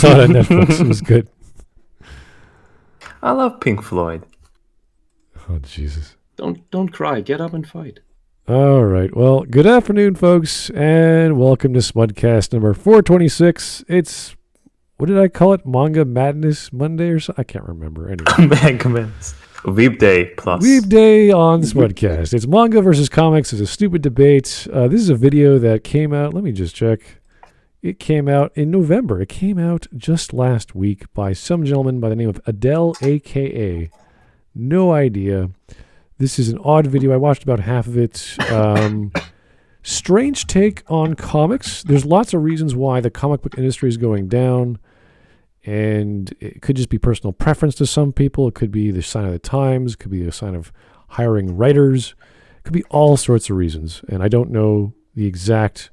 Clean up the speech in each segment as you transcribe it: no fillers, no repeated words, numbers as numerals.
saw it on Netflix. It was good. I love Pink Floyd. Oh, Jesus. Don't cry. Get up and fight. All right. Well, good afternoon, folks, and welcome to Smudcast number 426. It's, what did I call it? Manga Madness Monday or something? I can't remember. Anyway. Manga Madness. Weeb Day plus. Weeb Day on Smudcast. It's manga versus comics. It's a stupid debate. This is a video that came out. Let me just check. It came out in November. It came out just last week by some gentleman by the name of Adel, a.k.a. No idea. This is an odd video. I watched about half of it. Strange take on comics. There's lots of reasons why the comic book industry is going down. And it could just be personal preference to some people. It could be the sign of the times. It could be a sign of hiring writers. It could be all sorts of reasons. And I don't know the exact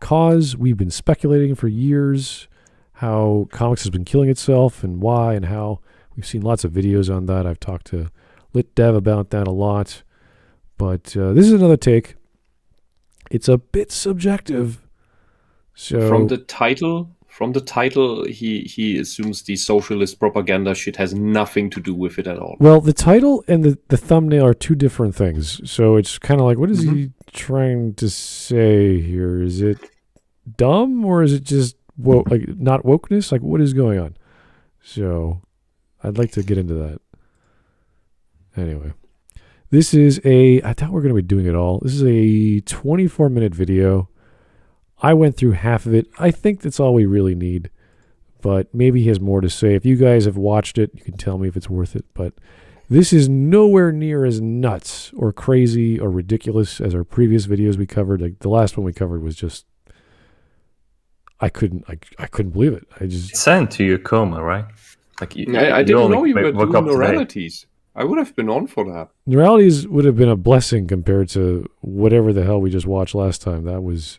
cause. We've been speculating for years how comics has been killing itself and why and how. We've seen lots of videos on that. I've talked to LitDev about that a lot. But this is another take. It's a bit subjective. So From the title, he assumes the socialist propaganda shit has nothing to do with it at all. Well, the title and the thumbnail are two different things. So it's kind of like, what is he trying to say here? Is it dumb or is it just like not wokeness? Like, what is going on? So I'd like to get into that. Anyway, this is I thought we were going to be doing it all. This is a 24-minute video. I went through half of it. I think that's all we really need, but maybe he has more to say. If you guys have watched it, you can tell me if it's worth it, but this is nowhere near as nuts or crazy or ridiculous as our previous videos we covered. Like the last one we covered was just, I couldn't believe it. It sent to your coma, right? Like I didn't know you were doing moralities. I would have been on for that. Neuralities would have been a blessing compared to whatever the hell we just watched last time. That was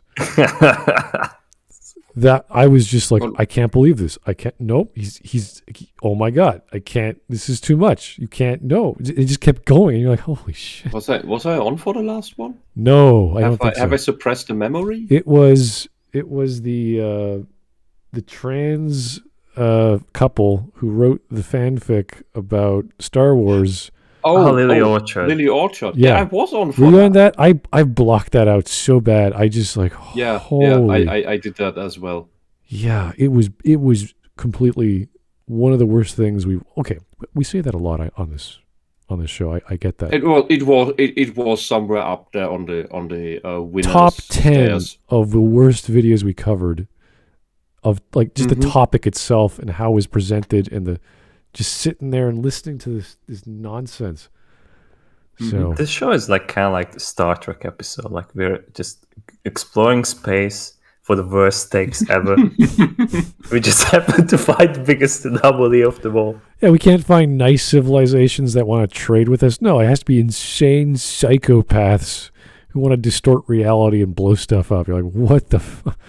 that I was just like, I can't believe this. I can't. Nope. He's. Oh my god. I can't. This is too much. You can't. No. It just kept going. And you're like, holy shit. Was I on for the last one? No, I don't think so. Have I suppressed the memory? It was the trans couple who wrote the fanfic about Star Wars. Lily Orchard. Lily Orchard. Yeah, I was on for Were you that. on that? I blocked that out so bad. I just like I did that as well. Yeah, it was completely one of the worst things we say that a lot on this show. I get that. It was somewhere up there on the winners top 10 stairs. of the worst videos we covered of like just the topic itself and how it was presented and the just sitting there and listening to this nonsense. So this show is like kind of like the Star Trek episode. Like we're just exploring space for the worst stakes ever. We just happen to find the biggest anomaly of them all. Yeah, we can't find nice civilizations that want to trade with us. No, it has to be insane psychopaths who want to distort reality and blow stuff up. You're like, what the fuck?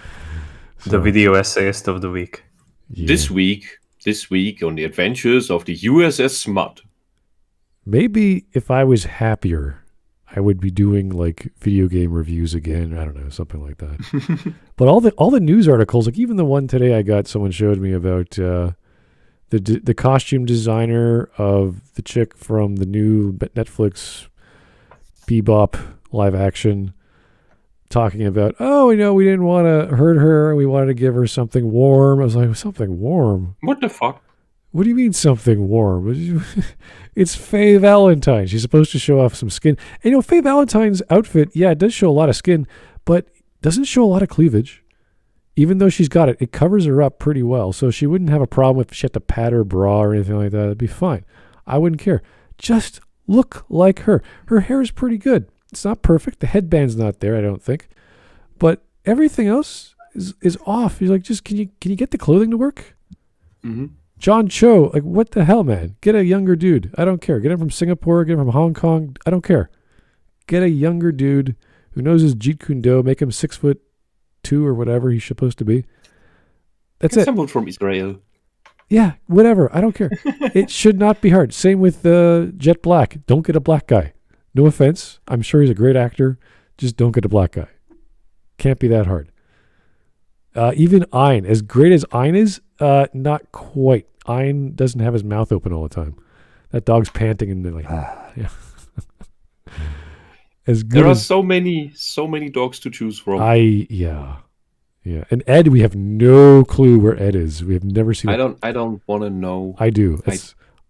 The video essayist of the week. Yeah. This week on the adventures of the USS Smut. Maybe if I was happier, I would be doing like video game reviews again. I don't know, something like that. But all the news articles, like even the one today I got, someone showed me about the costume designer of the chick from the new Netflix Bebop live action, talking about, we didn't want to hurt her. We wanted to give her something warm. I was like, something warm? What the fuck? What do you mean something warm? It's Faye Valentine. She's supposed to show off some skin. And Faye Valentine's outfit, yeah, it does show a lot of skin, but doesn't show a lot of cleavage. Even though she's got it, it covers her up pretty well. So she wouldn't have a problem if she had to pad her bra or anything like that. It'd be fine. I wouldn't care. Just look like her. Her hair is pretty good. It's not perfect. The headband's not there, I don't think. But everything else is off. You're like, just can you get the clothing to work? Mm-hmm. John Cho, like, what the hell, man? Get a younger dude. I don't care. Get him from Singapore. Get him from Hong Kong. I don't care. Get a younger dude who knows his Jeet Kune Do. Make him 6'2" or whatever he's supposed to be. That's it. Someone from Israel. Yeah, whatever. I don't care. It should not be hard. Same with Jet Black. Don't get a black guy. No offense. I'm sure he's a great actor. Just don't get a black guy. Can't be that hard. Even Ein, as great as Ein is, not quite. Ein doesn't have his mouth open all the time. That dog's panting and they're like, yeah. As good There are as so many dogs to choose from. yeah. And Ed, we have no clue where Ed is. We have never seen. I don't want to know. I do.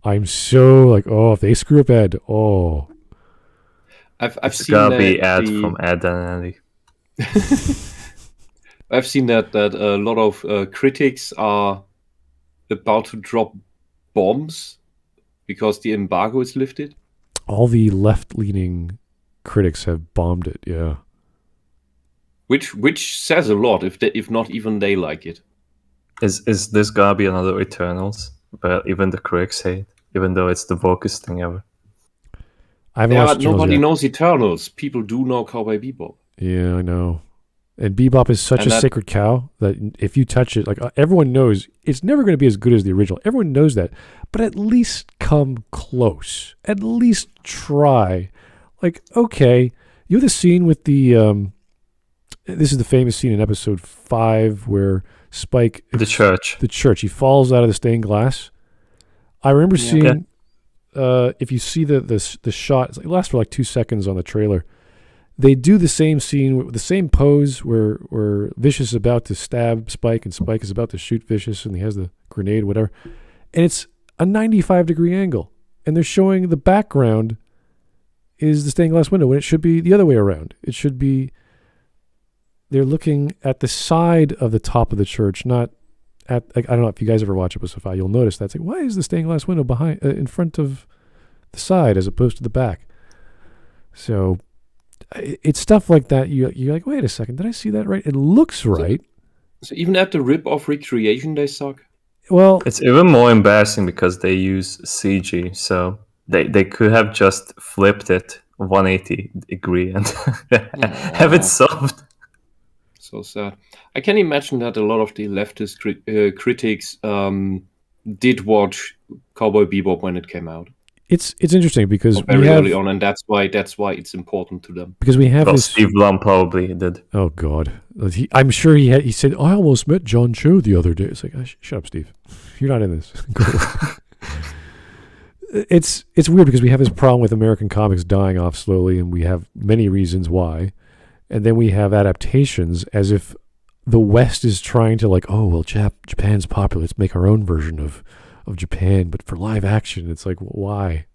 I'm so like, oh, if they screw up Ed, oh. I've seen gotta that be Ed from Ed and Andy. I've seen that a lot of critics are about to drop bombs because the embargo is lifted. All the left-leaning critics have bombed it. Yeah. Which says a lot if not even they like it. Is this gonna be another Eternals? But even the critics hate, even though it's the vocest thing ever. I haven't watched Eternals nobody yet. knows Eternals. People do know Cowboy Bebop. Yeah, I know. And Bebop is such a sacred cow that if you touch it, like everyone knows, it's never going to be as good as the original. Everyone knows that. But at least come close. At least try. Like, okay, you know the scene with the... this is the famous scene in episode 5 where Spike... The church. He falls out of the stained glass. I remember seeing... if you see the shot, it lasts for like 2 seconds on the trailer. They do the same scene with the same pose where Vicious is about to stab Spike and Spike is about to shoot Vicious and he has the grenade, whatever. And it's a 95-degree angle. And they're showing the background is the stained glass window when it should be the other way around. It should be... They're looking at the side of the top of the church, not at, like, I don't know if you guys ever watch Episode 5, you'll notice that's like, why is the stained glass window behind, in front of the side as opposed to the back? So it's stuff like that. You're like, wait a second, did I see that right? It looks right. So even at the rip-off recreation, they suck. Well, it's even more embarrassing because they use CG, so they could have just flipped it 180 degree and have it solved. So sad. I can imagine that a lot of the leftist critics did watch Cowboy Bebop when it came out. It's interesting because very early on, and that's why it's important to them. Because we have this... Steve Blum probably did. Oh God, I'm sure he said, I almost met John Cho the other day. It's like, shut up, Steve. You're not in this. It's weird because we have this problem with American comics dying off slowly, and we have many reasons why. And then we have adaptations as if the West is trying to like, oh, well, Japan's popular. Let's make our own version of Japan. But for live action, it's like, why?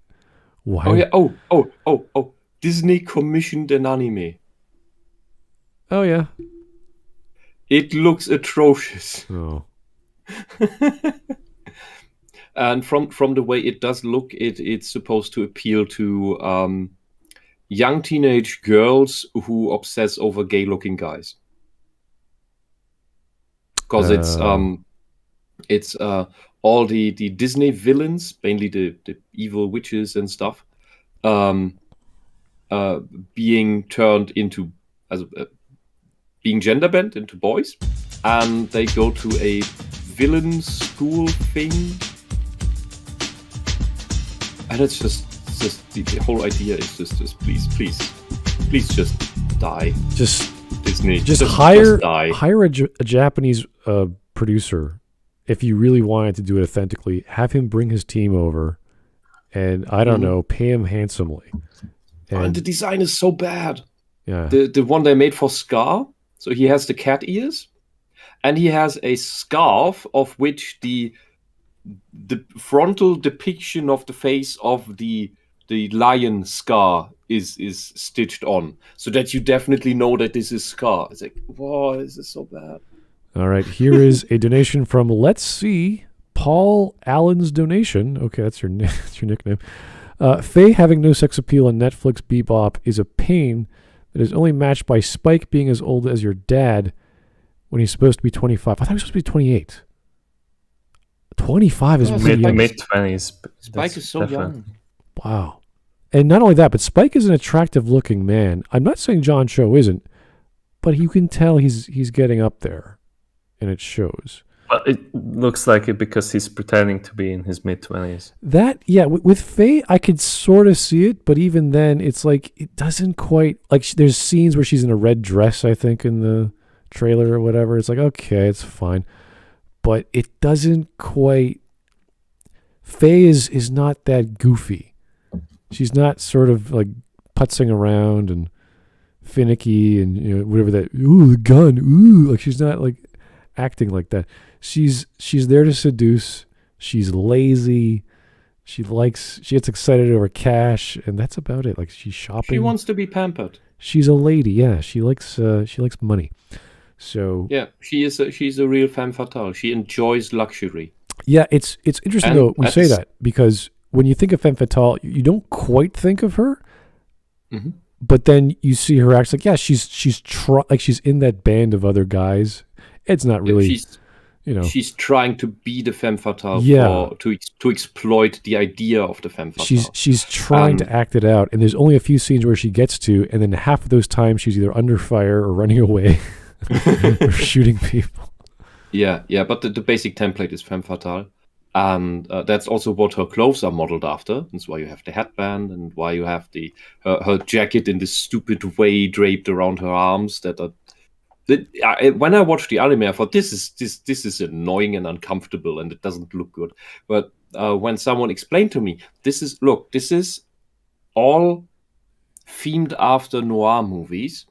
Why? Oh, yeah. Oh. Disney commissioned an anime. Oh, yeah. It looks atrocious. Oh. And from the way it does look, it's supposed to appeal to... young teenage girls who obsess over gay-looking guys, because it's all the Disney villains, mainly the evil witches and stuff, being turned into being gender bent into boys, and they go to a villain school thing, and it's just the whole idea is just please just die. Just Disney. Just hire a Japanese producer if you really wanted to do it authentically. Have him bring his team over, and I don't know, pay him handsomely. And the design is so bad. Yeah. The one they made for Scar. So he has the cat ears, and he has a scarf of which the frontal depiction of the face of the lion Scar is stitched on, so that you definitely know that this is Scar. It's like, whoa, this is so bad. All right, here is a donation from, let's see, Paul Allen's donation. Okay, that's your nickname. Faye having no sex appeal on Netflix Bebop is a pain that is only matched by Spike being as old as your dad when he's supposed to be 25. I thought he was supposed to be 28. 25 is really young. Mid-20s. Spike is so young. Wow. And not only that, but Spike is an attractive-looking man. I'm not saying John Cho isn't, but you can tell he's getting up there, and it shows. Well, it looks like it because he's pretending to be in his mid-20s. That, yeah, with Faye, I could sort of see it, but even then, it's like, it doesn't quite, like, there's scenes where she's in a red dress, I think, in the trailer or whatever. It's like, okay, it's fine. But it doesn't quite... Faye is not that goofy. She's not sort of like putzing around and finicky and, you know, whatever that, ooh, the gun, ooh. Like, she's not like acting like that. She's there to seduce. She's lazy. She gets excited over cash, and that's about it. Like, she's shopping. She wants to be pampered. She's a lady, yeah. She likes money. So yeah, she's a real femme fatale. She enjoys luxury. Yeah, it's interesting though we say that, because when you think of femme fatale, you don't quite think of her. Mm-hmm. But then you see her act like, yeah, she's in that band of other guys. It's not really, she's trying to be the femme fatale to exploit the idea of the femme fatale. She's trying to act it out, and there's only a few scenes where she gets to, and then half of those times she's either under fire or running away or shooting people. Yeah, but the basic template is femme fatale. And that's also what her clothes are modeled after. That's why you have the headband and why you have her jacket in this stupid way draped around her arms. When I watched the anime, I thought this is annoying and uncomfortable, and it doesn't look good. But when someone explained to me, this is all themed after noir movies,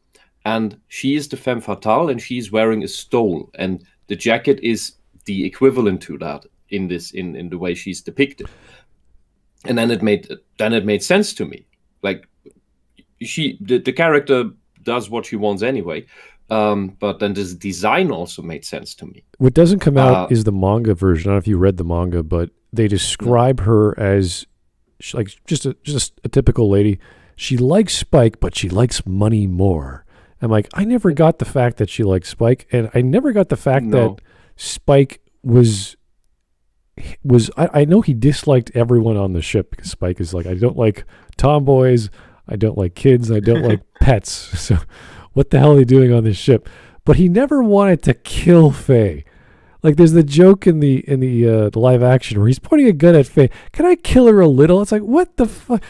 and she is the femme fatale, and she's wearing a stole, and the jacket is the equivalent to that. In the way she's depicted, and then it made sense to me. Like, the character does what she wants anyway, but then this design also made sense to me. What doesn't come out is the manga version. I don't know if you read the manga, but they describe her as like just a typical lady. She likes Spike, but she likes money more. I'm like, I never got the fact that she likes Spike, and I never got the fact that Spike was I know he disliked everyone on the ship, because Spike is like, I don't like tomboys, I don't like kids, I don't like pets. So what the hell are they doing on this ship? But he never wanted to kill Faye. Like, there's the joke in the live action where he's pointing a gun at Faye. Can I kill her a little? It's like, what the fuck?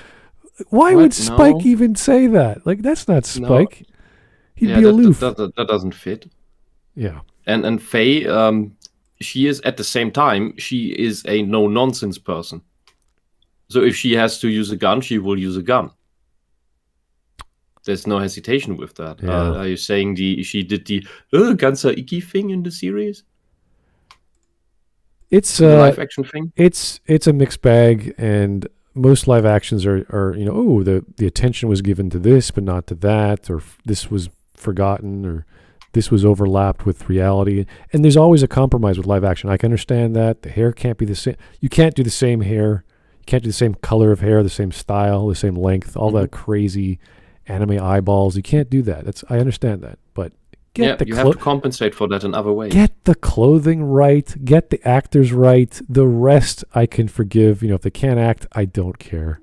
Why would Spike even say that? Like, that's not Spike. He'd be aloof. That doesn't fit. Yeah. And Faye, she is, at the same time, she is a no-nonsense person. So if she has to use a gun, she will use a gun. There's no hesitation with that. Yeah. Are you saying she did the ganzer Iki thing in the series? It's a live action thing. It's a mixed bag, and most live actions are the attention was given to this but not to that, or this was forgotten, or this was overlapped with reality. And there's always a compromise with live action. I can understand that. The hair can't be the same. You can't do the same hair. You can't do the same color of hair, the same style, the same length, all that crazy anime eyeballs. You can't do that. I understand that. But you have to compensate for that in other ways. Get the clothing right. Get the actors right. The rest I can forgive. If they can't act, I don't care.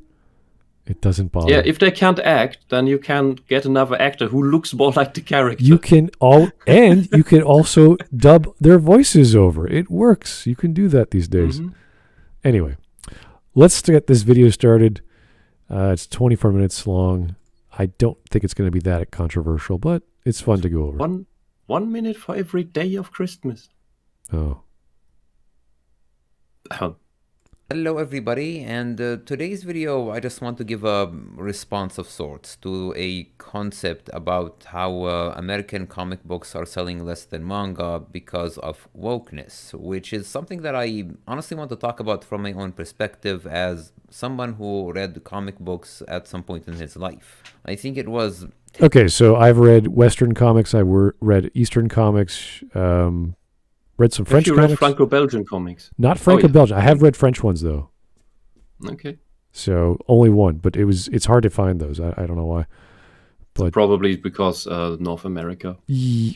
It doesn't bother. Yeah, if they can't act, then you can get another actor who looks more like the character. You can you can also dub their voices over. It works. You can do that these days. Mm-hmm. Anyway, let's get this video started. It's 24 minutes long. I don't think it's going to be that controversial, but it's fun to go over. 1 minute for every day of Christmas. Oh. Hello everybody, and today's video I just want to give a response of sorts to a concept about how American comic books are selling less than manga because of wokeness, which is something that I honestly want to talk about from my own perspective as someone who read comic books at some point in his life. I think it was... Okay, so I've read Western comics, I've read Eastern comics, read some French comics. Read Franco-Belgian comics? Not Franco-Belgian. I have read French ones, though. Okay. So, only one. But it's hard to find those. I don't know why. But probably because North America.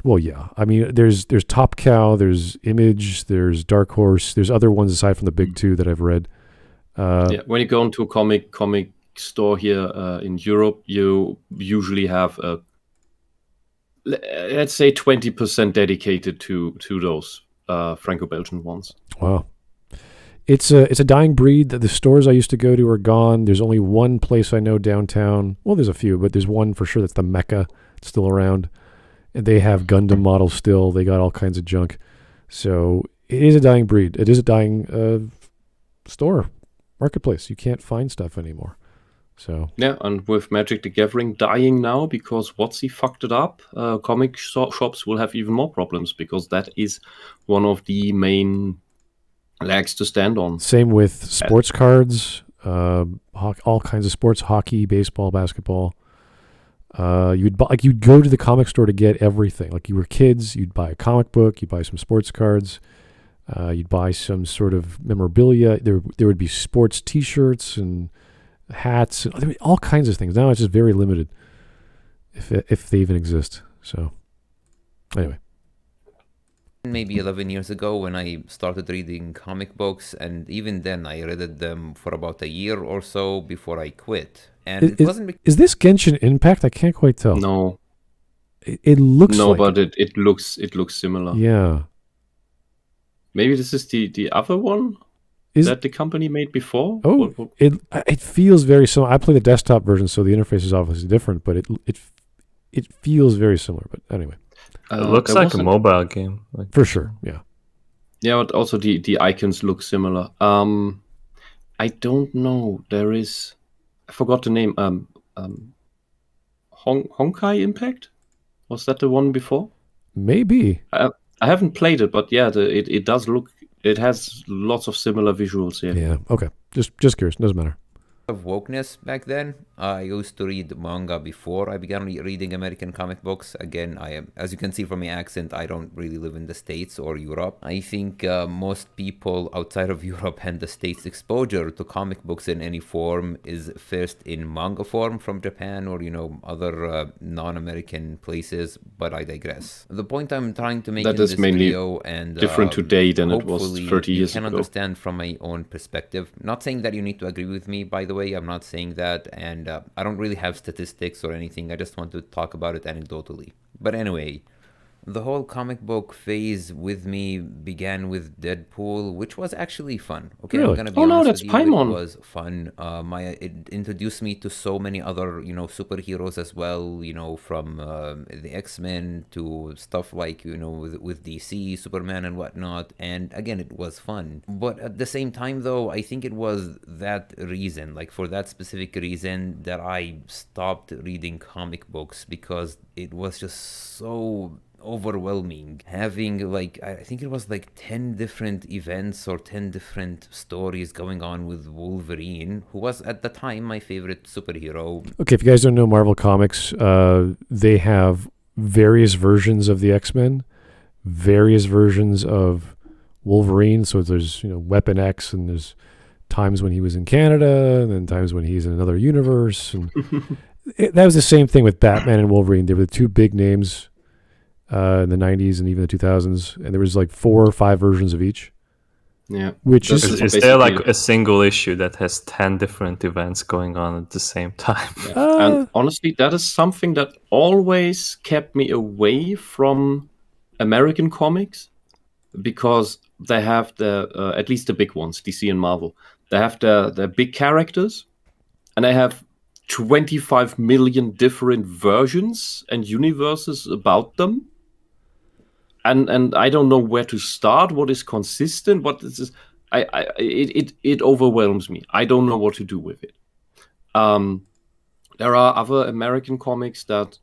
Well, yeah. I mean, there's Top Cow, there's Image, there's Dark Horse. There's other ones aside from the big two that I've read. When you go into a comic store here in Europe, you usually have let's say 20% dedicated to those Franco-Belgian ones. Wow. It's a dying breed. The stores I used to go to are gone. There's only one place I know downtown. Well, there's a few, but there's one for sure that's the Mecca. It's still around. And they have Gundam models still. They got all kinds of junk. So it is a dying breed. It is a dying store, marketplace. You can't find stuff anymore. So Yeah, and with Magic the Gathering dying now because WotC fucked it up, comic shops will have even more problems because that is one of the main legs to stand on. same with sports cards, all kinds of sports, hockey, baseball, basketball. You'd go to the comic store to get everything. Like you were kids, you'd buy a comic book, you'd buy some sports cards, you'd buy some sort of memorabilia. There would be sports T-shirts and hats, and there would be all kinds of things. Now it's just very limited, if they even exist. So anyway. Maybe 11 years ago when I started reading comic books, and even then I read them for about a year or so before I quit. And it wasn't... Is this Genshin Impact? I can't quite tell. No. It looks no, like but it looks similar. Yeah. Maybe this is the other one that the company made before? Oh, it feels very similar. I play the desktop version, so the interface is obviously different, but it feels very similar. But anyway. It looks like a mobile game. For sure, yeah. Yeah, but also the icons look similar. I don't know. There is... I forgot the name. Honkai Impact? Was that the one before? Maybe. I haven't played it, but yeah, it does look... It has lots of similar visuals here. Yeah, okay. Just curious. Doesn't matter. Of wokeness back then. I used to read manga before I began reading American comic books. Again, as you can see from my accent, I don't really live in the States or Europe. I think most people outside of Europe and the States' exposure to comic books in any form is first in manga form from Japan or, other non-American places, but I digress. The point I'm trying to make in this video, and different today than it was 30 years ago. You can understand from my own perspective. Not saying that you need to agree with me, by the way. I'm not saying that, and I don't really have statistics or anything. I just want to talk about it anecdotally. But anyway, the whole comic book phase with me began with Deadpool, which was actually fun. Okay, really? I'm gonna be honest that's with you. Paimon. It was fun. It introduced me to so many other, superheroes as well. From the X-Men to stuff like with DC, Superman and whatnot. And again, it was fun. But at the same time, though, I think it was that reason, like for that specific reason, that I stopped reading comic books because it was just so overwhelming, having I think it was 10 different events or 10 different stories going on with Wolverine, who was at the time my favorite superhero. Okay, if you guys don't know Marvel Comics, they have various versions of the X-Men, various versions of Wolverine. So there's Weapon X, and there's times when he was in Canada, and then times when he's in another universe. And that was the same thing with Batman and Wolverine. They were the two big names in the 90s and even the 2000s, and there was 4 or 5 versions of each. Yeah. Which is there a single issue that has 10 different events going on at the same time? Yeah. And honestly, that is something that always kept me away from American comics, because they have the at least the big ones, DC and Marvel. They have the big characters, and they have 25 million different versions and universes about them. And I don't know where to start. What is consistent? What is it overwhelms me. I don't know what to do with it. There are other American comics that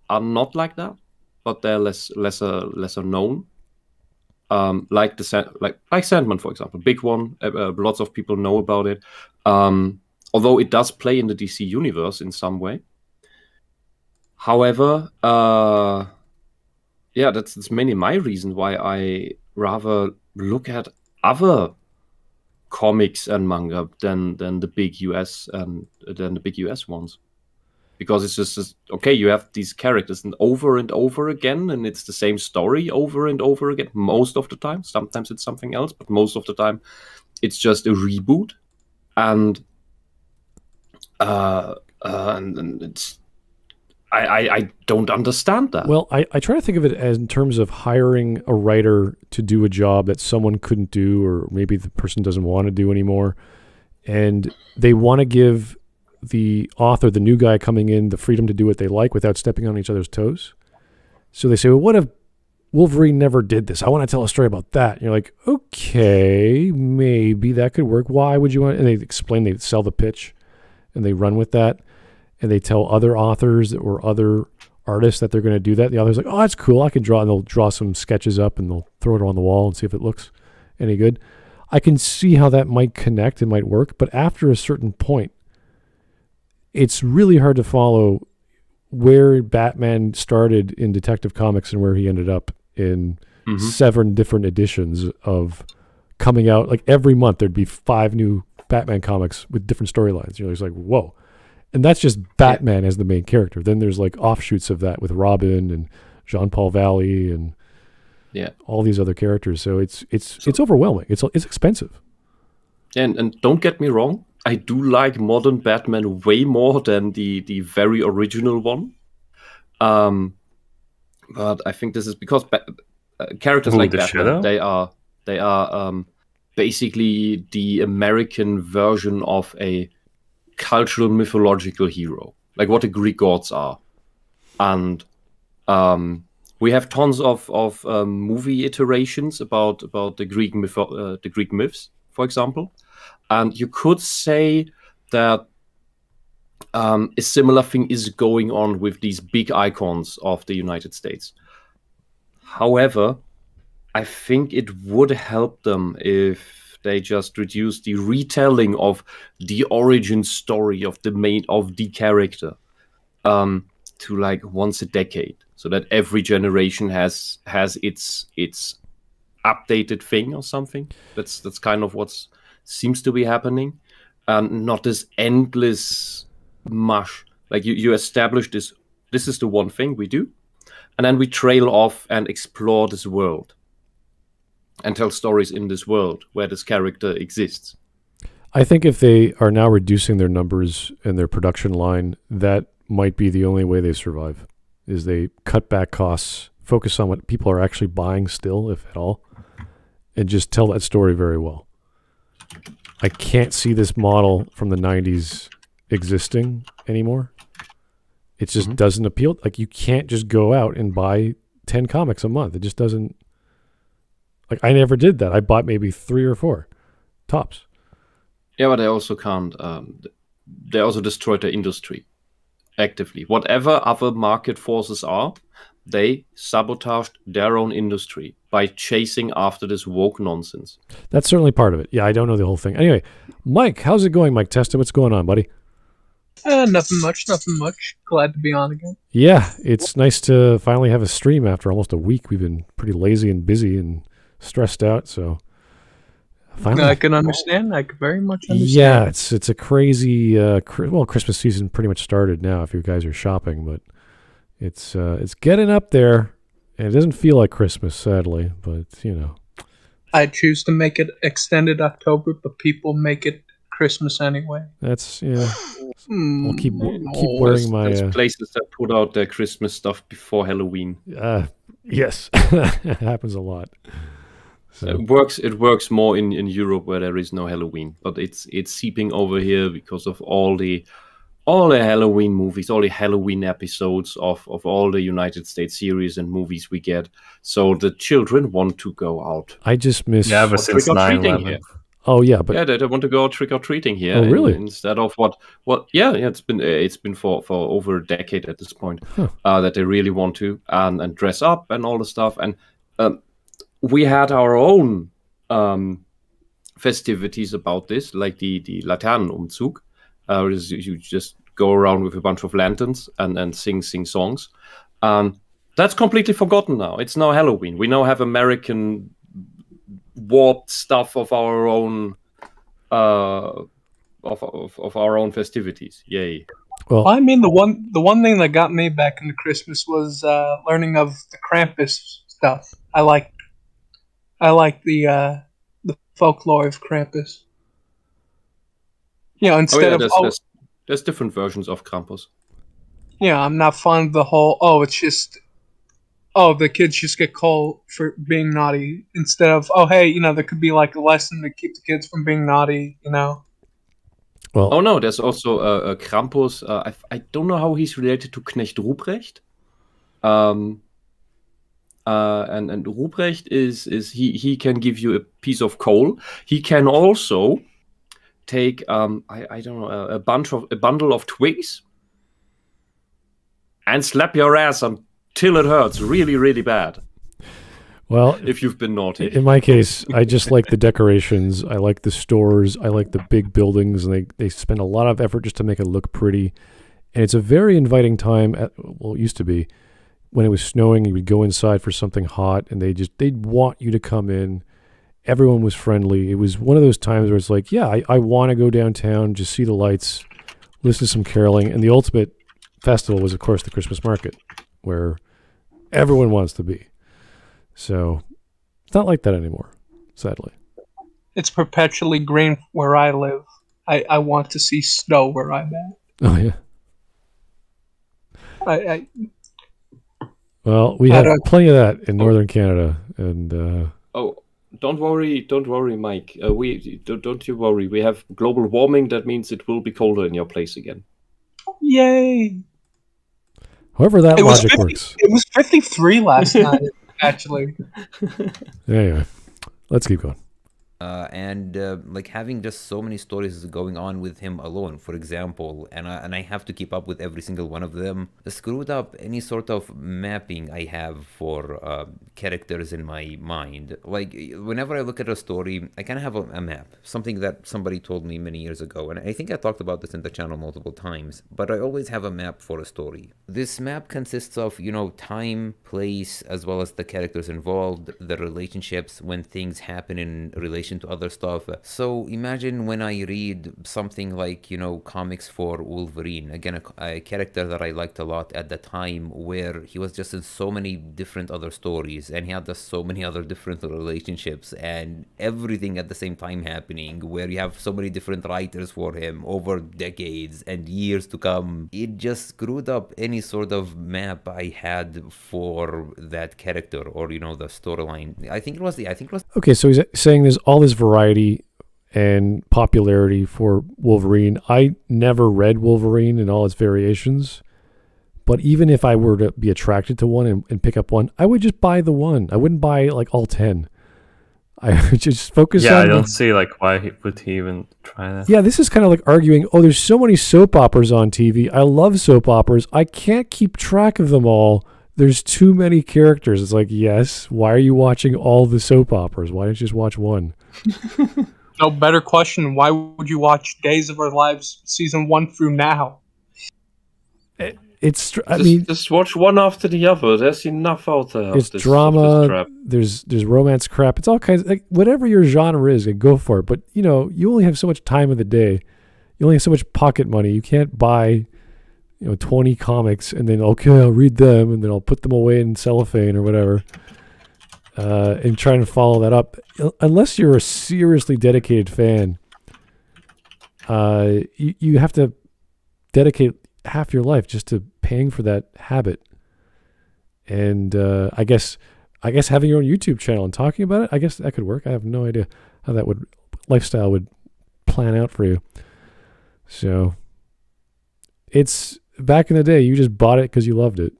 are not like that, but they're lesser known. Like Sandman, for example, big one. Lots of people know about it. Although it does play in the DC universe in some way. However, that's mainly my reason why I rather look at other comics and manga than the big US ones, because it's just okay. You have these characters and over again, and it's the same story over and over again. Most of the time, sometimes it's something else, but most of the time, it's just a reboot, and it's. I don't understand that. Well, I try to think of it as in terms of hiring a writer to do a job that someone couldn't do, or maybe the person doesn't want to do anymore. And they want to give the author, the new guy coming in, the freedom to do what they like without stepping on each other's toes. So they say, well, what if Wolverine never did this? I want to tell a story about that. And you're like, okay, maybe that could work. Why would you want? And they explain, they sell the pitch, and they run with that, and they tell other authors or other artists that they're going to do that. The author's like, oh, that's cool. I can draw, and they'll draw some sketches up, and they'll throw it on the wall and see if it looks any good. I can see how that might connect and might work, but after a certain point, it's really hard to follow where Batman started in Detective Comics and where he ended up in 7 different editions of coming out. Like every month there'd be 5 new Batman comics with different storylines. You're just like, whoa. And that's just Batman as the main character. Then there's like offshoots of that with Robin and Jean-Paul Valley and all these other characters. So it's overwhelming. It's expensive. And don't get me wrong, I do like modern Batman way more than the very original one. But I think this is because characters like Batman, they are basically the American version of a cultural mythological hero, like what the Greek gods are. And we have tons of movie iterations about the Greek myths, for example. And you could say that a similar thing is going on with these big icons of the United States. However, I think it would help them if they just reduce the retelling of the origin story of the character to like once a decade, so that every generation has its updated thing or something. That's kind of what seems to be happening, not this endless mush. Like you establish this is the one thing we do, and then we trail off and explore this world and tell stories in this world where this character exists. I think if they are now reducing their numbers and their production line, that might be the only way they survive, is they cut back costs, focus on what people are actually buying still, if at all, and just tell that story very well. I can't see this model from the 90s existing anymore. It just doesn't appeal. Like, you can't just go out and buy 10 comics a month. It just doesn't. Like, I never did that. I bought maybe 3 or 4 tops. Yeah, but they also can't. They also destroyed the industry actively. Whatever other market forces are, they sabotaged their own industry by chasing after this woke nonsense. That's certainly part of it. Yeah, I don't know the whole thing. Anyway, Mike, how's it going, Mike Testa? What's going on, buddy? Nothing much. Glad to be on again. Yeah, it's nice to finally have a stream after almost a week. We've been pretty lazy and busy and stressed out, so finally. I can understand. I could very much understand. Yeah, it's a crazy. Christmas season pretty much started now. If you guys are shopping, but it's getting up there, and it doesn't feel like Christmas, sadly. But I choose to make it extended October, but people make it Christmas anyway. That's I'll keep wearing my. There's places that put out their Christmas stuff before Halloween. Yes, it happens a lot. So. It works more in Europe where there is no Halloween, but it's seeping over here because of all the Halloween movies, all the Halloween episodes of all the United States series and movies we get. So the children want to go out. I just miss ever since 9/11. Oh yeah, but they want to go trick or treating here. Oh really? Instead of what? Yeah, it's been for over a decade at this point that they really want to and dress up and all the stuff. And we had our own festivities about this, like the Laternenumzug. You just go around with a bunch of lanterns and sing songs. That's completely forgotten now. It's now Halloween. We now have American warped stuff of our own of our own festivities. Yay! Well, I mean, the one thing that got me back into Christmas was learning of the Krampus stuff. I like the folklore of Krampus. Instead there's different versions of Krampus. Yeah, I'm not fond of the whole. The kids just get called for being naughty instead of there could be like a lesson to keep the kids from being naughty. Well, oh no, there's also a Krampus. I don't know how he's related to Knecht Ruprecht. and Ruprecht is he can give you a piece of coal. He can also take I don't know a bundle of twigs and slap your ass until it hurts really, really bad. Well, if you've been naughty. In my case, I just like the decorations. I like the stores. I like the big buildings, and they spend a lot of effort just to make it look pretty. And it's a very inviting time. Well, it used to be when it was snowing. You would go inside for something hot, and they'd want you to come in. Everyone was friendly. It was one of those times where it's like, yeah, I want to go downtown, just see the lights, listen to some caroling. And the ultimate festival was, of course, the Christmas market, where everyone wants to be. So it's not like that anymore, sadly. It's perpetually green where I live. I want to see snow where I'm at. Oh, yeah. Well, we have plenty of that in northern Canada, and don't worry, Mike. Don't you worry. We have global warming. That means it will be colder in your place again. Yay! However that logic works. It was 53 last night, actually. Anyway, let's keep going. And like having just so many stories going on with him alone, for example, and I have to keep up with every single one of them, screwed up any sort of mapping I have for characters in my mind. Like whenever I look at a story, I kind of have a map, something that somebody told me many years ago, and I think I talked about this in the channel multiple times, but I always have a map for a story. This map consists of, you know, time, place, as well as the characters involved, the relationships when things happen in relation to other stuff. So imagine when I read something like, you know, comics for Wolverine, again, a character that I liked a lot at the time, where he was just in so many different other stories and he had just so many other different relationships and everything at the same time happening, where you have so many different writers for him over decades and years to come. It just screwed up any sort of map I had for that character, or, you know, the storyline. I think it was Okay, so he's saying there's all this variety and popularity for Wolverine. I never read Wolverine in all its variations, but even if I were to be attracted to one and pick up one, I would just buy the one. I wouldn't buy like all 10. I would just focus on... Yeah, I don't see like why would he even try that. Yeah, this is kind of like arguing, oh, there's so many soap operas on TV. I love soap operas. I can't keep track of them all. There's too many characters. It's like, yes, why are you watching all the soap operas? Why don't you just watch one? No, better question. Why would you watch Days of Our Lives season 1 through now? Just watch one after the other. There's enough out there. It's drama. There's romance crap. It's all kinds of, like, whatever your genre is, go for it. But, you know, you only have so much time of the day. You only have so much pocket money. You can't buy, 20 comics and then, okay, I'll read them and then I'll put them away in cellophane or whatever, and try and follow that up. Unless you're a seriously dedicated fan, you have to dedicate half your life just to paying for that habit. And I guess having your own YouTube channel and talking about it, I guess that could work. I have no idea how that lifestyle would plan out for you. So it's... Back in the day, you just bought it because you loved it.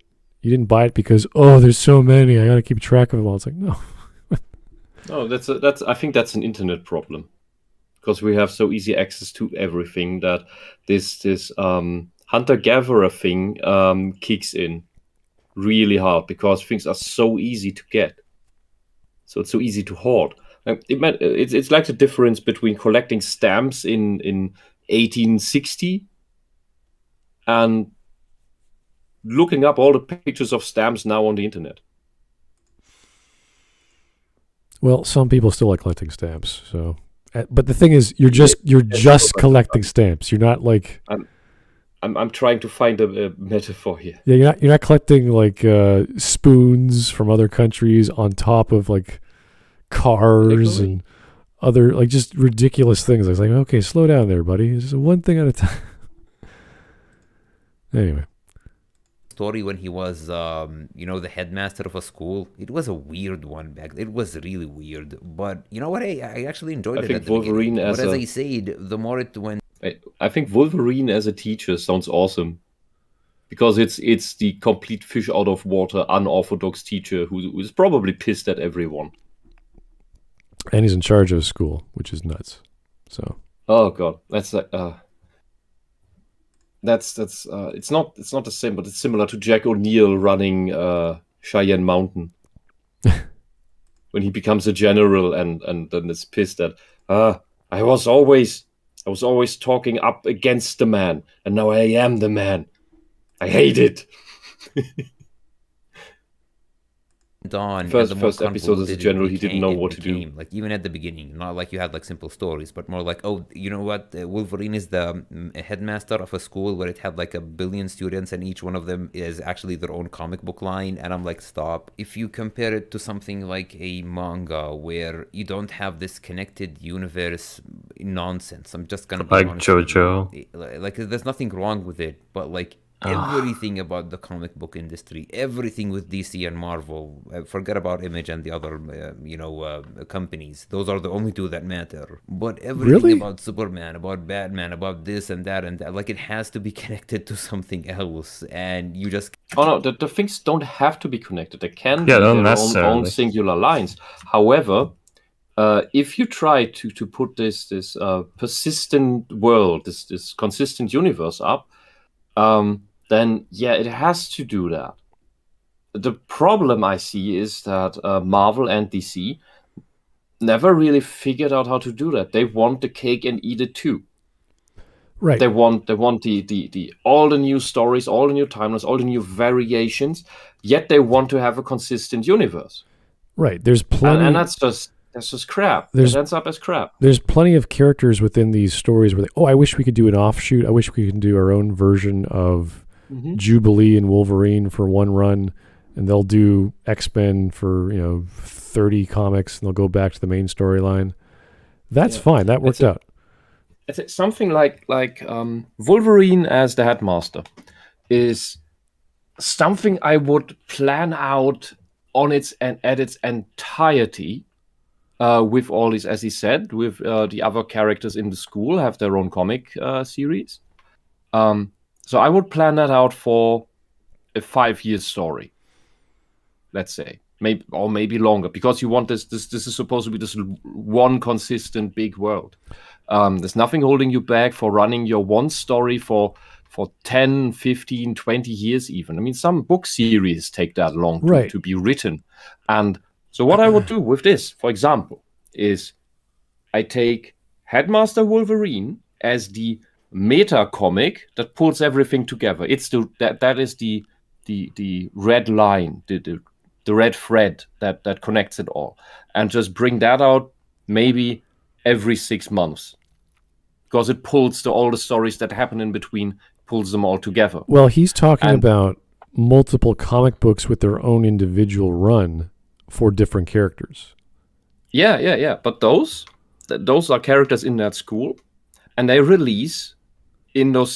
You didn't buy it because, oh, there's so many, I gotta keep track of them all. It's like, no. No, I think that's an internet problem, because we have so easy access to everything that this hunter-gatherer thing kicks in really hard, because things are so easy to get. So it's so easy to hoard. It's like the difference between collecting stamps in 1860 and looking up all the pictures of stamps now on the internet. Well, some people still like collecting stamps. So, but the thing is, you're just collecting stamps. You're not like... I'm trying to find a metaphor here. Yeah, you're not collecting like spoons from other countries on top of like cars and other like just ridiculous things. I was like, okay, slow down there, buddy. It's one thing at a time. Anyway. Story when he was, the headmaster of a school. It was a weird one back. It was really weird. But you know what? I actually enjoyed it at the beginning. But as I said, the more it went... I think Wolverine as a teacher sounds awesome. because it's the complete fish out of water, unorthodox teacher who is probably pissed at everyone. And he's in charge of school, which is nuts. So. Oh god, that's like it's not the same, but it's similar to Jack O'Neill running Cheyenne Mountain when he becomes a general and then is pissed at I was always talking up against the man, and now I am the man. I hate it. Dawn, first episode as a general, he didn't know what to do. Like even at the beginning, not like you had like simple stories, but more like, oh, you know what? Wolverine is the headmaster of a school where it had like 1 billion students, and each one of them is actually their own comic book line. And I'm like, stop. If you compare it to something like a manga where you don't have this connected universe nonsense, I'm just gonna be like honest JoJo. like there's nothing wrong with it, but like everything about the comic book industry, everything with DC and Marvel, forget about Image and the other companies, those are the only two that matter, but everything about Superman, about Batman, about this and that, like it has to be connected to something else, and you just the things don't have to be connected. They can be not their own singular lines. However, if you try to put this persistent world, this consistent universe up, then yeah, it has to do that. The problem I see is that Marvel and DC never really figured out how to do that. They want the cake and eat it too. Right. They want the all the new stories, all the new timelines, all the new variations, yet they want to have a consistent universe. Right. There's plenty, and that's just crap. It ends up as crap. There's plenty of characters within these stories where I wish we could do an offshoot. I wish we could do our own version of Jubilee and Wolverine for one run, and they'll do X-Men for 30 comics, and they'll go back to the main storyline. That's fine. That worked out. It's something like Wolverine as the headmaster is something I would plan out on its entirety. With all these, as he said, with the other characters in the school have their own comic series. So I would plan that out for a 5-year story, let's say, maybe longer, because you want this is supposed to be this one consistent big world. There's nothing holding you back for running your one story for 10, 15, 20 years even. I mean, some book series take that long to be written. And so what I would do with this, for example, is I take Headmaster Wolverine as the meta comic that pulls everything together. It's that is the red line, the red thread that connects it all, and just bring that out maybe every 6 months, because it pulls all the stories that happen in between, pulls them all together. Well, he's talking about multiple comic books with their own individual run for different characters. Yeah. But those are characters in that school, and they release in that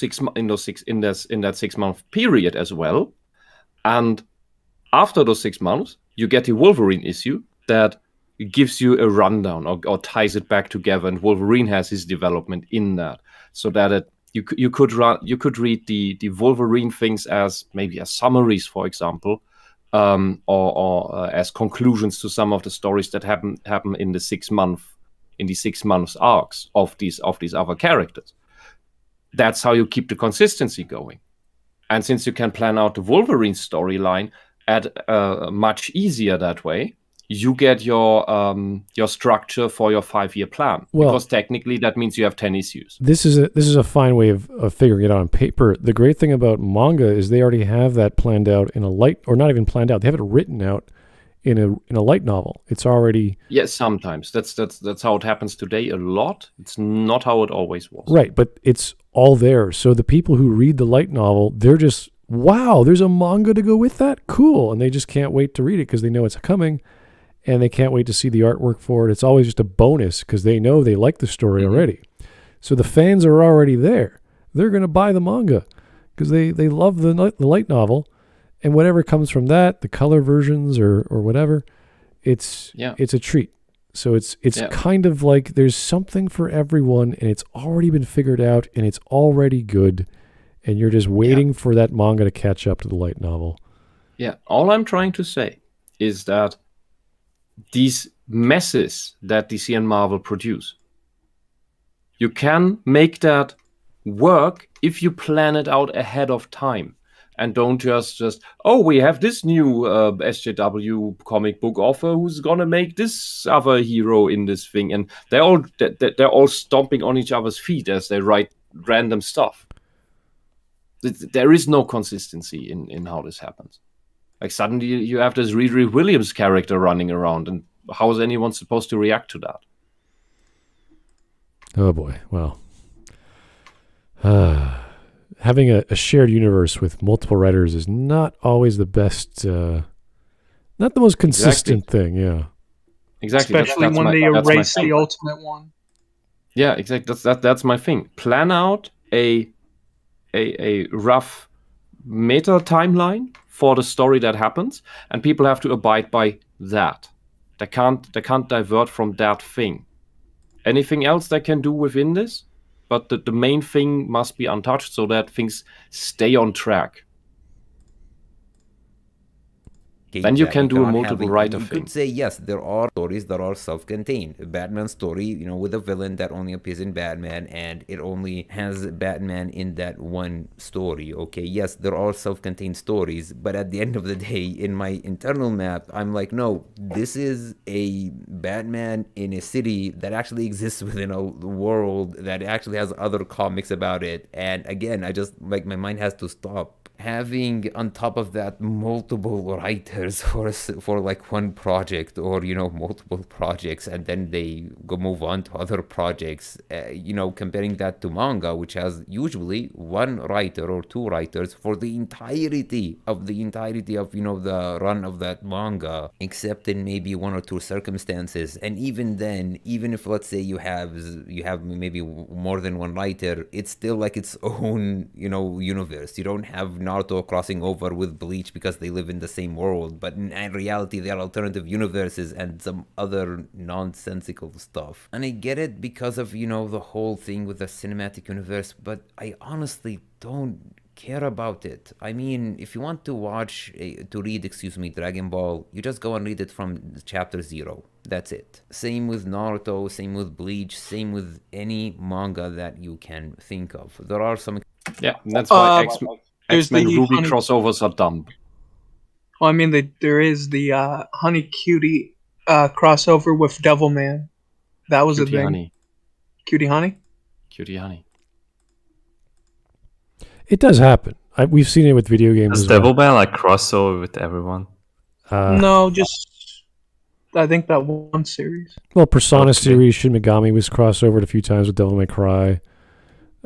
6 month period as well. And after those 6 months, you get the Wolverine issue that gives you a rundown or ties it back together, and Wolverine has his development in that, so that you could read the Wolverine things as maybe as summaries, for example. Or as conclusions to some of the stories that happen in the 6 months arcs of these other characters. That's how you keep the consistency going. And since you can plan out the Wolverine storyline much easier that way, you get your structure for your 5-year plan. Well, because technically that means you have 10 issues. This is a fine way of figuring it out on paper. The great thing about manga is they already have that planned out in a light, or not even planned out. They have it written out in a light novel. It's already sometimes that's how it happens today a lot. It's not how it always was. Right, but it's all there. So the people who read the light novel, they're just, wow, there's a manga to go with that? Cool. And they just can't wait to read it because they know it's coming. And they can't wait to see the artwork for it. It's always just a bonus because they know they like the story already. So the fans are already there. They're going to buy the manga because they love the light novel, and whatever comes from that, the color versions or whatever, it's a treat. So it's kind of like there's something for everyone, and it's already been figured out, and it's already good, and you're just waiting for that manga to catch up to the light novel. Yeah, all I'm trying to say is that these messes that DC and Marvel produce, you can make that work if you plan it out ahead of time and don't just we have this new SJW comic book author who's gonna make this other hero in this thing, and they're all stomping on each other's feet as they write random stuff. There is no consistency in how this happens. Like suddenly you have this Riri Williams character running around, and how is anyone supposed to react to that? Oh boy, well. Having a shared universe with multiple writers is not always the best, not the most consistent thing, yeah. Exactly. Especially when they erase the ultimate one. Yeah, exactly. That's my thing. Plan out a rough meta timeline for the story that happens, and people have to abide by that. They can't divert from that thing. Anything else they can do within this, but the main thing must be untouched so that things stay on track. Then you can do a multiple writer thing. You could say, yes, there are stories that are self-contained. A Batman story, with a villain that only appears in Batman, and it only has Batman in that one story. Okay, yes, there are self-contained stories, but at the end of the day, in my internal map, I'm like, no, this is a Batman in a city that actually exists within a world that actually has other comics about it. And again, I just, like, my mind has to stop. Having on top of that multiple writers for like one project, or multiple projects, and then they go move on to other projects, comparing that to manga, which has usually one writer or two writers for the entirety of the run of that manga, except in maybe one or two circumstances. And even then, even if let's say you have maybe more than one writer, it's still like its own universe. You don't have Naruto crossing over with Bleach because they live in the same world, but in reality they are alternative universes and some other nonsensical stuff. And I get it because of the whole thing with the cinematic universe, but I honestly don't care about it. I mean, if you want to read Dragon Ball, you just go and read it from chapter 0. That's it. Same with Naruto, same with Bleach, same with any manga that you can think of. There are some... Yeah, that's why X-Men Ruby crossovers are dumb. Well, I mean, there is the Honey Cutie crossover with Devilman. That was Cutie a thing. Honey. Cutie Honey? Cutie Honey. It does happen. We've seen it with video games. Does Devilman like crossover with everyone? No, just I think that one series. Well, Persona series, Shin Megami was crossoved a few times with Devil May Cry.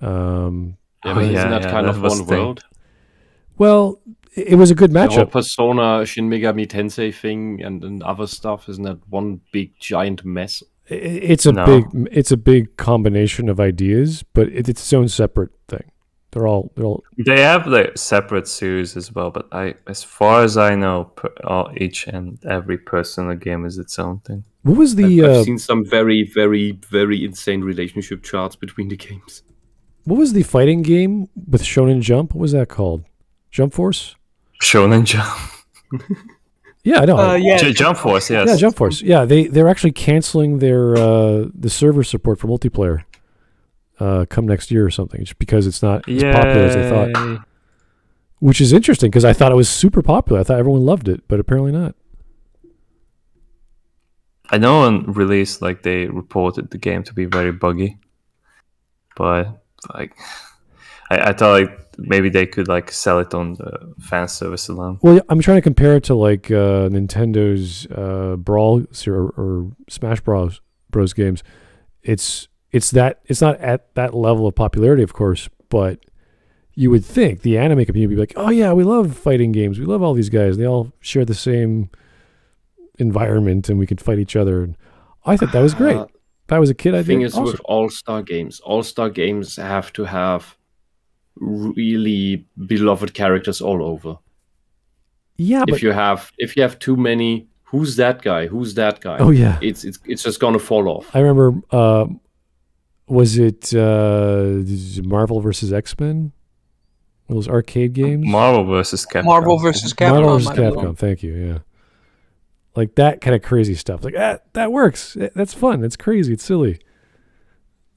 Isn't that kind of one world? Well, it was a good matchup. The whole Persona, Shin Megami Tensei thing, and other stuff, isn't that one big giant mess? It's a big combination of ideas, but it's its own separate thing. They have like separate series as well, but as far as I know, each and every Persona game is its own thing. What was I've seen some very, very, very insane relationship charts between the games. What was the fighting game with Shonen Jump? What was that called? Jump Force? Shonen Jump. Yeah, I know. Jump Force, yes. Yeah, Jump Force. Yeah, they're actually canceling their the server support for multiplayer come next year or something, just because it's not as popular as they thought. Which is interesting, because I thought it was super popular. I thought everyone loved it, but apparently not. I know on release, like, they reported the game to be very buggy, but like I thought like maybe they could like sell it on the fan service alone. Well, I'm trying to compare it to like Nintendo's Brawl or Smash Bros games. It's not at that level of popularity, of course, but you would think the anime community would be like, oh yeah, we love fighting games. We love all these guys. They all share the same environment and we can fight each other. And I thought that was great. If I was a kid, I think. The thing is, awesome. With All-Star games have to have really beloved characters all over. Yeah, but if you have too many, who's that guy? Who's that guy? Oh yeah, it's just gonna fall off. I remember. Was it Marvel versus X-Men? those arcade games. Marvel versus Capcom. Marvel versus Capcom. Marvel vs. I believe. Capcom. Thank you. Yeah, like that kind of crazy stuff. Like that works. That's fun. That's crazy. It's silly.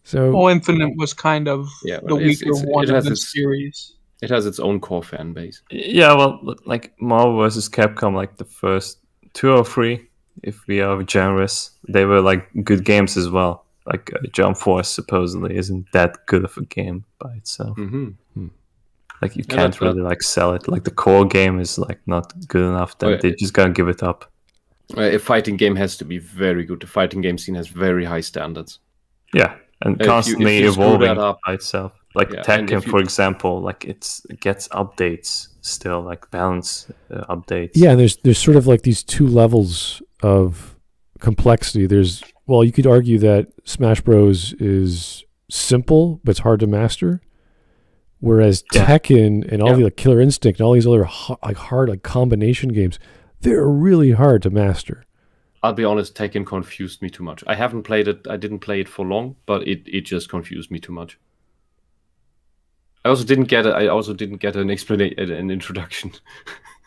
So Well, Infinite was kind of Yeah, the well, weaker one it of has the its- series. It has its own core fan base. Yeah, well, like Marvel versus Capcom, like the first 2 or 3, if we are generous, they were like good games as well. Like Jump Force supposedly isn't that good of a game by itself. Mm-hmm. Like you Yeah, can't that's really like sell it. Like the core game is like not good enough. Then Oh, yeah. they just gotta give it up. A fighting game has to be very good. The fighting game scene has very high standards. Yeah, and If you constantly screw evolving that up- by itself. Like Yeah, and Tekken, if you- for example, like it gets updates still, like balance updates. yeah, and there's sort of like these 2 levels of complexity. You could argue that Smash Bros is simple but it's hard to master, whereas Yeah. Tekken and all Yeah. the like, Killer Instinct and all these other hard combination games, they're really hard to master. I'll be honest, Tekken confused me too much. I haven't played it. I didn't play it for long, but it just confused me too much. I also didn't get an explanation, an introduction.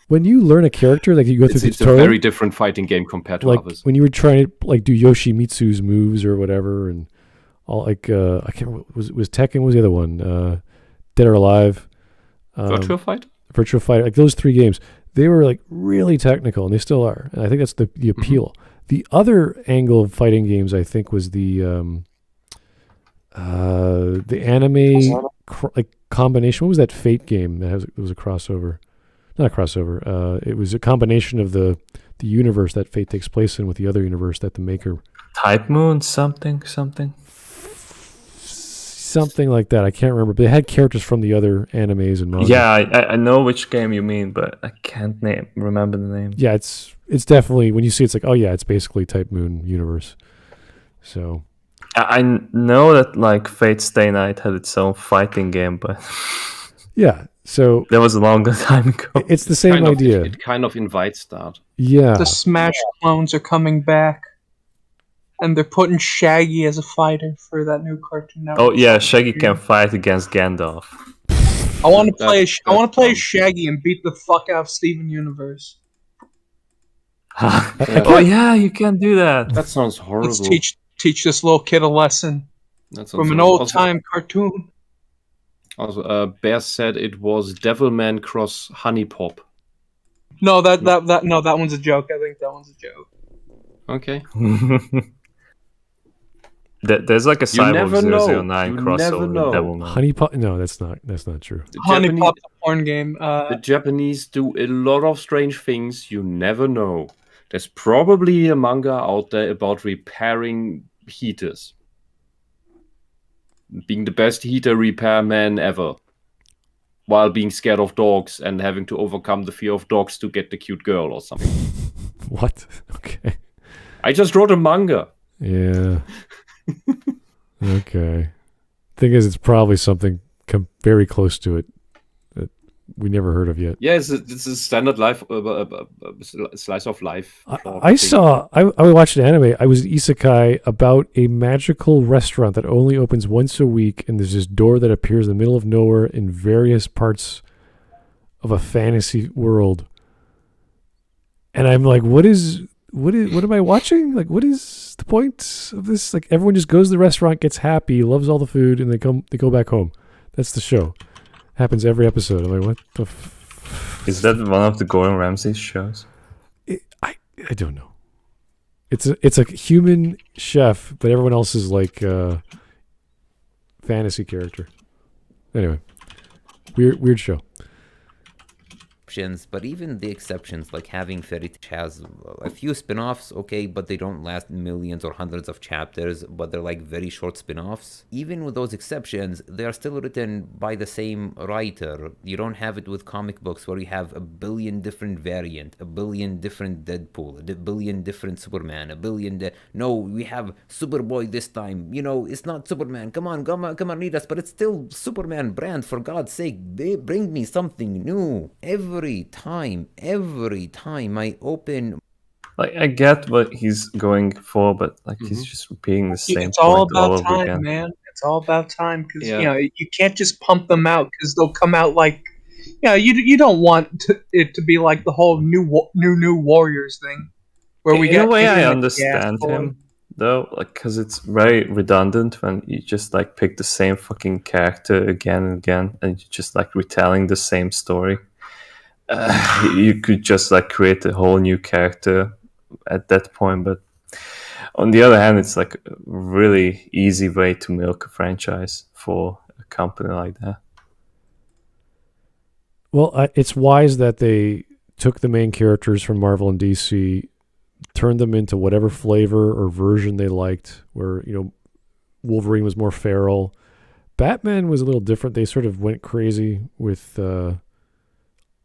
When you learn a character, like you go through the It's a tutorial, very different fighting game compared to like others. when you were trying to like do Yoshimitsu's moves or whatever, and all like I can't remember, was Tekken, what was the other one? Dead or Alive, Virtua Fighter? Virtua Fighter, like those 3 games, they were like really technical, and they still are. And I think that's the appeal. The other angle of fighting games, I think, was the anime like combination. What was that Fate game that was a crossover? Not a crossover. It was a combination of the universe that Fate takes place in with the other universe that the maker. Type Moon, something. Something like that. I can't remember. But they had characters from the other animes and manga. Yeah, I know which game you mean, but I can't remember the name. Yeah, it's definitely, when you see it's like, oh yeah, it's basically Type Moon universe. So I know that like Fate Stay Night had its own fighting game, but yeah, so that was a long time ago. it's the same idea. It kind of invites that. Yeah, The Smash clones are coming back, and they're putting Shaggy as a fighter for that new Cartoon Network. Oh yeah, Shaggy can fight against Gandalf. I want to play. That's I want to play dumb. Shaggy and beat the fuck out of Steven Universe. Oh yeah, you can do that. That sounds horrible. Let's teach this little kid a lesson That sounds from an horrible. old time cartoon. Also, Bear said it was Devilman cross Honey Pop. No, that one's a joke. I think that one's a joke. Okay. There's like a never Cyborg know. 009 You never crossover know. with Devilman. Honey Pot. No, that's not true. The Honey Japanese, Pop, the porn game. the Japanese do a lot of strange things. You never know. There's probably a manga out there about repairing heaters. Being the best heater repairman ever. While being scared of dogs and having to overcome the fear of dogs to get the cute girl or something. What? Okay. I just wrote a manga. Yeah. Okay. Thing is, it's probably something very close to it that we never heard of yet. Yeah, it's a standard life, slice of life. I watched an anime. I was an isekai about a magical restaurant that only opens once a week, and there's this door that appears in the middle of nowhere in various parts of a fantasy world. And I'm like, what am I watching? Like, what is the point of this? Like, everyone just goes to the restaurant, gets happy, loves all the food, and they go back home. That's the show. Happens every episode. I'm like, what the Is that one of the Gordon Ramsay shows? I don't know. It's a human chef, but everyone else is like a fantasy character. Anyway, weird show. But even the exceptions, like having Fairy Tail has a few spin-offs, okay, but they don't last millions or hundreds of chapters, but they're like very short spin-offs. Even with those exceptions, they are still written by the same writer. You don't have it with comic books where you have a billion different variant, a billion different Deadpool, a billion different Superman, a billion... No, we have Superboy this time. You know, it's not Superman. Come on, read us, but it's still Superman brand, for God's sake. Bring me something new. Every time I open... Like, I get what he's going for, but like he's just repeating the same It's all point all about over time, again. man. It's all about time because Yeah. you can't just pump them out because they'll come out like Yeah, you don't want it to be like the whole new Warriors thing, where we In a get way, I internet understand gas him though, like because it's very redundant when you just like pick the same fucking character again and again, and you're just like retelling the same story. You could just like create a whole new character at that point, but on the other hand, it's like a really easy way to milk a franchise for a company like that. Well, it's wise that they took the main characters from Marvel and DC, turned them into whatever flavor or version they liked, where, Wolverine was more feral. Batman was a little different. They sort of went crazy with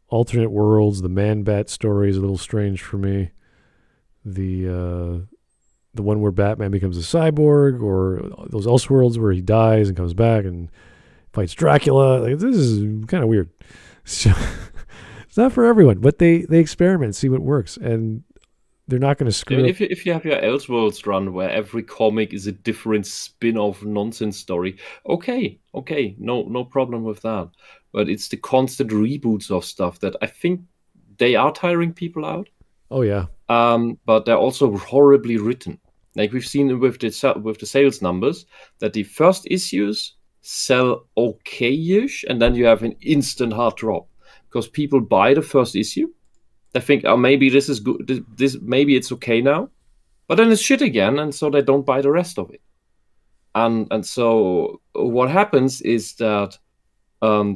alternate worlds. The Man-Bat story is a little strange for me. The one where Batman becomes a cyborg, or those Elseworlds where he dies and comes back and fights Dracula. Like, this is kind of weird. So it's not for everyone, but they experiment, see what works, and they're not going to screw up. If you have your Elseworlds run where every comic is a different spin-off nonsense story, okay, no problem with that. But it's the constant reboots of stuff that I think they are tiring people out. Oh yeah. But they're also horribly written. Like we've seen with the sales numbers, that the first issues sell okay-ish, and then you have an instant hard drop because people buy the first issue. They think, oh, maybe this is good. This maybe it's okay now, but then it's shit again, and so they don't buy the rest of it. And so what happens is that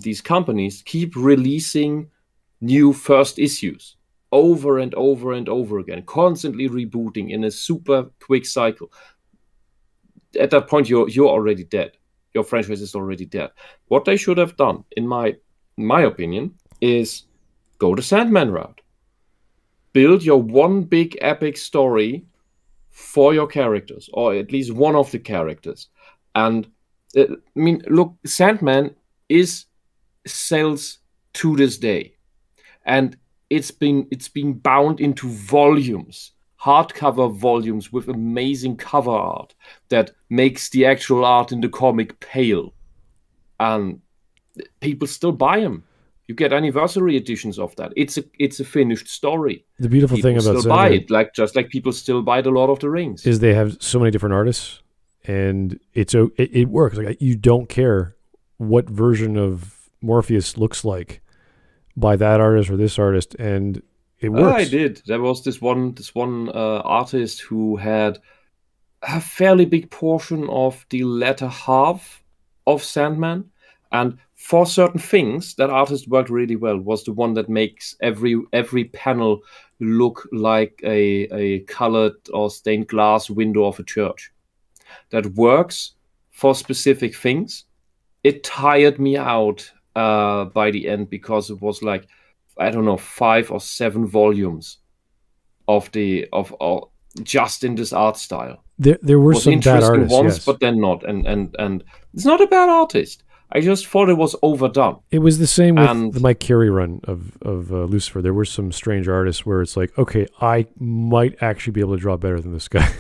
these companies keep releasing new first issues over and over and over again, constantly rebooting in a super quick cycle. At that point, you're already dead. Your franchise is already dead. What they should have done, in my opinion, is go the Sandman route. Build your one big epic story for your characters, or at least one of the characters. And look, Sandman sells to this day, and it's been bound into volumes, hardcover volumes with amazing cover art that makes the actual art in the comic pale, and people still buy them. You get anniversary editions of that. It's a finished story. The beautiful People thing about still buy Sandman, it, just like people still buy The Lord of the Rings, is they have so many different artists, and it works. Like, you don't care what version of Morpheus looks like by that artist or this artist, and it works. I did. There was this one artist who had a fairly big portion of the latter half of Sandman, and for certain things, that artist worked really well. Was the one that makes every panel look like a colored or stained glass window of a church. That works for specific things. It tired me out by the end because it was like, I don't know, 5 or 7 volumes of just in this art style. There were some bad artists, ones, yes. but then not. And it's not a bad artist. I just thought it was overdone. It was the same with the Mike Carey run of Lucifer. There were some strange artists where it's like, okay, I might actually be able to draw better than this guy.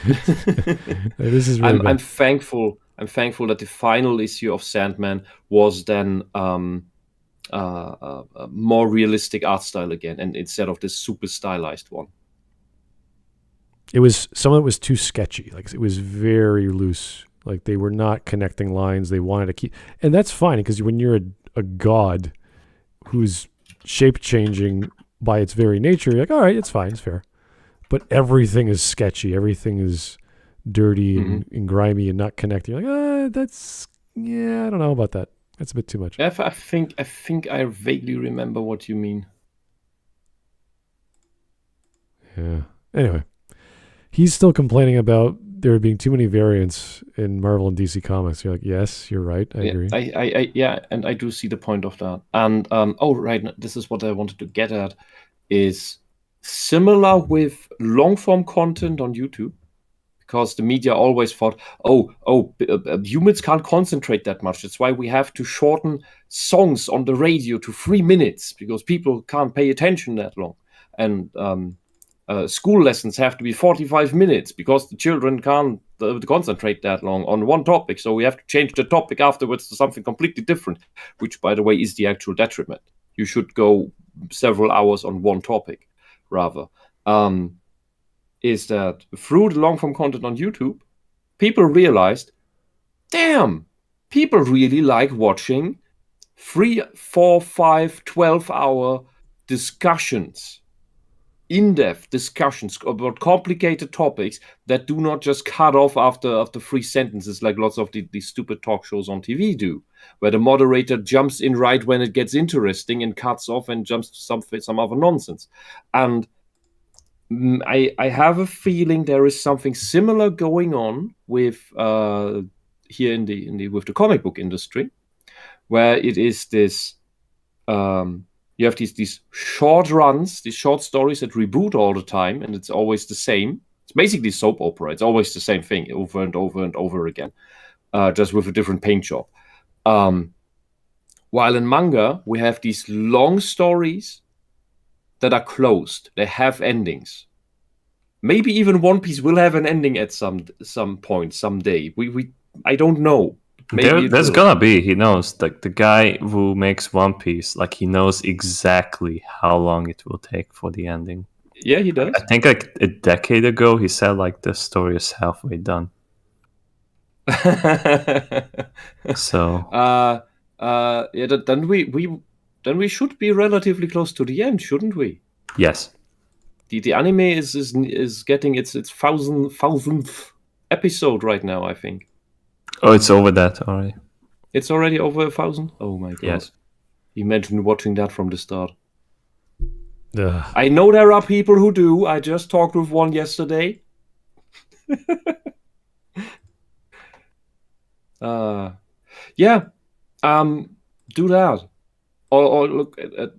This is really bad. I'm thankful that the final issue of Sandman was then a more realistic art style again, and instead of this super stylized one. It was, some of it was too sketchy. Like, it was very loose. Like, they were not connecting lines. They wanted to keep, and that's fine because when you're a god who's shape changing by its very nature, you're like, all right, it's fine, it's fair. But everything is sketchy. Everything is dirty and grimy and not connecting. You're like, I don't know about that. That's a bit too much. I think I vaguely remember what you mean. Yeah. Anyway, he's still complaining about there being too many variants in Marvel and DC comics. You're like, yes, you're right. I agree. And I do see the point of that. And right, this is what I wanted to get at, is similar with long form content on YouTube, because the media always thought, humans can't concentrate that much. That's why we have to shorten songs on the radio to 3 minutes, because people can't pay attention that long. And school lessons have to be 45 minutes because the children can't to concentrate that long on one topic, so we have to change the topic afterwards to something completely different, which, by the way, is the actual detriment. You should go several hours on one topic, rather. Is that through the long-form content on YouTube, people realized, damn, people really like watching 3, 4, 5, 12-hour discussions, in-depth discussions about complicated topics that do not just cut off after 3 sentences like lots of these stupid talk shows on TV do, where the moderator jumps in right when it gets interesting and cuts off and jumps to some other nonsense. And I have a feeling there is something similar going on with here with the comic book industry, where it is this you have these short runs, these short stories that reboot all the time, and it's always the same. It's basically soap opera. It's always the same thing over and over and over again, just with a different paint job. While in manga, we have these long stories that are closed. They have endings. Maybe even One Piece will have an ending at some point, someday. I don't know. There's gonna be. He knows. Like the guy who makes One Piece, like he knows exactly how long it will take for the ending. Yeah, he does. I think like a decade ago, he said like the story is halfway done. So yeah, then we should be relatively close to the end, shouldn't we? yes. The anime is getting its thousandth episode right now, I think. Oh, it's over that already. It's already over 1,000? Oh my god. Yes. Imagine watching that from the start. Ugh. I know there are people who do. I just talked with one yesterday. Yeah. Do that. Or look at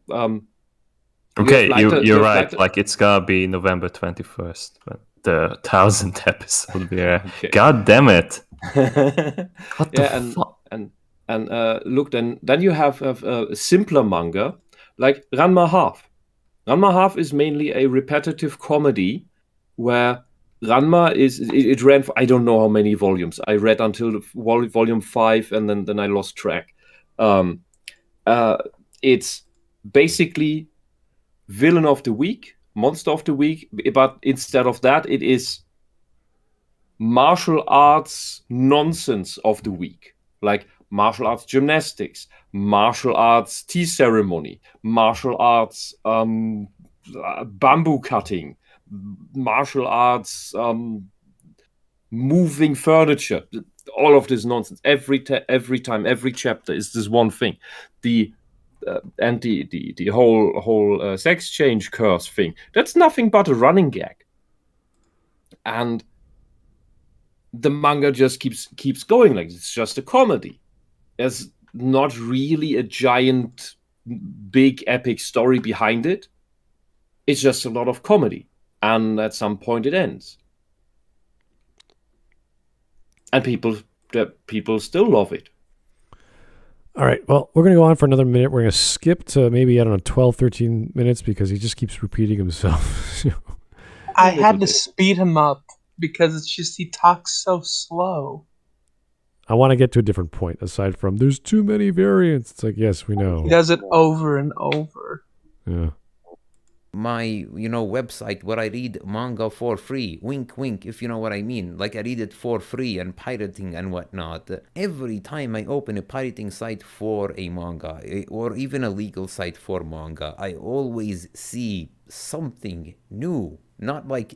Okay, you're right. Lighter- Like it's gonna be November 21st, but the 1,000th episode will be there. Okay. God damn it! What the Yeah, fuck? and look, then you have a simpler manga like Ranma Half. Ranma Half is mainly a repetitive comedy where Ranma it ran for I don't know how many volumes. I read until volume 5 and then I lost track. It's basically villain of the week, monster of the week, but instead of that, it is martial arts nonsense of the week, like martial arts gymnastics, martial arts tea ceremony, martial arts bamboo cutting, martial arts moving furniture, all of this nonsense. Every time, every chapter is this one thing. The whole sex change curse thing, that's nothing but a running gag, and the manga just keeps going. Like it's just a comedy. There's not really a giant big epic story behind it. It's just a lot of comedy, and at some point it ends, and people still love it. All right. Well, we're going to go on for another minute. We're going to skip to maybe, I don't know, 12, 13 minutes because he just keeps repeating himself. I had to speed him up because it's just he talks so slow. I want to get to a different point aside from there's too many variants. It's like, yes, we know. He does it over and over. Yeah. My website where I read manga for free, wink wink, if you know what I mean, like I read it for free and pirating and whatnot. Every time I open a pirating site for a manga or even a legal site for manga, I always see something new. Not like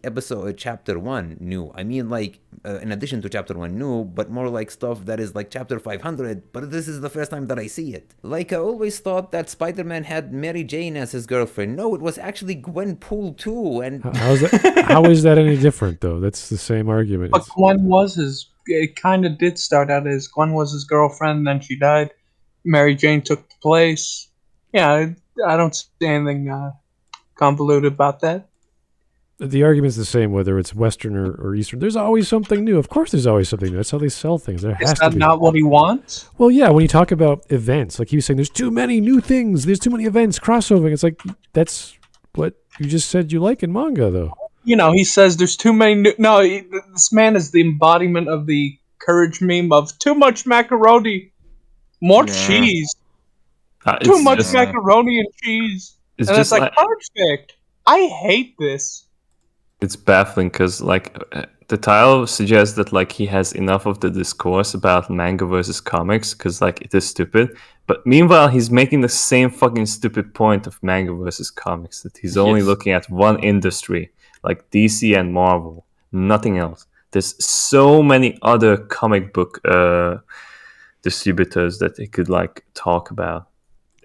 chapter 1 new. I mean like in addition to chapter 1 new, but more like stuff that is like chapter 500, but this is the first time that I see it. Like I always thought that Spider-Man had Mary Jane as his girlfriend. No, it was actually Gwenpool too. And how is that any different though? That's the same argument. But it kind of did start out as Gwen was his girlfriend, and then she died. Mary Jane took the place. Yeah, I don't see anything convoluted about that. The argument's the same whether it's Western or Eastern. There's always something new. Of course there's always something new. That's how they sell things. There has Is that to be. not what he wants? Well, yeah, when you talk about events, like he was saying, there's too many new things. There's too many events, crossovering. It's like, that's what you just said you like in manga, though. he says there's too many. This man is the embodiment of the courage meme of too much macaroni, more cheese, too It's much just, macaroni and cheese, it's and just it's like perfect. I hate this. it's baffling because the title suggests that like he has enough of the discourse about manga versus comics because like it is stupid, but meanwhile he's making the same fucking stupid point of manga versus comics, that he's only Yes. looking at one industry like DC and Marvel, nothing else. There's so many other comic book distributors that he could like talk about.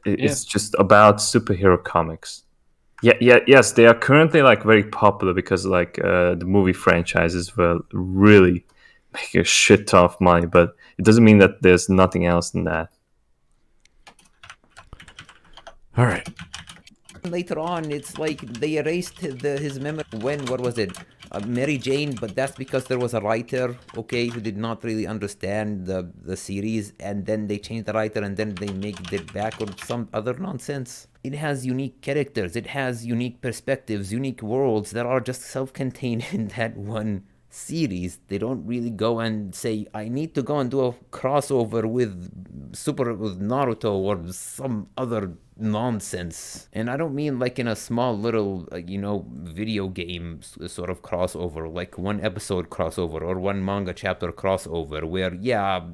It's just about superhero comics. Yes, they are currently like very popular because like the movie franchises will really make a shit ton of money, but it doesn't mean that there's nothing else than that. All right. Later on, it's like they erased his memory when, what was it, Mary Jane, but that's because there was a writer, okay, who did not really understand the series, and then they changed the writer, and then they made it back or some other nonsense. It has unique characters, it has unique perspectives, unique worlds that are just self-contained in that one series. They don't really go and say, I need to go and do a crossover with Naruto or some other nonsense. And I don't mean like in a small little video game sort of crossover, like one episode crossover or one manga chapter crossover where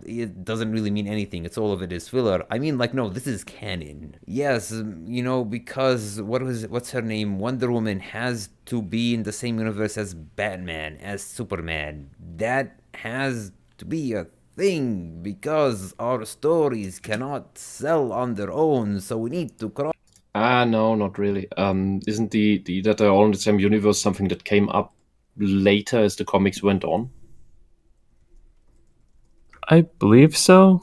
it doesn't really mean anything, it's all of it is filler. I mean, like, no, this is canon. Yes, because what's her name, Wonder Woman has to be in the same universe as Batman, as Superman. That has to be a thing because our stories cannot sell on their own, so we need to cross. No, not really. Isn't the that they're all in the same universe something that came up later as the comics went on? I believe so.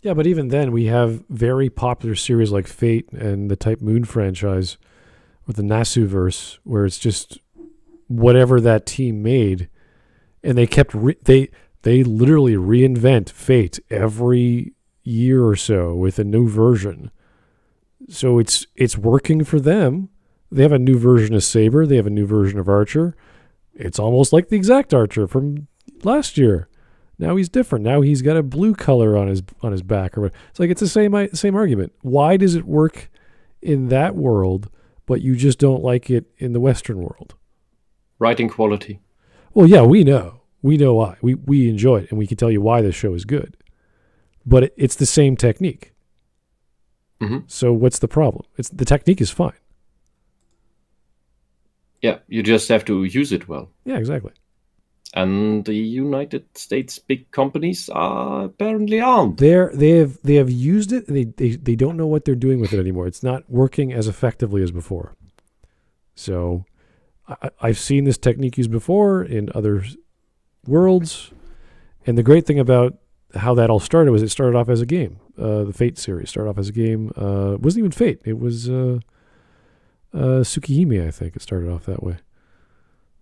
Yeah, but even then, we have very popular series like Fate and the Type Moon franchise with the Nasuverse, where it's just whatever that team made, and they kept they literally reinvent Fate every year or so with a new version. So it's working for them. They have a new version of Saber. They have a new version of Archer. It's almost like the exact Archer from last year. Now he's different. Now he's got a blue color on his back, or what. It's like it's the same argument. Why does it work in that world, but you just don't like it in the Western world? Writing quality. Well, yeah, we know why. We enjoy it, and we can tell you why this show is good. But it's the same technique. Mm-hmm. So what's the problem? The technique is fine. Yeah, you just have to use it well. Yeah, exactly. And the United States big companies apparently aren't. They have used it. They don't know what they're doing with it anymore. It's not working as effectively as before. So I've seen this technique used before in other worlds, and the great thing about how that all started was it started off as a game. The Fate series started off as a game. It wasn't even Fate. It was Tsukihime, I think. It started off that way.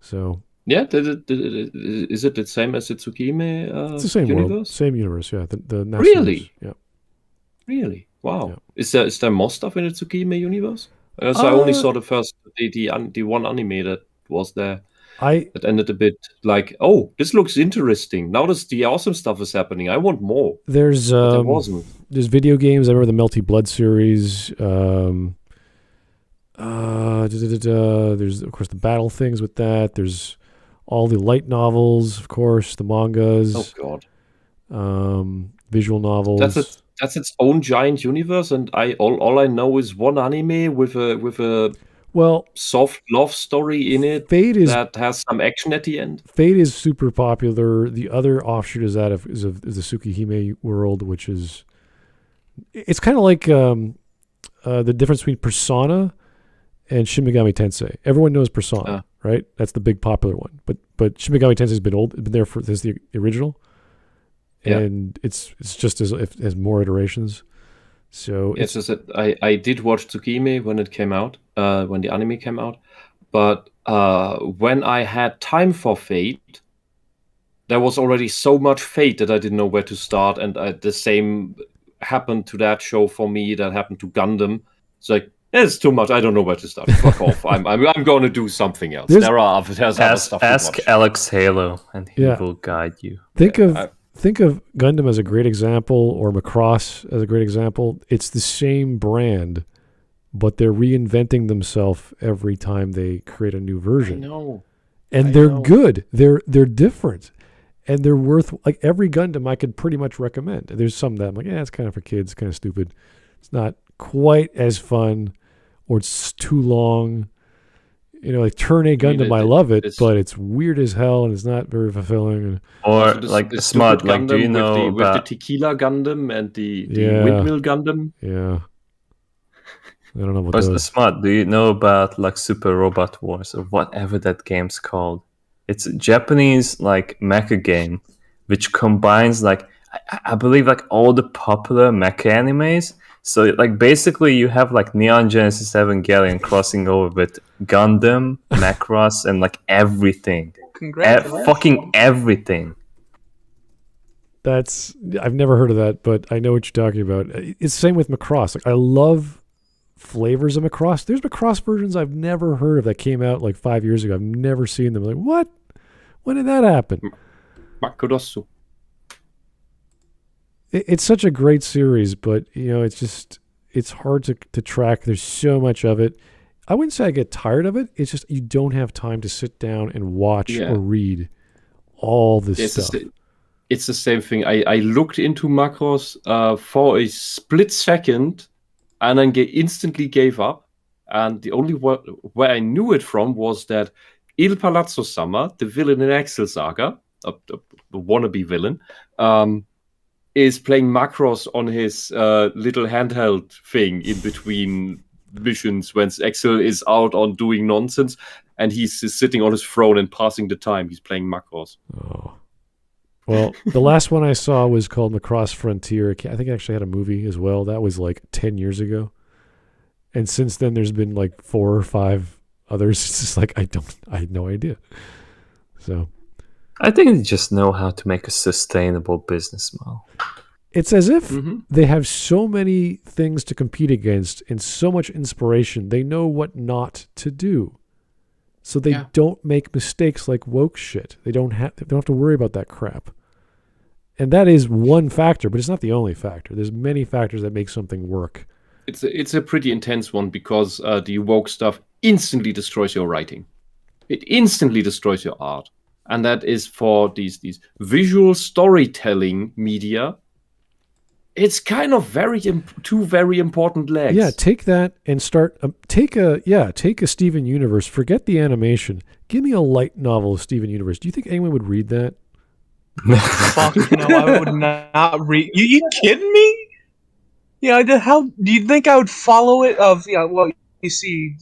So yeah, is it the same as the Tsukihime it's the same universe? world, same universe. Yeah, the Nasuverse. Really? Yeah. Really? Wow. Yeah. Is there more stuff in the Tsukihime universe? Because I only saw the first the one anime that was there. That ended a bit like, oh, this looks interesting. Now the awesome stuff is happening. I want more. There's there wasn't. There's video games. I remember the Melty Blood series. There's of course the battle things with that. There's all the light novels, of course, the mangas. Oh God. Visual novels. That's its own giant universe, and all I know is one anime with a soft love story in it that has some action at the end. Fate is super popular. The other offshoot is that is the Tsukihime world, which is it's kind of like the difference between Persona and Shin Megami Tensei. Everyone knows Persona, right? That's the big popular one. But Shin Megami Tensei's been there since the original, and it's just as more iterations. So it's just that I did watch Tsukihime when it came out, when the anime came out, but when I had time for Fate, there was already so much Fate that I didn't know where to start, and the same happened to that show for me that happened to Gundam. It's like, It's too much. I don't know where to start. Fuck off. I'm going to do something else. There's other stuff to Ask watch. Alex Halo, and he Yeah. will guide you. Think of Gundam as a great example, or Macross as a great example. It's the same brand, but they're reinventing themselves every time they create a new version. No. And they're good. They're different. And they're worth, like, every Gundam I could pretty much recommend. There's some that I'm like, it's kind of for kids, kind of stupid. It's not quite as fun, or it's too long. You know, like Turn A Gundam, I love it, but it's weird as hell and it's not very fulfilling. And Or Also like the Smud, stupid like do you Gundam know with the about? Tequila Gundam and the Yeah. Windmill Gundam? yeah, I don't know what What's those. Smud? Do you know about like Super Robot Wars or whatever that game's called? It's a Japanese like mecha game, which combines like I believe like all the popular mecha animes. So like basically you have like Neon Genesis Evangelion crossing over with Gundam, Macross, and like everything. Congratulations. Fucking everything. I've never heard of that, but I know what you're talking about. It's the same with Macross. Like, I love flavors of Macross. There's Macross versions I've never heard of that came out like 5 years ago. I've never seen them. Like, what? When did that happen? Makurosu. It's such a great series, but you know, it's hard to track. There's so much of it. I wouldn't say I get tired of it. It's just you don't have time to sit down and watch or read all this stuff. It's the same thing. I looked into Macross for a split second and then instantly gave up. And the only where I knew it from was that Il Palazzo Sama, the villain in Excel Saga, a wannabe villain, is playing Macross on his little handheld thing in between missions when Excel is out on doing nonsense, and he's sitting on his throne and passing the time. He's playing Macross. Oh. Well, the last one I saw was called Macross Frontier. I think it actually had a movie as well. That was like 10 years ago. And since then, there's been like 4 or 5 others. It's just like, I had no idea. So I think they just know how to make a sustainable business model. it's as if they have so many things to compete against and so much inspiration. They know what not to do. So they don't make mistakes like woke shit. They don't have to worry about that crap. And that is one factor, but it's not the only factor. There's many factors that make something work. It's a pretty intense one because the woke stuff instantly destroys your writing. It instantly destroys your art. And that is for these visual storytelling media. It's kind of two very important legs. Yeah, take that and start. Take a Steven Universe. Forget the animation. Give me a light novel of Steven Universe. Do you think anyone would read that? Fuck no, I would not read. You kidding me? Yeah, how do you think I would follow it? Well, you see,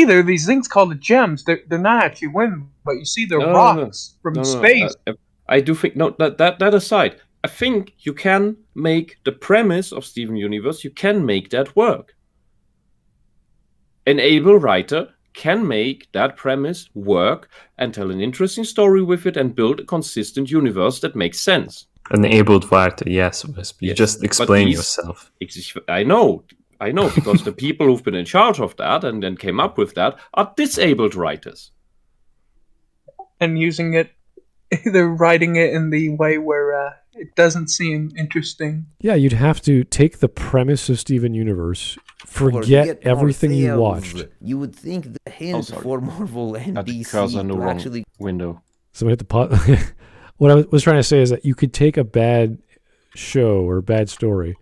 there are these things called the gems. They're not actually wind, but you see they're rocks from space. I do think that aside, I think you can make the premise of Steven Universe. You can make that work. An able writer can make that premise work and tell an interesting story with it and build a consistent universe that makes sense. An abled writer, yes, Whisp. You just explain yourself. I know, because the people who've been in charge of that and then came up with that are disabled writers. And using it, they're writing it in the way where it doesn't seem interesting. Yeah, you'd have to take the premise of Steven Universe, forget everything you watched. You would think the hint for Marvel and DC were actually window. Someone hit the pot. What I was trying to say is that you could take a bad show or a bad story,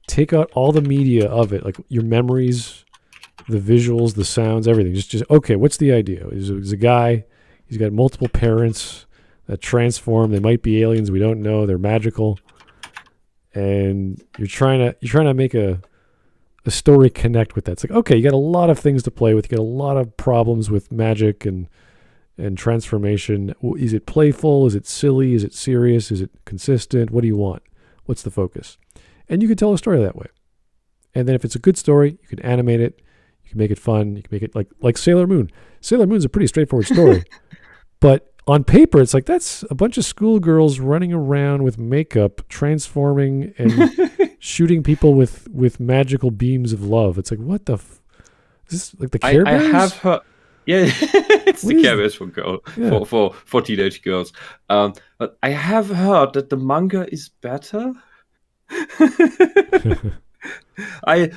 take out all the media of it, like your memories, the visuals, the sounds, everything. Just okay, what's the idea? He's a guy, he's got multiple parents that transform. They might be aliens, we don't know. They're magical. And you're trying to make a story connect with that. It's like, okay, you got a lot of things to play with. You got a lot of problems with magic and transformation. Is it playful? Is it silly? Is it serious? Is it consistent? What do you want? What's the focus? And you can tell a story that way. And then if it's a good story, you can animate it. You can make it fun. You can make it like Sailor Moon. Sailor Moon's a pretty straightforward story. But on paper, it's like that's a bunch of schoolgirls running around with makeup, transforming, and shooting people with magical beams of love. It's like, what the? Is this like the Care I Bears? have heard. Yeah, it's What the is- Care Bears Yeah. for teenage girls. But I have heard that the manga is better. I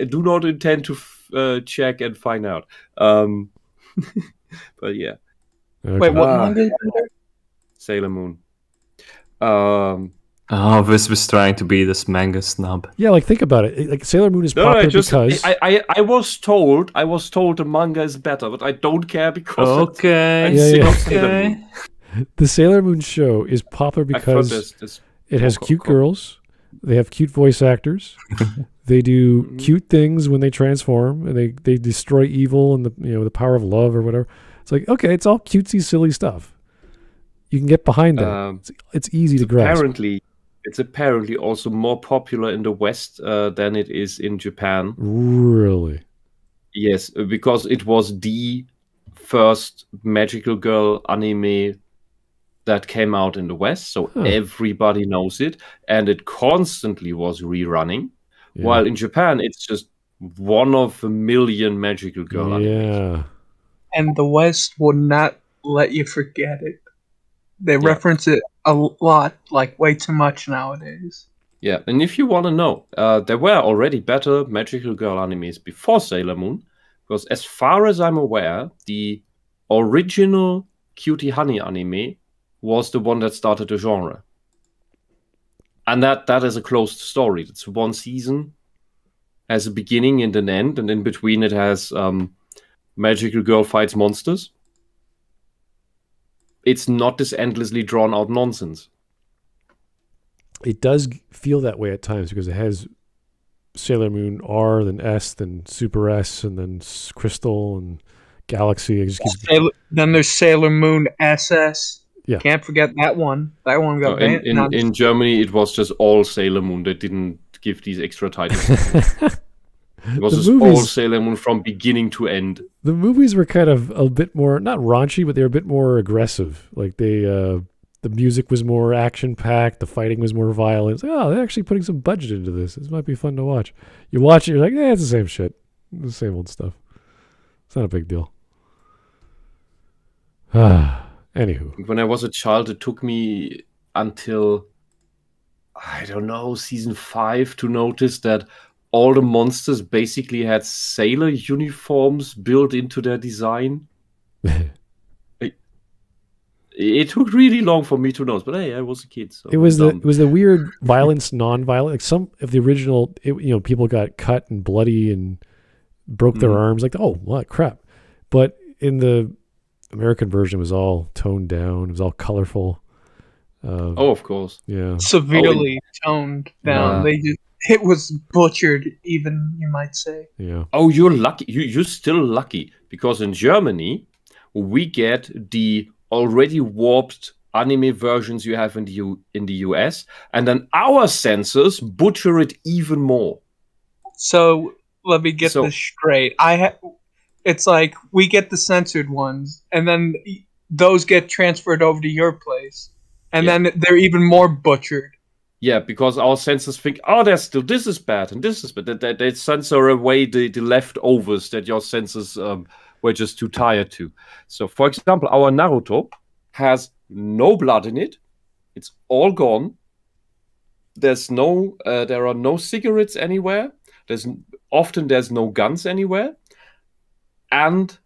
do not intend to check and find out. But yeah, Okay. Wait, what Ah. manga is better? Sailor Moon. Oh, Whisp is trying to be this manga snub. Yeah, like think about it. Like Sailor Moon is No, popular I just because I was told the manga is better, but I don't care because Okay. I'm Yeah, sick yeah. of Sailor Moon. the Sailor Moon show is popular I've heard because this. it has Cool, cute cool. girls. They have cute voice actors. They do Mhm. cute things when they transform, and they destroy evil and the power of love or whatever. It's like, okay, it's all cutesy, silly stuff. You can get behind that. It's easy to grasp. It's apparently also more popular in the West than it is in Japan. Really? Yes, because it was the first magical girl anime that came out in the West, so Huh. everybody knows it, and it constantly was rerunning. Yeah. While in Japan, it's just one of a million magical girl animes. Yeah. And the West will not let you forget it. They Yeah. reference it a lot, like way too much nowadays. Yeah, and if you want to know, there were already better magical girl animes before Sailor Moon, because as far as I'm aware, the original Cutie Honey anime was the one that started the genre. And that is a closed story. It's one season, has a beginning and an end, and in between it has magical girl fights monsters. It's not this endlessly drawn out nonsense. It does feel that way at times because it has Sailor Moon R, then S, then Super S, and then Crystal and Galaxy. It just keeps Then there's Sailor Moon SS. Yeah. Can't forget that one. That one got banned. In Germany, it was just all Sailor Moon. They didn't give these extra titles. It was The just all movies- Sailor Moon from beginning to end. The movies were kind of a bit more, not raunchy, but they were a bit more aggressive. Like the music was more action packed, the fighting was more violent. It's like, oh, they're actually putting some budget into this. This might be fun to watch. You watch it, you're like, it's the same shit, the same old stuff. It's not a big deal. Anywho, When I was a child, it took me until, I don't know, season 5 to notice that all the monsters basically had sailor uniforms built into their design. It took really long for me to notice, but hey, I was a kid. So it was I'm the weird violence, non-violent. Like some of the original, people got cut and bloody and broke their Mhm. arms. Like, oh, what crap! But in the American version, it was all toned down. It was all colorful. Oh, of course. Yeah. severely toned down. Yeah. It was butchered, even you might say. Yeah. Oh, you're lucky. You're still lucky because in Germany we get the already warped anime versions you have in the US, and then our censors butcher it even more. So let me get So- this straight. It's like we get the censored ones, and then those get transferred over to your place, and Yeah. then they're even more butchered. Yeah, because our censors think, oh, there's still this is bad and this is bad. They censor away the leftovers that your censors were just too tired to. So, for example, our Naruto has no blood in it. It's all gone. There are no cigarettes anywhere. There's no guns anywhere. And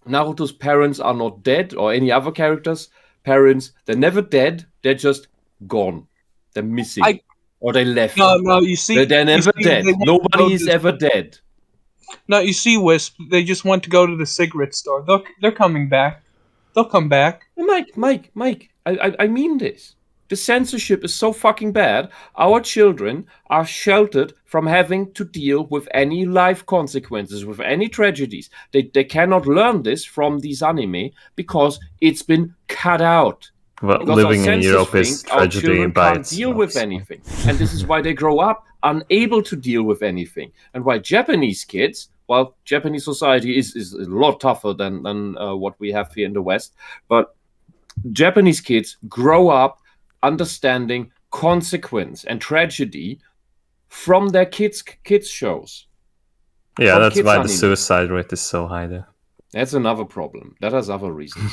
Naruto's parents are not dead, or any other characters' parents. They're never dead. They're just gone. They're missing. Or they left. No, you see, They're never dead. they want to Nobody go is to- ever dead. No, you see, Wisp. They just want to go to the cigarette store. They're coming back. They'll come back. Mike, I mean this. The censorship is so fucking bad. Our children are sheltered from having to deal with any life consequences, with any tragedies. They cannot learn this from these anime because it's been cut out. Well, Because living our in censors Europe is think our tragedy children by can't itself. deal with so- anything. And this is why they grow up unable to deal with anything. And why Japanese kids, well, Japanese society is a lot tougher than what we have here in the West. But Japanese kids grow up understanding consequence and tragedy from their kids shows. Yeah, From that's kids why the anime. suicide rate is so high there. That's another problem. That has other reasons.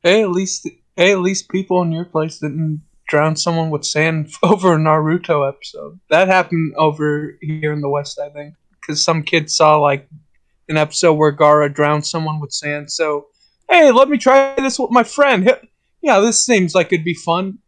Hey, at least people in your place didn't drown someone with sand over a Naruto episode. That happened over here in the West, I think, because some kid saw like an episode where Gaara drowned someone with sand. So, hey, let me try this with my friend. Yeah, this seems like it'd be fun.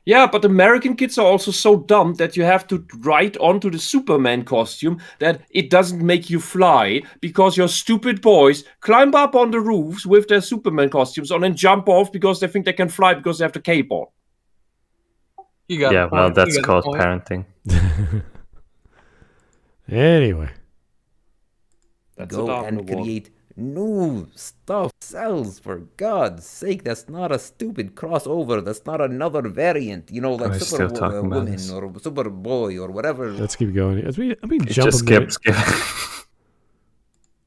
Yeah, but American kids are also so dumb that you have to write onto the Superman costume that it doesn't make you fly because your stupid boys climb up on the roofs with their Superman costumes on and jump off because they think they can fly because they have the cape on. You got Yeah, a point. well, that's You got a called point. parenting. Anyway, That's a Go Dark and Award. create new stuff sells, for God's sake. That's not a stupid crossover. That's not another variant, you know, like We're Super still talking about Woman this. or Super Boy or whatever. let's keep going. Let me It jump just a minute. skip.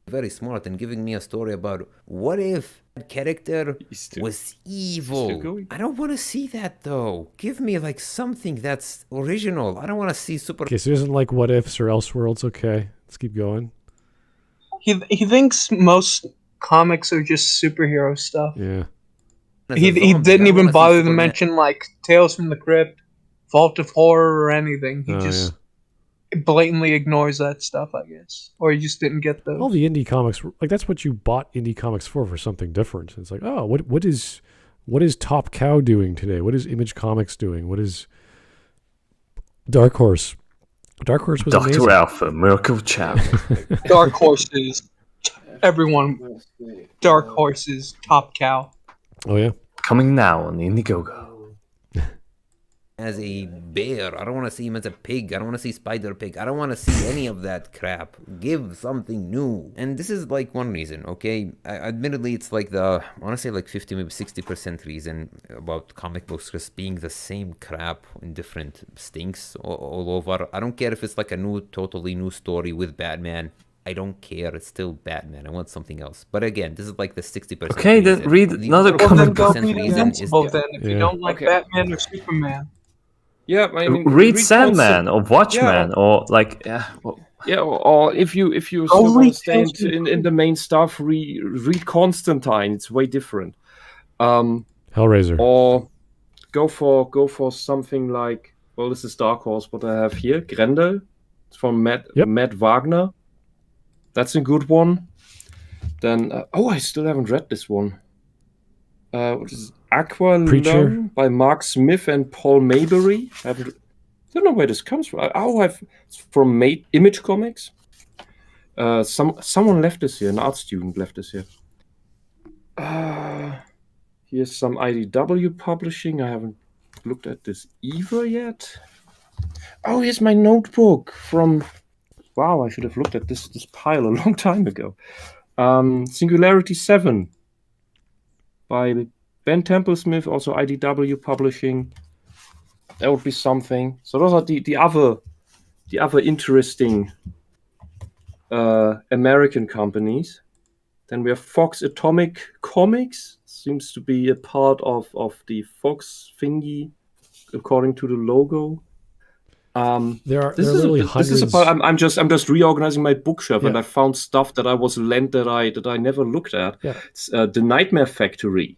Very smart and giving me a story about what if that character was still evil. going? I don't want to see that though. Give me like something that's original. I don't want to see Super. Okay, so it isn't like what ifs or elseworlds. Okay, let's keep going. He thinks most comics are just superhero stuff. Yeah. as a He zombie. I didn't don't even wanna see bother to Superman. mention like Tales from the Crypt, Vault of Horror, or anything. He Oh, just blatantly ignores that stuff, I guess, or he just didn't get those. All the indie comics, like that's what you bought indie comics for something different. It's like, oh, what is Top Cow doing today? What is Image Comics doing? What is Dark Horse? Dark Horse was amazing. Dr. Alpha, Miracle Child. Dark Horses, everyone. Dark Horses, Top Cow. Oh yeah. Coming now on Indiegogo. As a bear. I don't want to see him as a pig. I don't want to see Spider Pig. I don't want to see any of that crap. Give something new. And this is like one reason, okay? Admittedly, it's like I want to say like 50, maybe 60% reason about comic books just being the same crap in different stinks all over. I don't care if it's like a totally new story with Batman. I don't care. It's still Batman. I want something else. But again, this is like the 60%. Okay, then reason. read The another other Well, then go 40% read reason is Invincible then if you Yeah. don't like Okay. Batman or Superman. Yeah, I mean, Read Sandman or Watchmen Yeah. or like well, Yeah, or if you still read want to stay Tales in the main stuff, read Constantine. It's way different. Hellraiser. Or go for something like, well, this is Dark Horse. What I have here, Grendel. It's from Matt Wagner. That's a good one. Then I still haven't read this one. What is it? Aqualung Preacher. by Mark Smith and Paul Maybury. I don't know where this comes from. It's from Image Comics. Someone left this here. An art student left this here. Here's some IDW publishing. I haven't looked at this either yet. Oh, here's my notebook from. Wow, I should have looked at this pile a long time ago. Singularity 7 by Ben Templesmith, also IDW publishing. That would be something. So those are the other interesting American companies. Then we have Fox Atomic Comics. Seems to be a part of the Fox thingy, according to the logo. There This are is literally a hundreds. part. I'm just reorganizing my bookshelf, and Yeah. I found stuff that I was lent that I never looked at. Yeah. It's The Nightmare Factory,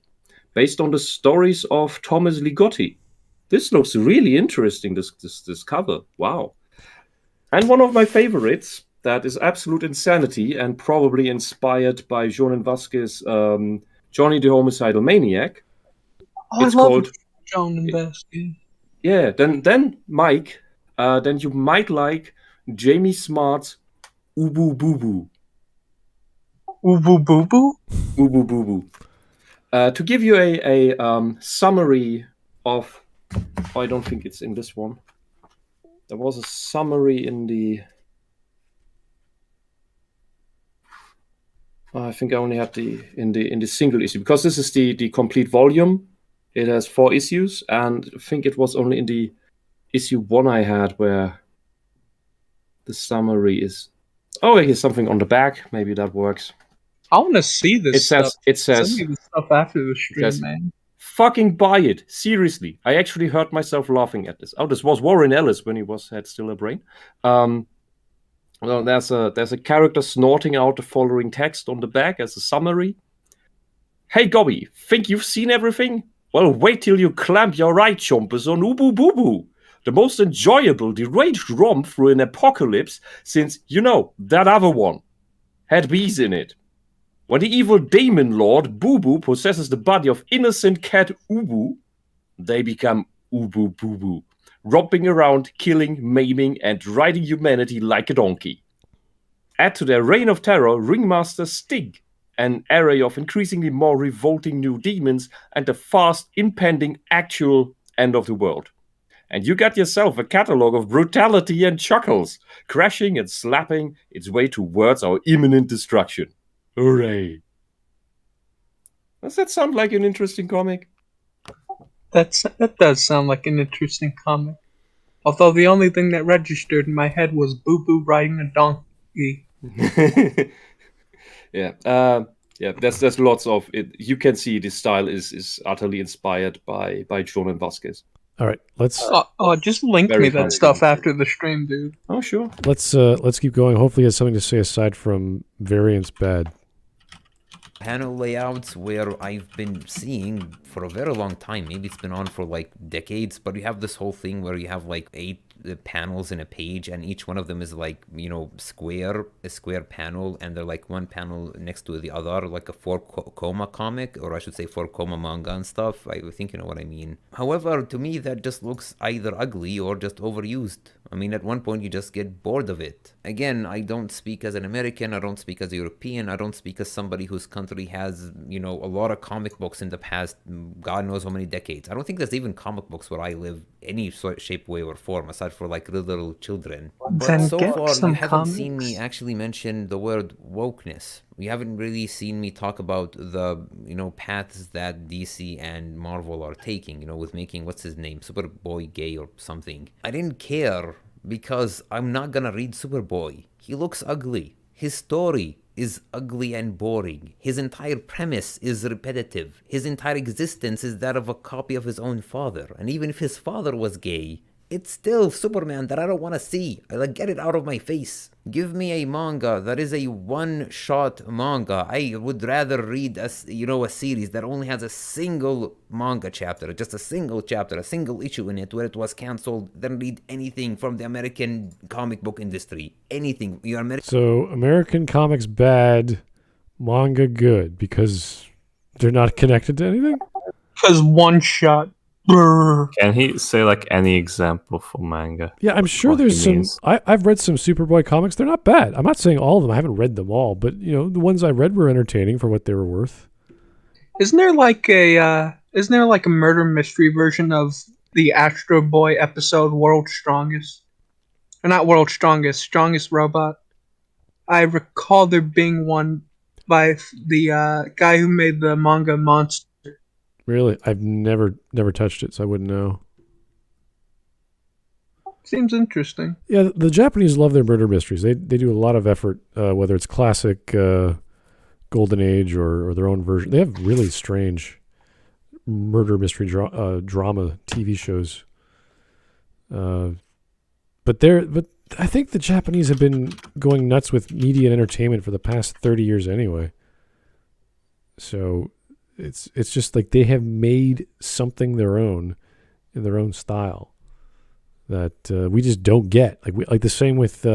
based on the stories of Thomas Ligotti. This looks really interesting. This cover, wow! And one of my favorites that is absolute insanity and probably inspired by Jonan Vasquez, Johnny the Homicidal Maniac. Oh, It's I love called- Joan and Vasquez. Yeah, then Mike, then you might like Jamie Smart's Ubu Boo Boo. Ubu Boo Boo? Ubu Boo Boo. To give you a summary of, I don't think it's in this one. There was a summary in the. I think I only had in the single issue, because this is the complete volume. It has 4 issues, and I think it was only in the issue 1 I had where the summary is. Oh, here's something on the back. Maybe that works. I want to see this It says stuff. Send me the stuff after the stream, says- man. fucking buy it. Seriously. I actually heard myself laughing at this. Oh, this was Warren Ellis when he had still a brain. Well, there's a character snorting out the following text on the back as a summary. Hey, Gobby, think you've seen everything? Well, wait till you clamp your right chompers on Ubu Boo Boo. The most enjoyable, deranged romp through an apocalypse since, that other one. Had bees in it. When the evil demon lord Boo Boo possesses the body of innocent cat Ubu, they become Ubu Boo Boo, romping around, killing, maiming, and riding humanity like a donkey. Add to their reign of terror Ringmaster Stig, an array of increasingly more revolting new demons, and the fast impending actual end of the world. And you got yourself a catalogue of brutality and chuckles, crashing and slapping its way towards our imminent destruction. Hooray! Does that sound like an interesting comic? That does sound like an interesting comic. Although the only thing that registered in my head was Boo Boo riding a donkey. Yeah. There's lots of it. You can see this style is utterly inspired by John and Vasquez. All right, let's just link Very me that funny. stuff after the stream, dude. Oh, sure. let's keep going. Hopefully, he has something to say aside from variants bad. Panel layouts where I've been seeing for a very long time. Maybe it's been on for like decades, but you have this whole thing where you have like 8 panels in a page, and each one of them is like, a square panel, and they're like one panel next to the other, like a 4-coma comic, or I should say 4-coma manga and stuff. I think you know what I mean. However, to me, that just looks either ugly or just overused. I mean, at one point you just get bored of it. Again, I don't speak as an American, I don't speak as a European, I don't speak as somebody whose country has, a lot of comic books in the past, God knows how many decades. I don't think there's even comic books where I live any sort, shape, way, or form, aside for like little children. But Then so get far, some you haven't seen me comics. actually mention the word wokeness. You haven't really seen me talk about the, paths that DC and Marvel are taking, with making, what's his name, Superboy gay or something. I didn't care because I'm not gonna read Superboy. He looks ugly. His story is ugly and boring. His entire premise is repetitive. His entire existence is that of a copy of his own father. And even if his father was gay, it's still Superman that I don't want to see. Get it out of my face. Give me a manga that is a one-shot manga. I would rather read a series that only has a single manga chapter, just a single chapter, a single issue in it where it was canceled, than read anything from the American comic book industry. Anything. So American comics bad, manga good because they're not connected to anything? Because one shot. Brr. Can he say like any example for manga? Yeah, I'm sure What there's he some. means. I've read some Superboy comics. They're not bad. I'm not saying all of them. I haven't read them all, but the ones I read were entertaining for what they were worth. Isn't there like a murder mystery version of the Astro Boy episode World's Strongest? Or not World's Strongest, Strongest Robot. I recall there being one by the guy who made the manga Monster. Really, I've never touched it, so I wouldn't know. Seems interesting. Yeah, the Japanese love their murder mysteries. They do a lot of effort, whether it's classic Golden Age or their own version. They have really strange murder mystery drama TV shows. But I think the Japanese have been going nuts with media and entertainment for the past 30 years anyway. So it's just like they have made something their own in their own style that we just don't get. Like the same with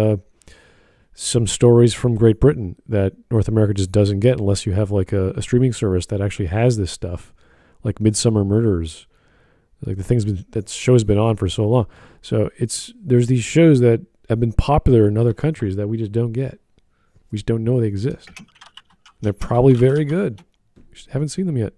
some stories from Great Britain that North America just doesn't get unless you have like a streaming service that actually has this stuff, like Midsummer Murders, like that show's been on for so long. So there's these shows that have been popular in other countries that we just don't get. We just don't know they exist. And they're probably very good. Just haven't seen them yet.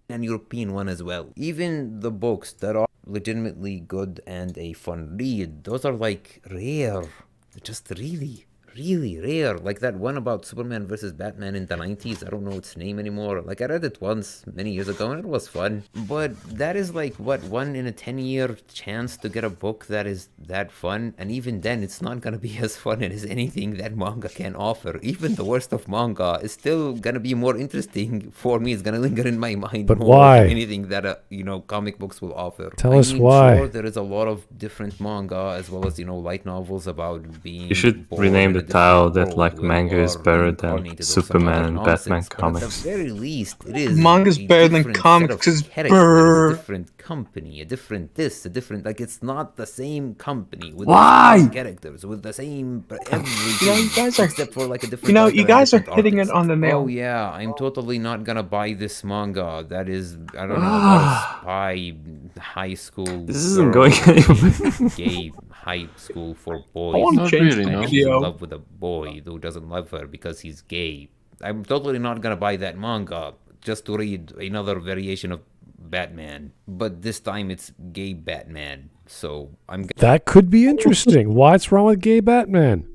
And European one as well. Even the books that are legitimately good and a fun read, those are like rare. They're just really, really rare. Like that one about Superman versus Batman in the 90s. I don't know its name anymore. Like I read it once many years ago and it was fun. But that is like, what, 1 in a 10-year chance to get a book that is that fun? And even then, it's not gonna be as fun as anything that manga can offer. Even the worst of manga is still gonna be more interesting for me. It's gonna linger in my mind But more why? than anything that, comic books will offer. Tell us why. Sure, there is a lot of different manga as well as, light novels about being. You should born rename in the a different title that world like where manga you is are better than reincarnated or some Superman other and nonsense, Batman but comics. At the very least, it is. Manga's a better than different set comics of 'cause characters, brr. a different company, a different this, a different. Like, it's not the same company with Why? the same characters, with the same everything. You guys are- except for like a different. writer you and guys are different hitting it artist. on the nail. Oh yeah, I'm totally not gonna buy this manga. That is, I don't know, about a spy high school. This isn't girl going anywhere. Gay high school for boys. want to Not change really, the no. And she's in video. love with a boy who doesn't love her because he's gay. I'm totally not gonna buy that manga just to read another variation of Batman. But this time it's gay Batman. So I'm That could be interesting. What's wrong with gay Batman?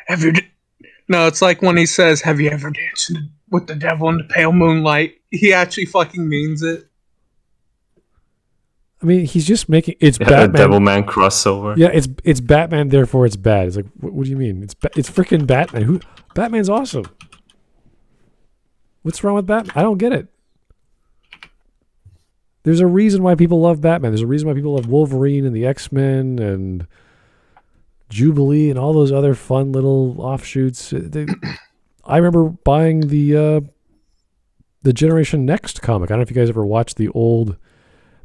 Have you? No, it's like when he says, "Have you ever danced with the devil in the pale moonlight?" He actually fucking means it. I mean, he's just making it's A Batman. Devilman crossover. Yeah, it's Batman. Therefore, it's bad. It's like, what do you mean? It's freaking Batman. Batman's awesome. What's wrong with Batman? I don't get it. There's a reason why people love Batman. There's a reason why people love Wolverine and the X-Men and Jubilee and all those other fun little offshoots. I remember buying the Generation Next comic. I don't know if you guys ever watched the old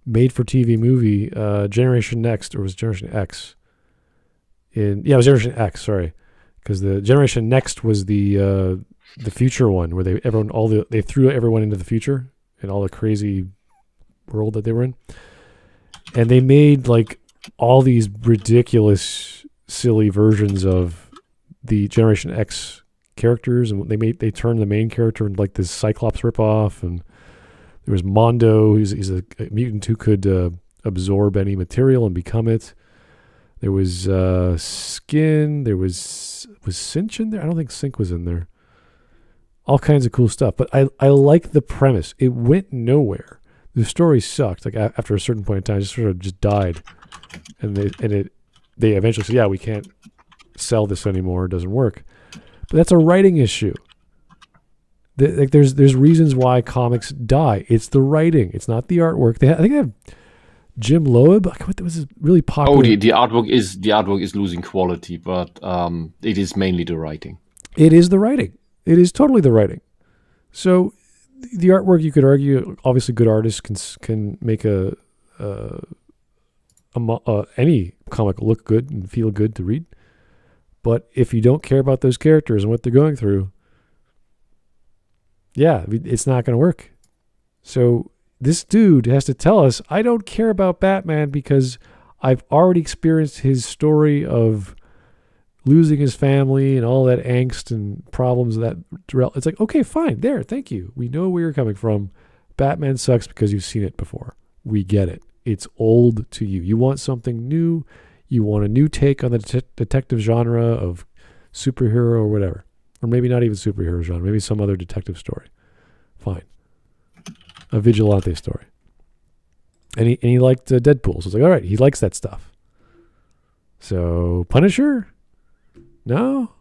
made-for-TV movie, Generation Next, or was it Generation X? It was Generation X. Sorry, because the Generation Next was the future one where they threw everyone into the future and all the crazy world that they were in, and they made like all these ridiculous, silly versions of the Generation X characters, and they turned the main character into like this Cyclops ripoff, and there was Mondo, he's a mutant who could absorb any material and become it. There was Skin. There was Cinch in there? I don't think Sync was in there. All kinds of cool stuff. But I like the premise. It went nowhere. The story sucked. Like after a certain point in time, it just sort of just died. And they eventually said, yeah, we can't sell this anymore. It doesn't work. But that's a writing issue. There's reasons why comics die. It's the writing. It's not the artwork. I think they have Jim Loeb. What was this really popular? Oh, the artwork is losing quality, but it is mainly the writing. It is the writing. It is totally the writing. So the artwork, you could argue, obviously good artists can make any comic look good and feel good to read. But if you don't care about those characters and what they're going through, yeah, it's not going to work. So this dude has to tell us, I don't care about Batman because I've already experienced his story of losing his family and all that angst and problems that it's like, okay, fine, there, thank you. We know where you're coming from. Batman sucks because you've seen it before. We get it. It's old to you. You want something new. You want a new take on the detective genre of superhero or whatever. Or maybe not even superhero genre. Maybe some other detective story. Fine. A vigilante story. And he liked Deadpool. So it's like, all right, he likes that stuff. So Punisher? No?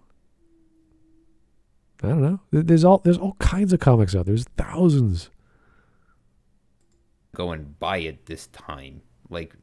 I don't know. There's all kinds of comics out there. There's thousands. go and buy it this time. Like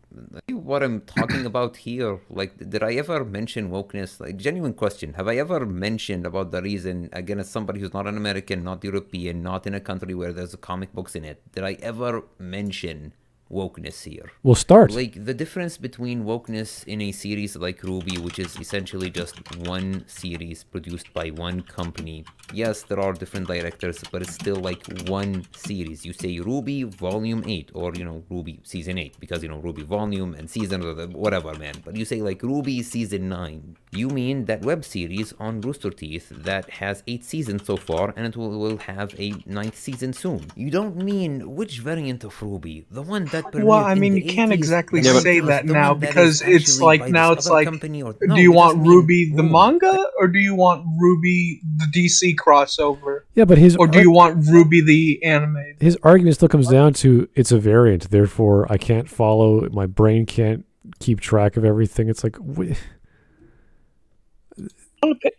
what I'm talking about here, like did I ever mention wokeness? Like genuine question. Have I ever mentioned about the reason, again, as somebody who's not an American, not European, not in a country where there's comic books in it, did I ever mention wokeness here? We'll start. Like the difference between wokeness in a series like Ruby, which is essentially just one series produced by one company. Yes, there are different directors, but it's still like one series. You say Ruby Volume 8 or, Ruby Season 8 because, Ruby Volume and Season or whatever, man. But you say like Ruby Season 9. You mean that web series on Rooster Teeth that has 8 seasons so far and it will have a 9th season soon. You don't mean which variant of Ruby? The one that that premiered Well, I in mean, the you can't 80s, exactly Yeah, but- say was that done now that is because it's actually like by now this it's other like, company or, do no, you it want doesn't mean- Ruby the Ooh, manga or do you want Ruby the DC crossover? Yeah, but Or do you want Ruby the anime? his argument still comes down to it's a variant, therefore I can't follow. My brain can't keep track of everything. It's like,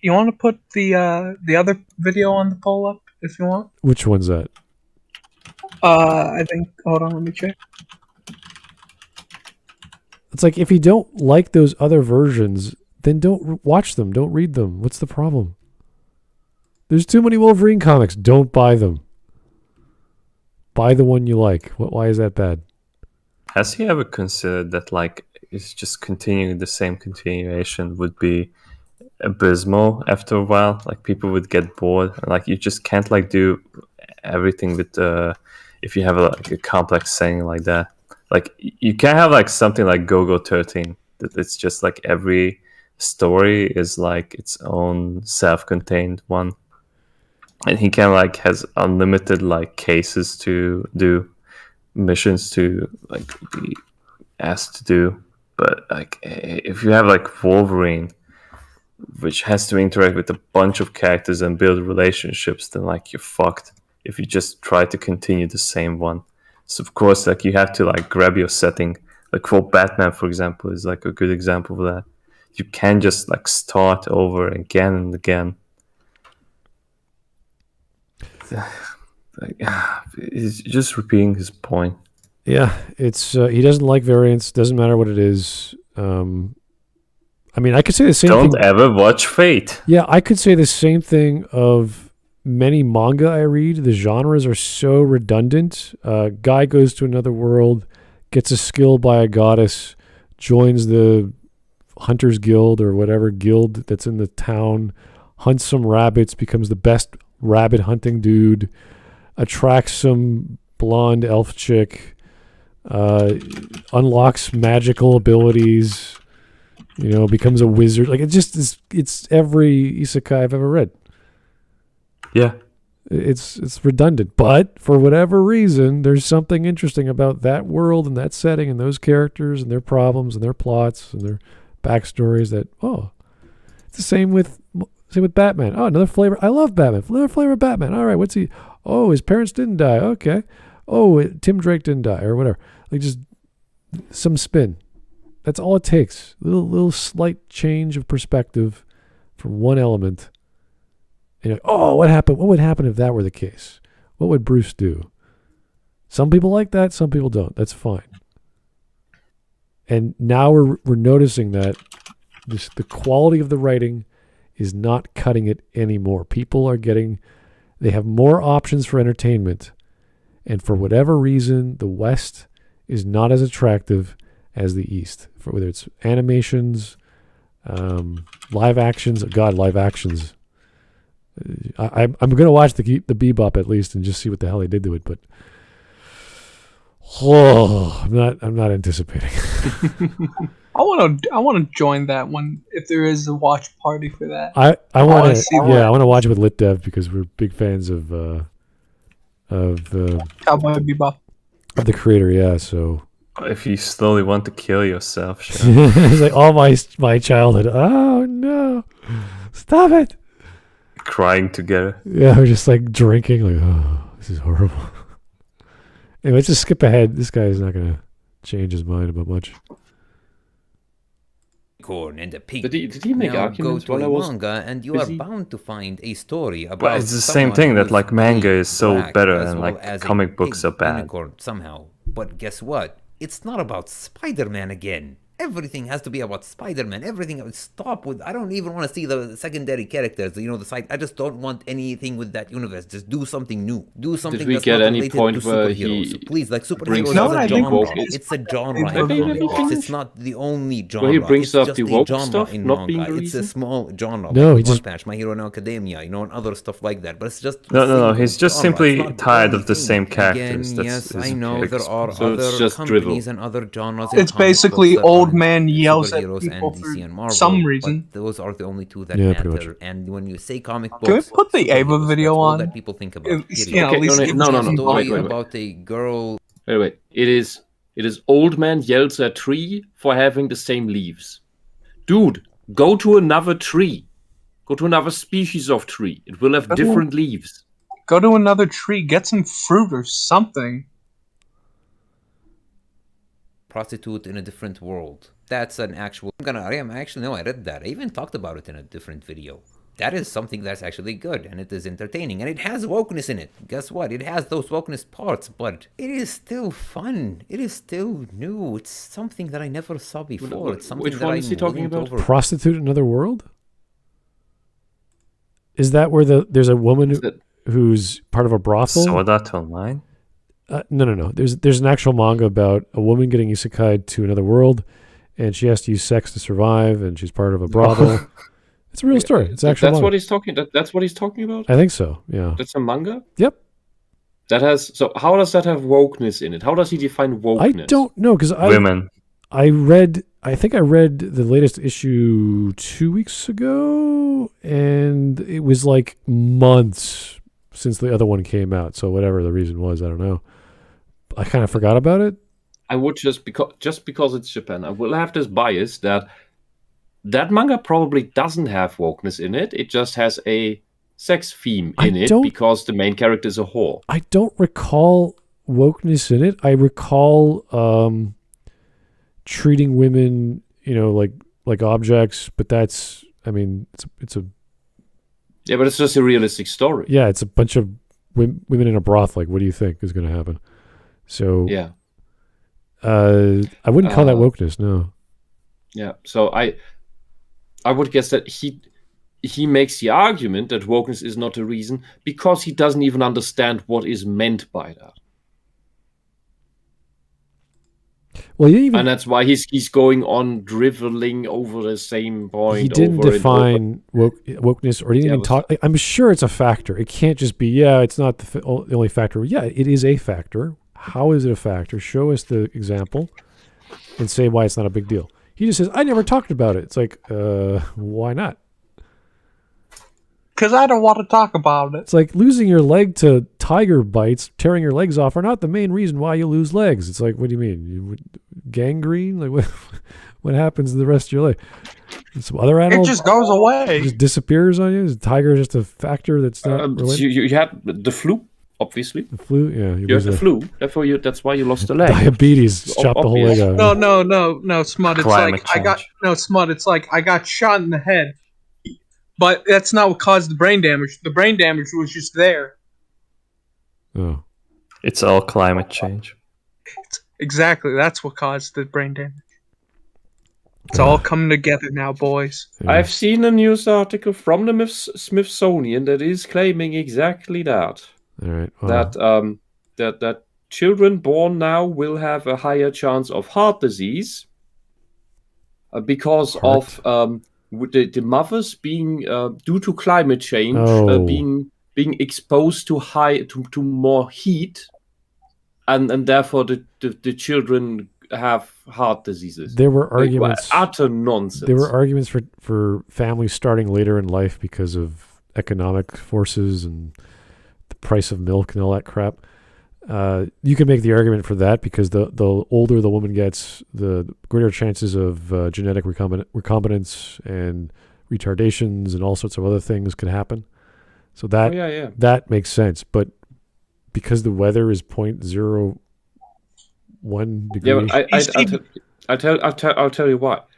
You want to put the other video on the poll up if you want? which one's that? I think. Hold on, let me check. It's like if you don't like those other versions, then don't watch them. Don't read them. What's the problem? There's too many Wolverine comics. Don't buy them. Buy the one you like. Why is that bad? Has he ever considered that like it's just continuing the same continuation would be abysmal after a while? Like people would get bored, and like you just can't like do everything with if you have like a complex setting like that. Like you can't have like something like Go-Go 13 that it's just like every story is like its own self-contained one, and he can like has unlimited like cases to do, missions to like be asked to do. But like if you have like Wolverine, which has to interact with a bunch of characters and build relationships, then like you're fucked if you just try to continue the same one. So of course, like you have to like grab your setting. Like for Batman, for example, is like a good example of that. You can just like start over again and again. Like, he's just repeating his point. Yeah, it's he doesn't like variants. Doesn't matter what it is. I mean, I could say the same Don't thing. ever watch Fate. Yeah, I could say the same thing of many manga I read. The genres are so redundant. Guy goes to another world, gets a skill by a goddess, joins the Hunters Guild or whatever guild that's in the town, hunts some rabbits, becomes the best rabbit hunting dude, attracts some blonde elf chick, unlocks magical abilities, becomes a wizard. Like it's every isekai I've ever read. Yeah. It's redundant, but for whatever reason, there's something interesting about that world and that setting and those characters and their problems and their plots and their backstories. That it's the same with Batman. Oh, another flavor. I love Batman. Another flavor of Batman. All right, what's he? Oh, his parents didn't die. Okay. Oh, Tim Drake didn't die or whatever. Like just some spin. That's all it takes. Little slight change of perspective from one element. And you're like, oh, what happened? What would happen if that were the case? What would Bruce do? Some people like that. Some people don't. That's fine. And now we're noticing that the quality of the writing is not cutting it anymore. People are they have more options for entertainment. And for whatever reason, the West is not as attractive as the East. For whether it's animations, live actions. God, live actions. I'm going to watch the Bebop at least and just see what the hell they did to it. But I'm not anticipating. I want to join that one if there is a watch party for that. I want see to I want to watch it with LitDev because we're big fans of Cowboy Bebop. Of the creator. Yeah, so if you slowly want to kill yourself, sure. It's like all my childhood. Oh no, stop it! Crying together. Yeah, we're just like drinking. Like, oh, this is horrible. Anyway, let's just skip ahead. This guy is not going to change his mind about much. Corn and a pig. Did he make now arguments go to while I a was manga and you busy? are bound to find a story about But it's the same someone thing that who's like manga is so black better as and well like as a comic books pig are bad. unicorn somehow. But guess what? It's not about Spider-Man again. Everything has to be about Spider-Man. Everything. Stop with. I don't even want to see the secondary characters. The side. I just don't want anything with that universe. Just do something new. Do something. Did we that's get not any related point to where superheroes. he Please, like superheroes brings is up a the genre. woke- It's a genre Let in me comic books. finish. It's not the only genre. Well, he brings it's up just the a woke genre stuff in not being manga. the It's a reason? small genre. No, like he just- One Punch, My Hero Academia, and other stuff like that. But it's just No. He's just genre. simply It's not the tired only of the thing. same characters. Again, That's yes, his I know big- there are So it's other just companies drivel. and other genres. in It's comic basically books that old aren't man yells at superheroes people and for DC and Marvel, some but reason. those are the only two that Yeah, pretty matter. And when you say comic books, Can we put the Ava superheroes, video that's all on? that people think about. At period. least Okay, give no, us no, some no. Story Wait. about a girl. Wait. It is It is old man yells at tree for having the same leaves. Dude, go to another tree. Go to another species of tree. It will have different leaves. Go to another tree, get some fruit or something. Prostitute in a different world. That's an actual... Actually, no, I read that. I even talked about it in a different video. That is something that's actually good, and it is entertaining, and it has wokeness in it. Guess what? It has those wokeness parts, but it is still fun. It is still new. It's something that I never saw before. It's something which one is he talking about? Prostitute in another world? Is that where there's a woman who's part of a brothel? Saw that online? No. There's an actual manga about a woman getting isekai'd to another world, and she has to use sex to survive, and she's part of a brothel. It's a real story. It's actually that's what he's talking. That's what he's talking about. I think so. Yeah. That's a manga. Yep. That has. So how does that have wokeness in it? How does he define wokeness? I don't know because Women. I think I read the latest issue 2 weeks ago, and it was like months since the other one came out. So whatever the reason was, I don't know. I kind of forgot about it. I would just because it's Japan, I will have this bias that manga probably doesn't have wokeness in it. It just has a sex theme in it because the main character is a whore. I don't recall wokeness in it. I recall treating women, like objects, but that's, it's a... Yeah, but it's just a realistic story. Yeah, it's a bunch of women in a broth. Like, what do you think is going to happen? So... Yeah. I wouldn't call that wokeness, no. Yeah, so I would guess that he makes the argument that wokeness is not a reason because he doesn't even understand what is meant by that. Well, and that's why he's going on driveling over the same point. He didn't define wokeness, or he didn't even talk. I'm sure it's a factor. It can't just be, it's not the only factor. Yeah, it is a factor. How is it a factor? Show us the example and say why it's not a big deal. He just says, I never talked about it. It's like, why not? Because I don't want to talk about it. It's like losing your leg to tiger bites, tearing your legs off are not the main reason why you lose legs. It's like, what do you mean? Gangrene? Like, what happens to the rest of your leg? Some other animal? It just goes away. It just disappears on you? Is tiger just a factor that's not related? You had the flu, obviously. The flu? Yeah. You had the flu. Therefore, that's why you lost the leg. Diabetes. Chop the whole leg out. No, Smud. It's like Smud. It's like I got shot in the head. But that's not what caused the brain damage. The brain damage was just there. Oh. It's all climate change. Exactly. That's what caused the brain damage. It's all coming together now, boys. Yeah. I've seen a news article from the Smithsonian that is claiming exactly that. All right. Wow. That children born now will have a higher chance of heart disease because of the mothers being due to climate change being exposed to more heat, and therefore the children have heart diseases. There were arguments. Utter nonsense. There were arguments for families starting later in life because of economic forces and the price of milk and all that crap. You can make the argument for that because the older the woman gets, the greater chances of genetic recombinance and retardations and all sorts of other things could happen. So that makes sense. But because the weather is 0.01 degree, I'll tell you what.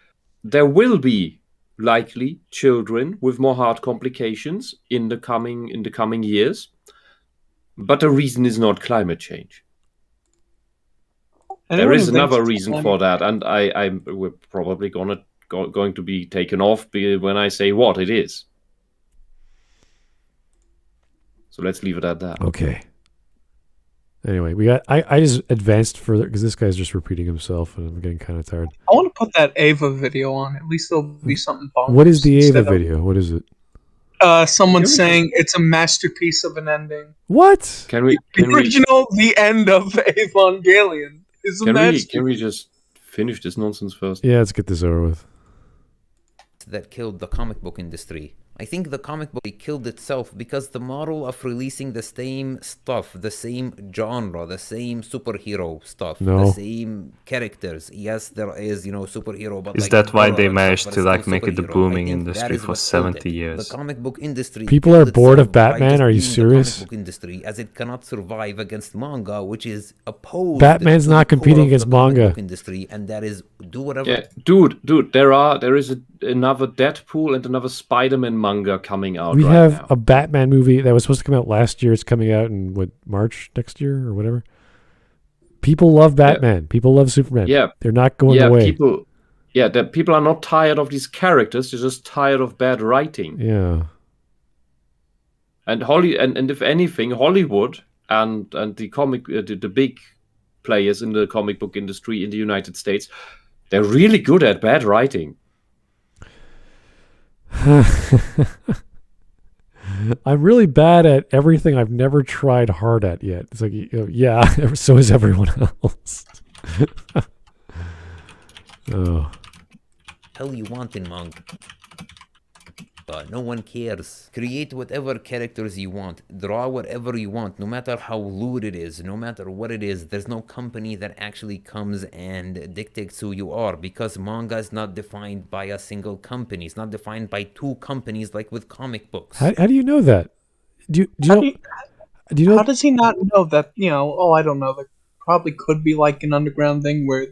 There will be likely children with more heart complications in the coming years. But the reason is not climate change. There is another reason for that, and we're probably going to be taken off when I say what it is. So let's leave it at that. Okay. Anyway, I just advanced further because this guy's just repeating himself, and I'm getting kind of tired. I want to put that Ava video on. At least there'll be something bonkers. What is the Ava video? What is it? Someone saying it's a masterpiece of an ending. What? The end of Evangelion is a masterpiece. Can we just finish this nonsense first? Yeah, let's get this over with. That killed the comic book industry. I think the comic book killed itself because the model of releasing the same stuff, the same genre, the same superhero stuff, the No. same characters. Yes, there is, superhero, but Is like that why horror they and stuff, managed but to it's like still make it the superhero. I booming think that industry is for what killed 70 it. years? The comic book industry. People killed are bored of itself by Batman? just Are you being the serious? comic book industry, as it cannot survive against manga, which is opposed. Batman's to not the core competing of the against comic manga. book industry, and that is do whatever. Yeah, dude, there is another Deadpool and another Spider-Man manga coming out We right have now. a Batman movie that was supposed to come out last year. It's coming out in March next year or whatever. People love Batman. People love Superman. Yeah. They're not going away. People are not tired of these characters. They're just tired of bad writing. Yeah. And and if anything, Hollywood and the comic the big players in the comic book industry in the United States, they're really good at bad writing. I'm really bad at everything I've never tried hard at yet. It's like, yeah, so is everyone else. Oh. Hell you want in manga. No one cares. Create whatever characters you want. Draw whatever you want, no matter how lewd it is, no matter what it is. There's no company that actually comes and dictates who you are, because manga is not defined by a single company. It's not defined by two companies like with comic books. How do you know that? Do you know? How does he not know that, I don't know, there probably could be like an underground thing where,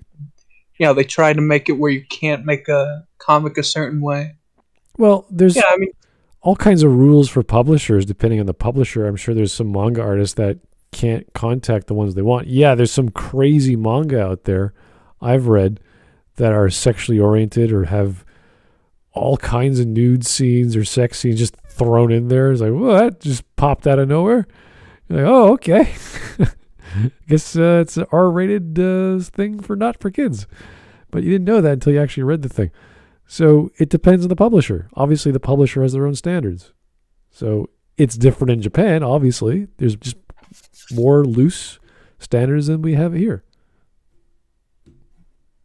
they try to make it where you can't make a comic a certain way. Well, there's all kinds of rules for publishers depending on the publisher. I'm sure there's some manga artists that can't contact the ones they want. Yeah, there's some crazy manga out there I've read that are sexually oriented or have all kinds of nude scenes or sex scenes just thrown in there. It's like, well, that just popped out of nowhere. You're like, oh, okay. I guess it's an R-rated thing not for kids. But you didn't know that until you actually read the thing. So it depends on the publisher. Obviously, the publisher has their own standards. So it's different in Japan, obviously. There's just more loose standards than we have here.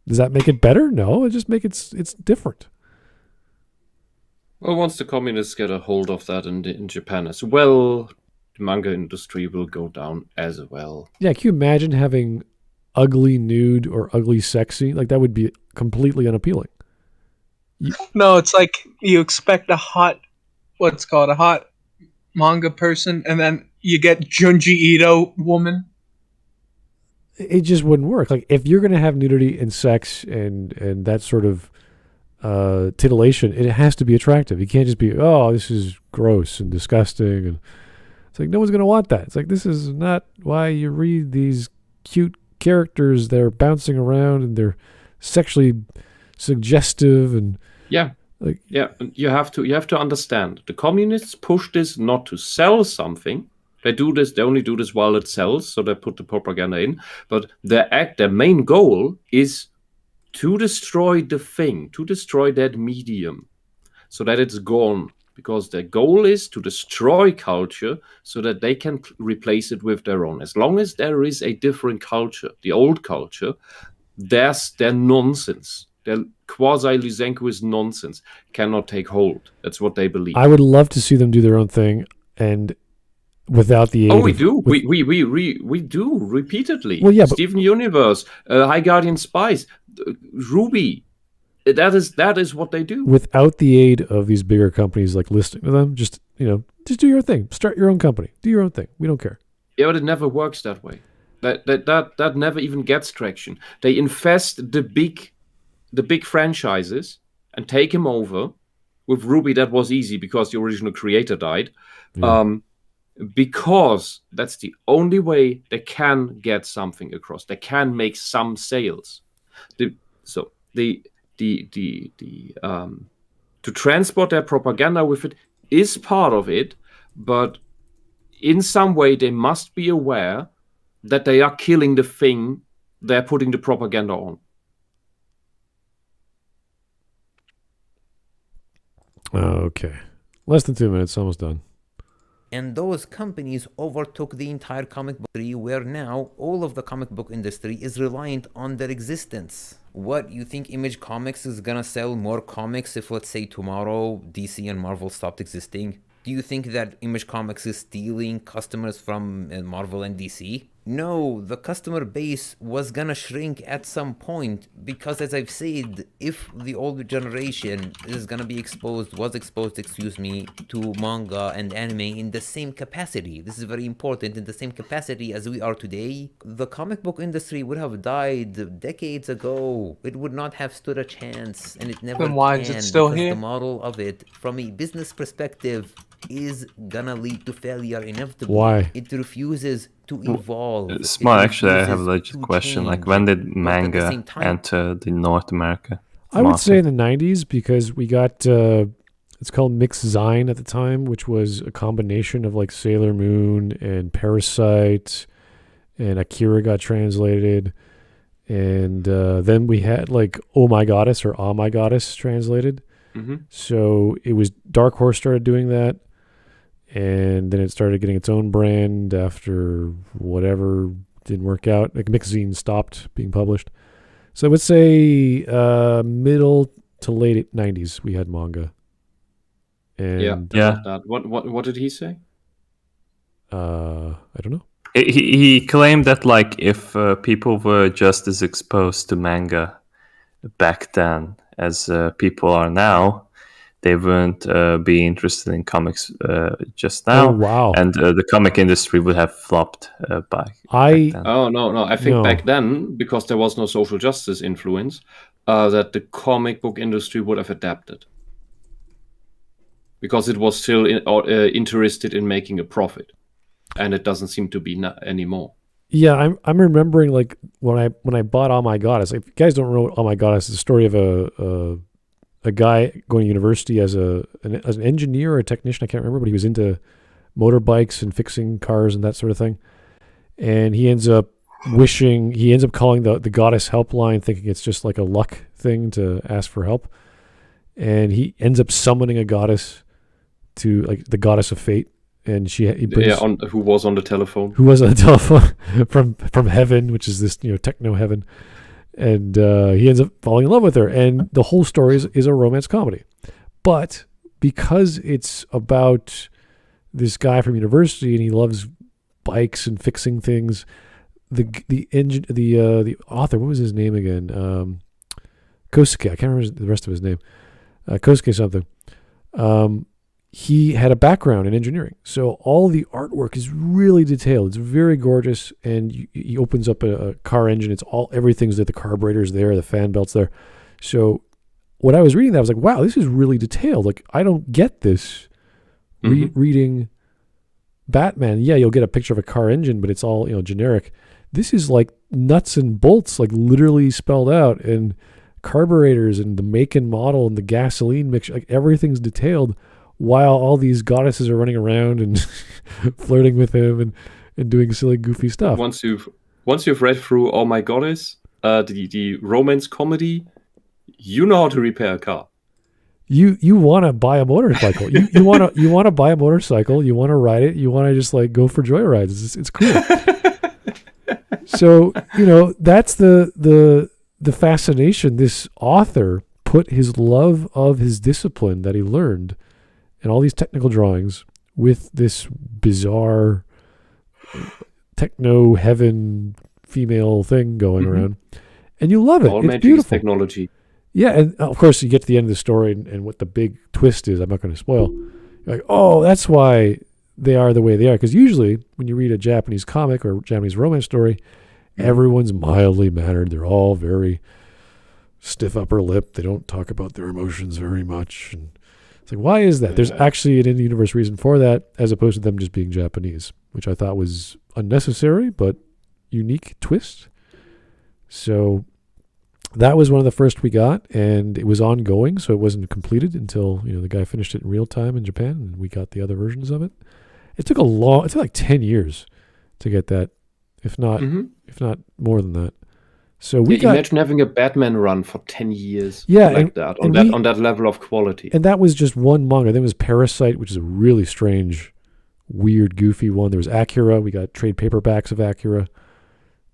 Does that make it better? No, it just makes it's different. Well, once the communists get a hold of that in Japan as well, the manga industry will go down as well. Yeah, can you imagine having ugly nude or ugly sex scene? Like, that would be completely unappealing. No, it's like you expect a hot manga person, and then you get Junji Ito woman. It just wouldn't work. Like, if you're going to have nudity and sex and that sort of titillation, it has to be attractive. You can't just be, oh, this is gross and disgusting. And it's like, no one's going to want that. It's like, this is not why you read these cute characters that are bouncing around and they're sexually suggestive and you have to understand, the communists push this not to sell something. They only do this while it sells, so they put the propaganda in, but their main goal is to destroy the thing, to destroy that medium so that it's gone, because their goal is to destroy culture so that they can replace it with their own. As long as there is a different culture, the old culture, their nonsense, their quasi-Lysenkoist nonsense cannot take hold. That's what they believe. I would love to see them do their own thing, and without the aid we do. We do repeatedly. Well, yeah, but Steven Universe, High Guardian Spies, Ruby. That is what they do. Without the aid of these bigger companies like listening to them, just do your thing. Start your own company. Do your own thing. We don't care. Yeah, but it never works that way. That never even gets traction. They infest the big franchises and take them over. With Ruby, that was easy because the original creator died. Yeah. Because that's the only way they can get something across. They can make some sales. To transport their propaganda with it is part of it, but in some way they must be aware that they are killing the thing they're putting the propaganda on. Okay. Less than 2 minutes, almost done. And those companies overtook the entire comic book industry, where now all of the comic book industry is reliant on their existence. What, you think Image Comics is gonna sell more comics if, let's say, tomorrow DC and Marvel stopped existing? Do you think that Image Comics is stealing customers from Marvel and DC? No, the customer base was gonna shrink at some point, because as I've said, if the older generation was exposed to manga and anime in the same capacity, this is very important, in the same capacity as we are today, the comic book industry would have died decades ago. It would not have stood a chance, and it never Then why can, is it still because here? the model of it, from a business perspective, is gonna lead to failure inevitably. Why? It refuses to evolve. It Smart, actually, I have a refuses legit to question. Like, change. when did But at the manga same time- enter the North America I would say in market? the 90s, because we got it's called Mix Zine at the time, which was a combination of like Sailor Moon and Parasite, and Akira got translated, and then we had like Oh My Goddess or Ah My Goddess translated. Mm-hmm. So it was Dark Horse started doing that, and then it started getting its own brand after whatever didn't work out. Like Mix Zine stopped being published. So I would say middle to late 90s we had manga. And Yeah. That. What did he say? I don't know. He claimed that like if people were just as exposed to manga back then as people are now, they wouldn't be interested in comics just now. Oh, wow. And the comic industry would have flopped back then. Oh no! I think No. back then, because there was no social justice influence, that the comic book industry would have adapted, because it was still interested in making a profit, and it doesn't seem to be anymore. Yeah, I'm remembering like when I bought Oh My Goddess. If you guys don't know Oh My Goddess, it's the story of a guy going to university as an engineer or a technician. I can't remember, but he was into motorbikes and fixing cars and that sort of thing. And he ends up calling the goddess helpline, thinking it's just like a luck thing to ask for help. And he ends up summoning a goddess to like the goddess of fate. And Who was on the telephone? Who was on the telephone from heaven, which is this techno heaven, and he ends up falling in love with her. And the whole story is a romance comedy, but because it's about this guy from university and he loves bikes and fixing things, the author, what was his name again? Kosuke. I can't remember the rest of his name. Kosuke something. He had a background in engineering, so all the artwork is really detailed. It's very gorgeous, and he opens up a car engine. Everything's there. The carburetor's there, the fan belt's there. So when I was reading that, I was like, wow, this is really detailed. Like, I don't get this reading Batman. Yeah, you'll get a picture of a car engine, but it's all generic. This is like nuts and bolts, like literally spelled out, and carburetors and the make and model and the gasoline mixture. Like, everything's detailed, while all these goddesses are running around and flirting with him and doing silly, goofy stuff. Once you've read through Oh My Goddess, the romance comedy, you know how to repair a car. You want to buy a motorcycle. you want to buy a motorcycle. You want to ride it. You want to just like go for joyrides. It's cool. So that's the fascination. This author put his love of his discipline that he learned and all these technical drawings with this bizarre techno heaven female thing going around, and you love it. All it's magic beautiful. is technology. Yeah, and of course you get to the end of the story and what the big twist is. I'm not going to spoil. You're like, oh, that's why they are the way they are. Because usually when you read a Japanese comic or Japanese romance story, everyone's mildly mannered. They're all very stiff upper lip. They don't talk about their emotions very much. And it's like, why is that? There's actually an in-universe reason for that, as opposed to them just being Japanese, which I thought was unnecessary but unique twist. So that was one of the first we got, and it was ongoing, so it wasn't completed until the guy finished it in real time in Japan, and we got the other versions of it. It took like 10 years to get that, if not more than that. So imagine having a Batman run for 10 years, on that level of quality. And that was just one manga. Then was Parasite, which is a really strange weird, goofy one. There was Akira. We got trade paperbacks of Akira.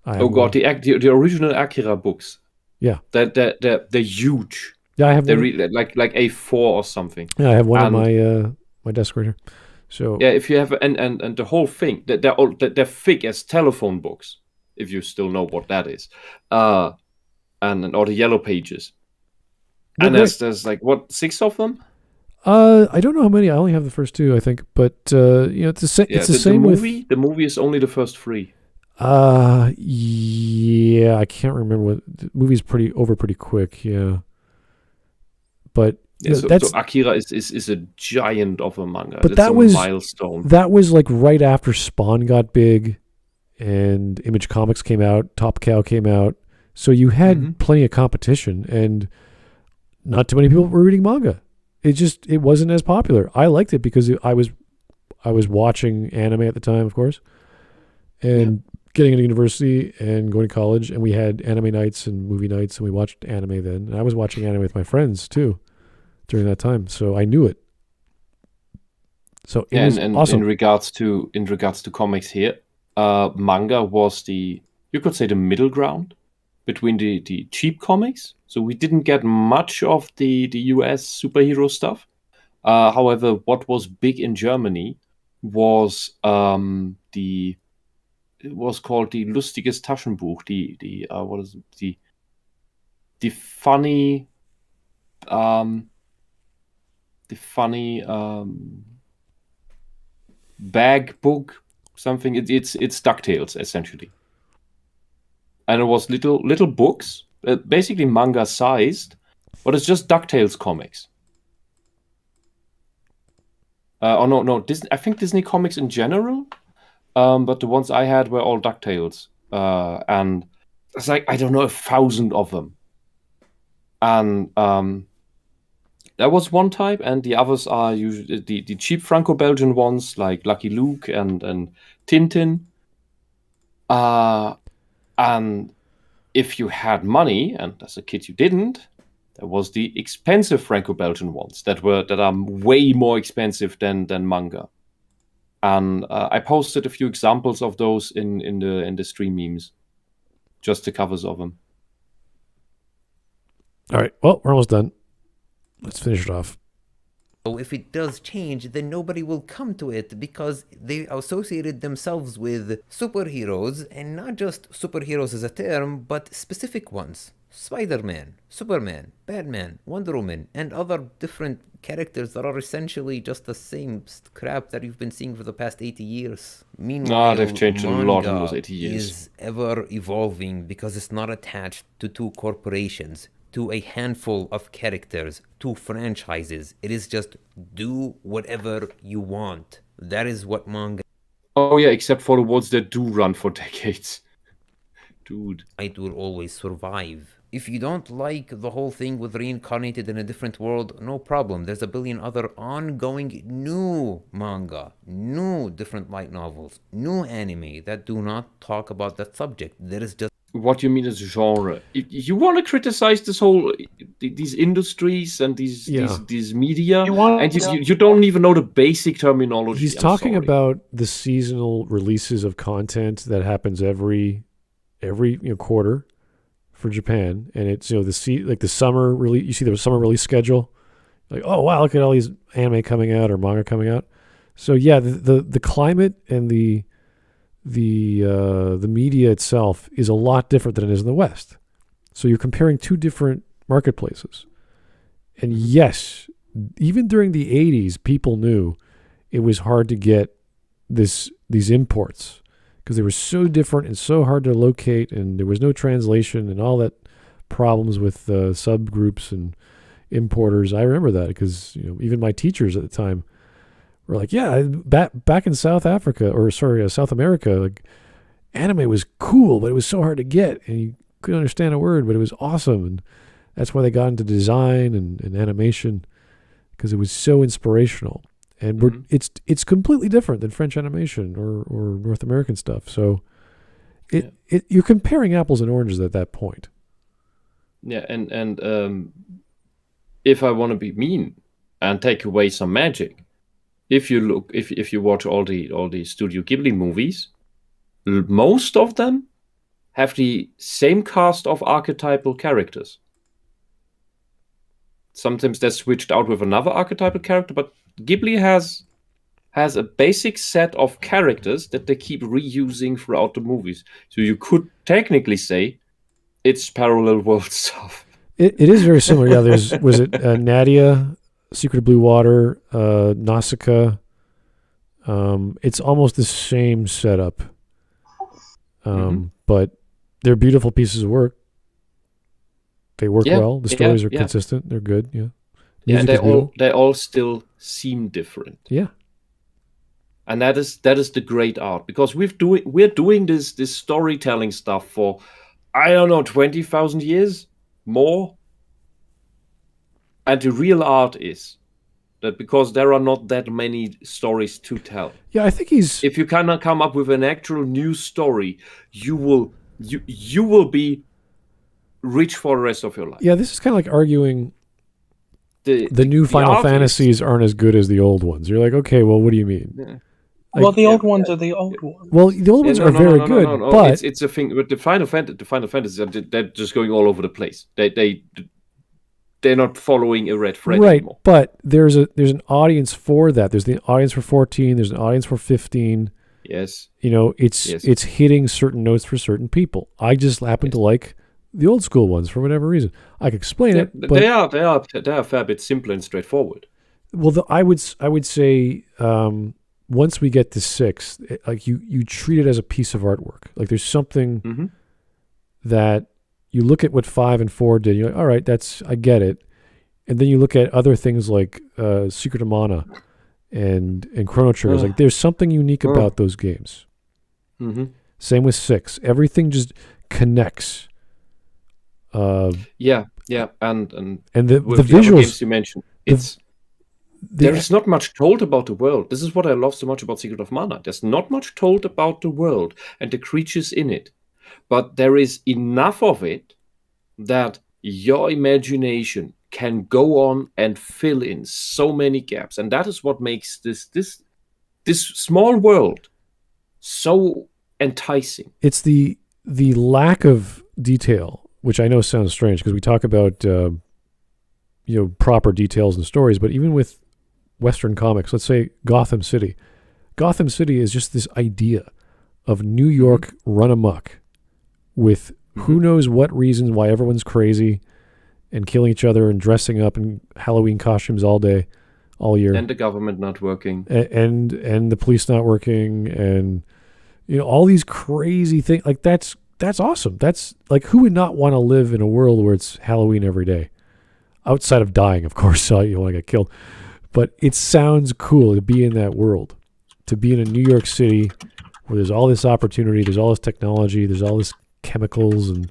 Oh god, the original Akira books. Yeah, they're huge. Yeah, I have They're one. like A4 or something. Yeah, I have one on my my desk right here. So yeah, if you have and the whole thing, they're thick as telephone books, if you still know what that is, and or the yellow pages. And there's like what, 6 of them? I don't know how many. I only have the first 2, I think. But it's the same. Yeah, it's the same movie. with The movie is only the first 3. Yeah, I can't remember what the movie's pretty quick. Yeah, but yeah, so Akira is a giant of a manga. But that was a milestone. That was like right after Spawn got big, and Image Comics came out, Top Cow came out, so you had plenty of competition, and not too many people were reading manga. It wasn't as popular. I liked it because I was watching anime at the time, of course, and getting into university and going to college, and we had anime nights and movie nights, and we watched anime then. And I was watching anime with my friends too during that time, so I knew it. So it was awesome. In regards to comics here, manga was you could say the middle ground between the cheap comics. So we didn't get much of the US superhero stuff. However, what was big in Germany was it was called the Lustiges Taschenbuch, what is it? The funny bag book, something. It's DuckTales essentially, and it was little books, basically manga sized, but it's just DuckTales comics. No, Disney. I think Disney comics in general. But the ones I had were all DuckTales. And it's like, I don't know, 1,000 of them. And that was one type, and the others are usually the cheap Franco-Belgian ones, like Lucky Luke and Tintin. And if you had money, and as a kid you didn't, there was the expensive Franco-Belgian ones that are way more expensive than manga. And I posted a few examples of those in the stream memes, just the covers of them. All right, well, we're almost done. Let's finish it off. So if it does change, then nobody will come to it because they associated themselves with superheroes, and not just superheroes as a term, but specific ones. Spider-Man, Superman, Batman, Wonder Woman, and other different characters that are essentially just the same crap that you've been seeing for the past 80 years. Meanwhile, they've changed a lot in those 80 years. Is ever evolving because it's not attached to 2 corporations, to a handful of characters, 2 franchises. It is just do whatever you want. That is what manga. Oh yeah, except for the ones that do run for decades. Dude. It will always survive. If you don't like the whole thing with reincarnated in a different world, no problem. There's a billion other ongoing new manga, new different light novels, new anime that do not talk about that subject. There is just... What you mean is genre? You want to criticize this whole these industries and these media, and you don't even know the basic terminology. He's talking about the seasonal releases of content that happens every quarter for Japan, and it's the summer release. You see the summer release schedule, like, oh wow, look at all these anime coming out or manga coming out. So yeah, the climate and the media itself is a lot different than it is in the West. So you're comparing 2 different marketplaces. And yes, even during the 80s, people knew it was hard to get these imports because they were so different and so hard to locate, and there was no translation and all that problems with subgroups and importers. I remember that because even my teachers at the time were like, yeah, back in South America, like, anime was cool, but it was so hard to get, and you couldn't understand a word, but it was awesome. And that's why they got into design and animation, because it was so inspirational. And it's completely different than French animation or North American stuff. So you're comparing apples and oranges at that point. Yeah, and if I want to be mean and take away some magic, if you watch all the Studio Ghibli movies, most of them have the same cast of archetypal characters. Sometimes they're switched out with another archetypal character, but Ghibli has a basic set of characters that they keep reusing throughout the movies. So you could technically say it's parallel world stuff. It is very similar. Yeah, was it Nadia, Secret of Blue Water, Nausicaa? It's almost the same setup, but they're beautiful pieces of work. They work well. The stories are consistent. They're good. Yeah, and they all still seem different. Yeah, and that is the great art, because we're doing this storytelling stuff for, I don't know, 20,000 years more. And the real art is that because there are not that many stories to tell. Yeah, I think if you cannot come up with an actual new story, you will be rich for the rest of your life. Yeah, this is kind of like arguing the new Final Fantasies aren't as good as the old ones. You're like, okay, well, what do you mean? Yeah. Well, the old ones are the old ones. Well, the old ones are very good, but it's a thing. But the Final Fantasies they're just going all over the place. They're not following a red thread anymore. But there's an audience for that. There's the audience for 14. There's an audience for 15. Yes. It's hitting certain notes for certain people. I just happen to like the old school ones for whatever reason. I can explain it, but they are a fair bit simpler and straightforward. Well, I would say once we get to 6, like you treat it as a piece of artwork. Like there's something that you look at what 5 and 4 did. You're like, all right, I get it. And then you look at other things like Secret of Mana and Chrono Trigger. Like there's something unique about those games. Same with 6. Everything just connects. And the visuals games you mentioned, there's not much told about the world. This is what I love so much about Secret of Mana. There's not much told about the world and the creatures in it, but there is enough of it that your imagination can go on and fill in so many gaps, and that is what makes this small world so enticing. It's the lack of detail, which I know sounds strange because we talk about proper details in stories, but even with Western comics, let's say Gotham City. Gotham City is just this idea of New York run amok with who knows what reasons why everyone's crazy and killing each other and dressing up in Halloween costumes all day, all year. And the government not working. And the police not working, and all these crazy things. Like that's awesome. That's like, who would not want to live in a world where it's Halloween every day? Outside of dying, of course, so you want to get killed. But it sounds cool to be in that world, to be in a New York City where there's all this opportunity, there's all this technology, there's all this chemicals and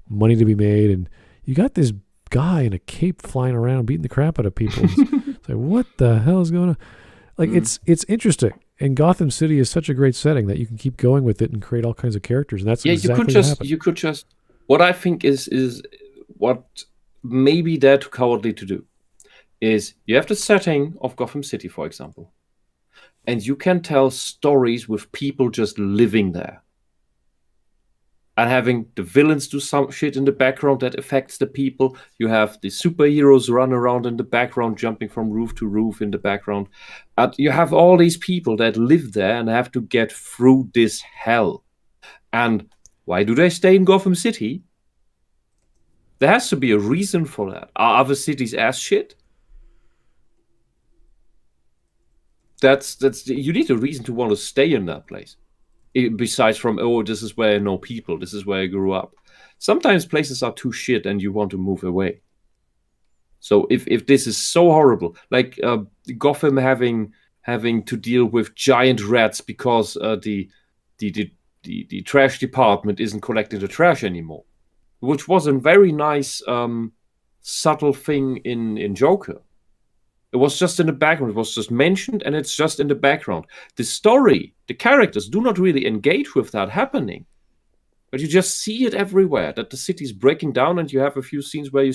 money to be made, and you got this guy in a cape flying around beating the crap out of people. It's like, what the hell is going on? Like it's interesting, and Gotham City is such a great setting that you can keep going with it and create all kinds of characters, and that's exactly what happened. You could just what I think is what maybe they're too cowardly to do is you have the setting of Gotham City, for example, and you can tell stories with people just living there and having the villains do some shit in the background that affects the people. You have the superheroes run around in the background, jumping from roof to roof in the background. And you have all these people that live there and have to get through this hell. And why do they stay in Gotham City? There has to be a reason for that. Are other cities ass shit? That's you need a reason to want to stay in that place. Besides from, this is where I know people, this is where I grew up. Sometimes places are too shit and you want to move away. So if this is so horrible, like Gotham having to deal with giant rats because the trash department isn't collecting the trash anymore, which was a very nice subtle thing in Joker. It was just in the background. It was just mentioned, and it's just in the background. The story, the characters do not really engage with that happening. But you just see it everywhere, that the city's breaking down, and you have a few scenes where you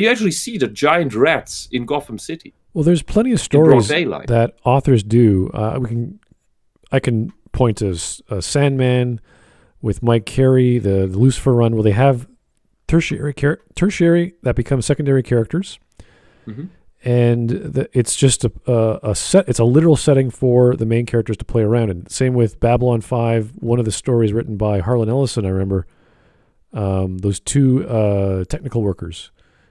actually see the giant rats in Gotham City. Well, there's plenty of in broad stories daylight. that authors do. I can point to Sandman with Mike Carey, the Lucifer run, where they have tertiary that become secondary characters, Mhm. and it's just a set. It's a literal setting for the main characters to play around in. Same with Babylon 5. One of the stories written by Harlan Ellison, I remember. Those two technical workers.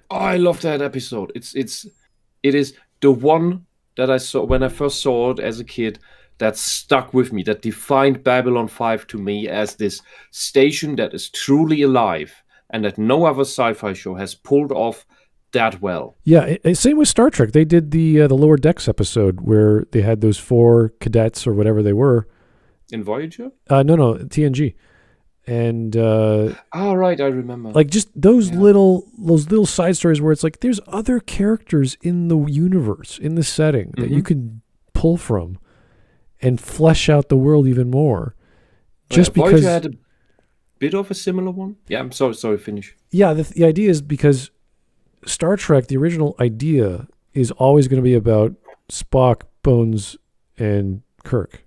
Oh, I love that episode. It is the one that I saw when I first saw it as a kid that stuck with me, that defined Babylon 5 to me as this station that is truly alive and that no other sci-fi show has pulled off that well. Yeah, same with Star Trek. They did the Lower Decks episode where they had those 4 cadets or whatever they were. In Voyager? No, TNG. And right, I remember. like just those little side stories where it's like there's other characters in the universe, in the setting that you can pull from and flesh out the world even more. Just because Voyager had a bit of a similar one. Yeah, I'm sorry, finish. Yeah, the idea is because Star Trek, the original idea is always going to be about Spock, Bones, and Kirk.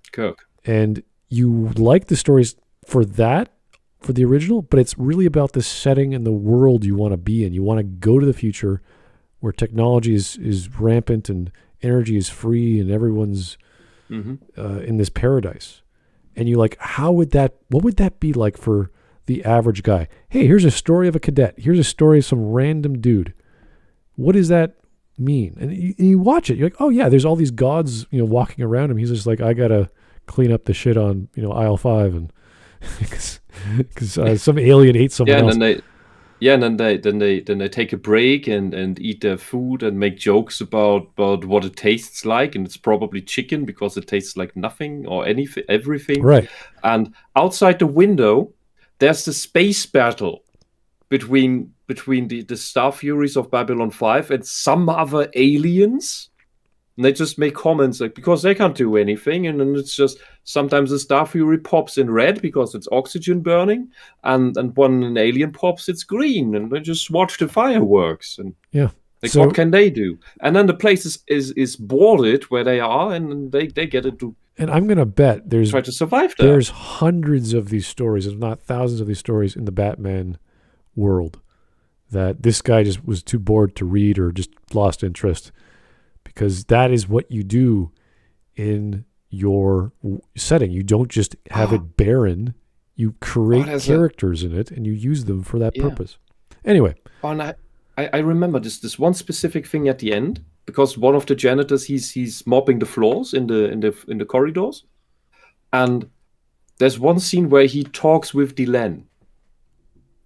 And you like the stories for that, for the original, but it's really about the setting and the world you want to be in. You want to go to the future where technology is rampant and energy is free and everyone's in this paradise. And you're like, what would that be like for the average guy? Hey, here's a story of a cadet. Here's a story of some random dude. What does that mean? And you watch it. You're like, oh yeah, there's all these gods, walking around him. He's just like, I gotta clean up the shit on, aisle 5, and because some alien ate someone else. And then they take a break and eat their food and make jokes about what it tastes like, and it's probably chicken because it tastes like nothing or everything. Right. And outside the window, there's the space battle between the Star Furies of Babylon 5 and some other aliens. And they just make comments like, because they can't do anything, and then it's just sometimes the Star Fury pops in red because it's oxygen burning, and when an alien pops, it's green, and they just watch the fireworks. And so, what can they do? And then the place is boarded where they are, and they get into. And I'm gonna bet try to survive there. There's hundreds of these stories, if not thousands of these stories in the Batman world that this guy just was too bored to read or just lost interest. Because that is what you do in your setting. You don't just have it barren. You create characters in it, and you use them for that purpose. Anyway. And I remember this one specific thing at the end, because one of the janitors, he's mopping the floors in the corridors. And there's one scene where he talks with Dylan.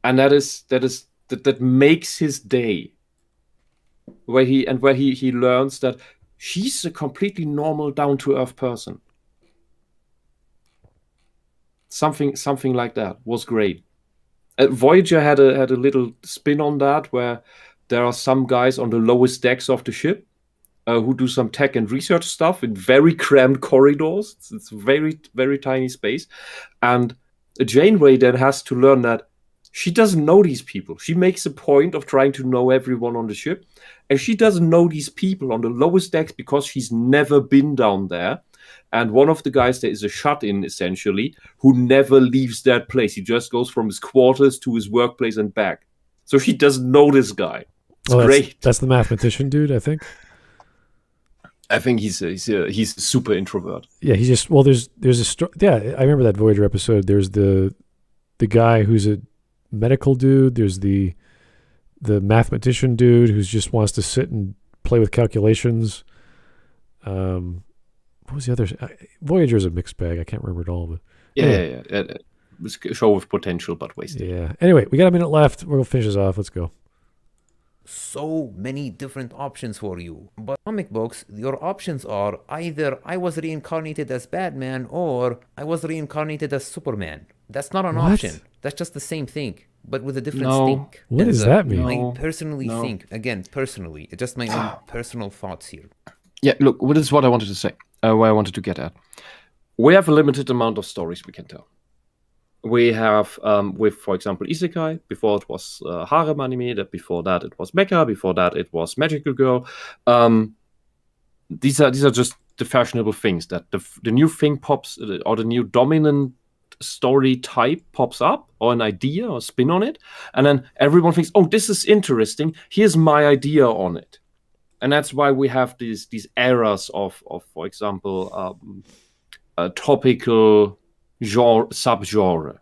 And that makes his day. Where he learns that she's a completely normal, down-to-earth person. Something like that was great. Voyager had a little spin on that, where there are some guys on the lowest decks of the ship who do some tech and research stuff in very cramped corridors. It's very, very tiny space. And Janeway then has to learn that she doesn't know these people. She makes a point of trying to know everyone on the ship. And she doesn't know these people on the lowest decks because she's never been down there. And one of the guys there is a shut-in, essentially, who never leaves that place. He just goes from his quarters to his workplace and back. So she doesn't know this guy. It's great. That's the mathematician dude, I think. I think he's a super introvert. Yeah, he's just, there's a story. Yeah, I remember that Voyager episode. There's the guy who's a medical dude. There's the mathematician dude who just wants to sit and play with calculations. What was the other? Voyager's a mixed bag. I can't remember it all. But yeah. It was a show with potential, but wasted. Yeah. Anyway, we got a minute left. We'll finish this off. Let's go. So many different options for you. But comic books, your options are either I was reincarnated as Batman or I was reincarnated as Superman. That's not an option. That's just the same thing, but with a different stink. What does that mean? I personally think, again, personally, it's just my own personal thoughts here. Yeah, look, this is what I wanted to say, where I wanted to get at. We have a limited amount of stories we can tell. We have, with, for example, Isekai. Before it was harem anime. Before that it was mecha. Before that it was magical girl. these are just the fashionable things that the new thing pops, or the new dominant story type pops up, or an idea or spin on it, and then everyone thinks, oh, this is interesting, here's my idea on it. And that's why we have these eras of for example, a topical genre, subgenre.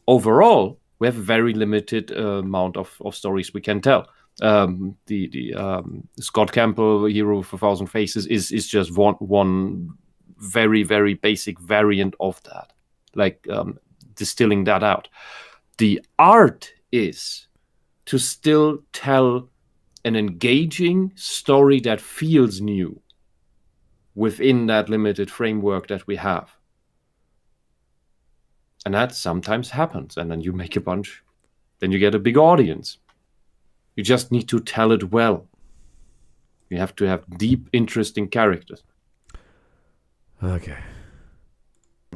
Overall, we have a very limited amount of stories we can tell. The Scott Campbell Hero with 1,000 Faces is just one very, very basic variant of that, like distilling that out. The art is to still tell an engaging story that feels new within that limited framework that we have. And that sometimes happens, and then you make a bunch, then you get a big audience. You just need to tell it well. You have to have deep, interesting characters. Okay.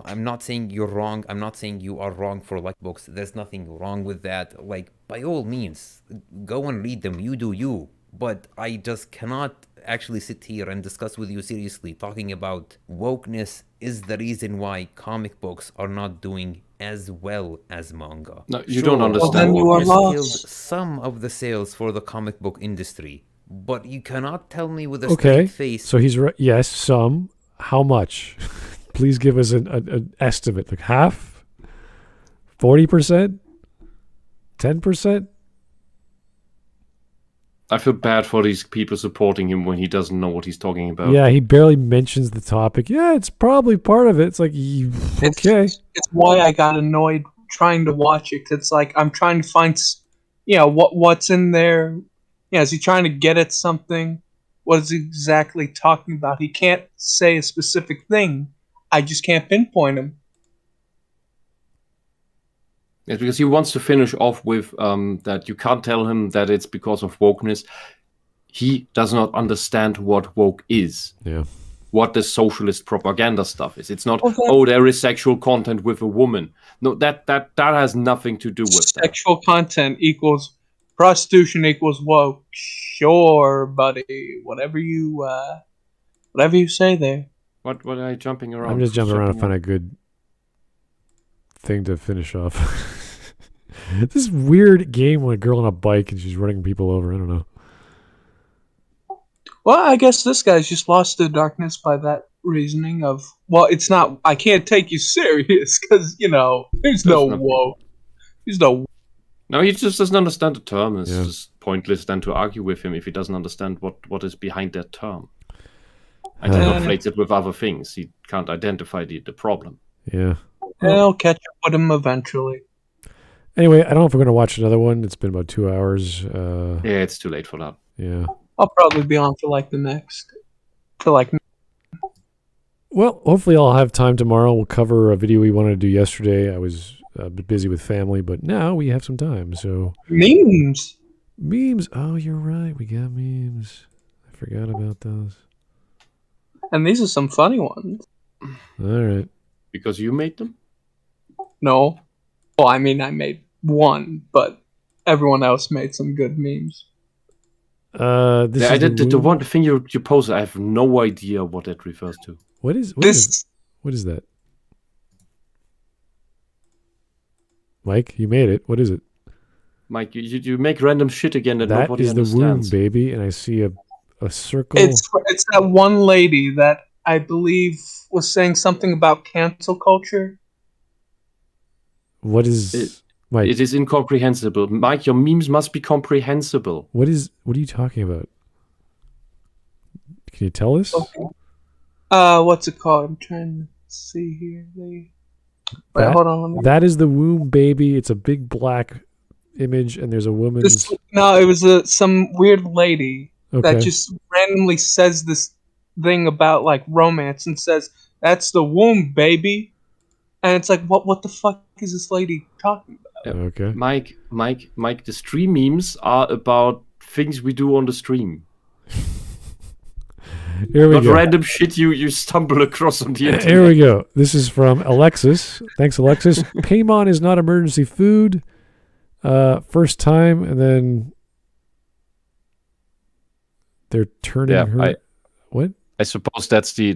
I'm not saying you're wrong. I'm not saying you are wrong for like books. There's nothing wrong with that. Like, by all means, go and read them. You do you. But I just cannot actually sit here and discuss with you seriously talking about wokeness is the reason why comic books are not doing as well as manga. No, you don't understand. Well, then you are Wokeness lost. killed some of the sales for the comic book industry. But you cannot tell me with a Okay. straight face. So he's right. Yes, some. How much? Please give us an estimate. Like half? 40%? 10%? I feel bad for these people supporting him when he doesn't know what he's talking about. Yeah, he barely mentions the topic. Yeah, it's probably part of it. It's like, okay. It's why I got annoyed trying to watch it. 'Cause it's like I'm trying to find, what's in there. Yeah, is he trying to get at something? What is he exactly talking about? He can't say a specific thing. I just can't pinpoint him. It's because he wants to finish off with that you can't tell him that it's because of wokeness. He does not understand what woke is. Yeah. What the socialist propaganda stuff is. It's not, Okay. there is sexual content with a woman. No, that has nothing to do with that. Sexual content equals prostitution equals woke. Sure, buddy. Whatever you say there. What are you jumping around? I'm just jumping around to find a good thing to finish off. This weird game with a girl on a bike and she's running people over. I don't know. Well, I guess this guy's just lost to darkness by that reasoning of, well, it's not, I can't take you serious because, there's no nothing. woke. There's no. No, he just doesn't understand the term. It's Yeah. just pointless then to argue with him if he doesn't understand what is behind that term. And he conflates it with other things. He can't identify the problem. Yeah. I'll catch up with him eventually. Anyway, I don't know if we're going to watch another one. It's been about 2 hours. Yeah, it's too late for that. Yeah. I'll probably be on for the next. Well, hopefully I'll have time tomorrow. We'll cover a video we wanted to do yesterday. I was a bit busy with family, but now we have some time. So Memes. memes. Oh, you're right. We got memes. I forgot about those. And these are some funny ones. All right. Because you made them? No. Well, I mean, I made one, but everyone else made some good memes. This Yeah, is the thing you posted, I have no idea what that refers to. What is This that? Mike, you made it. What is it? Mike, you make random shit again that That nobody is the womb, understands. baby, and I see a circle. it's that one lady that I believe was saying something about cancel culture. What is Mike? It is incomprehensible. Mike, your memes must be comprehensible. What are you talking about? Can you tell us? Okay. What's it called? I'm trying to see here. Wait, That- hold on. Let me. That is the womb, baby. It's a big black image, and there's a woman's. It was some weird lady Okay. that just randomly says this thing about romance and says that's the womb, baby, and it's like, what the fuck is this lady talking about? Okay. Mike, the stream memes are about things we do on the stream. Here we Not go. random shit you stumble across on the internet. Here we go. This is from Alexis. Thanks, Alexis. Paimon is not emergency food. First time, and then they're turning Yeah, her. What? I suppose that's the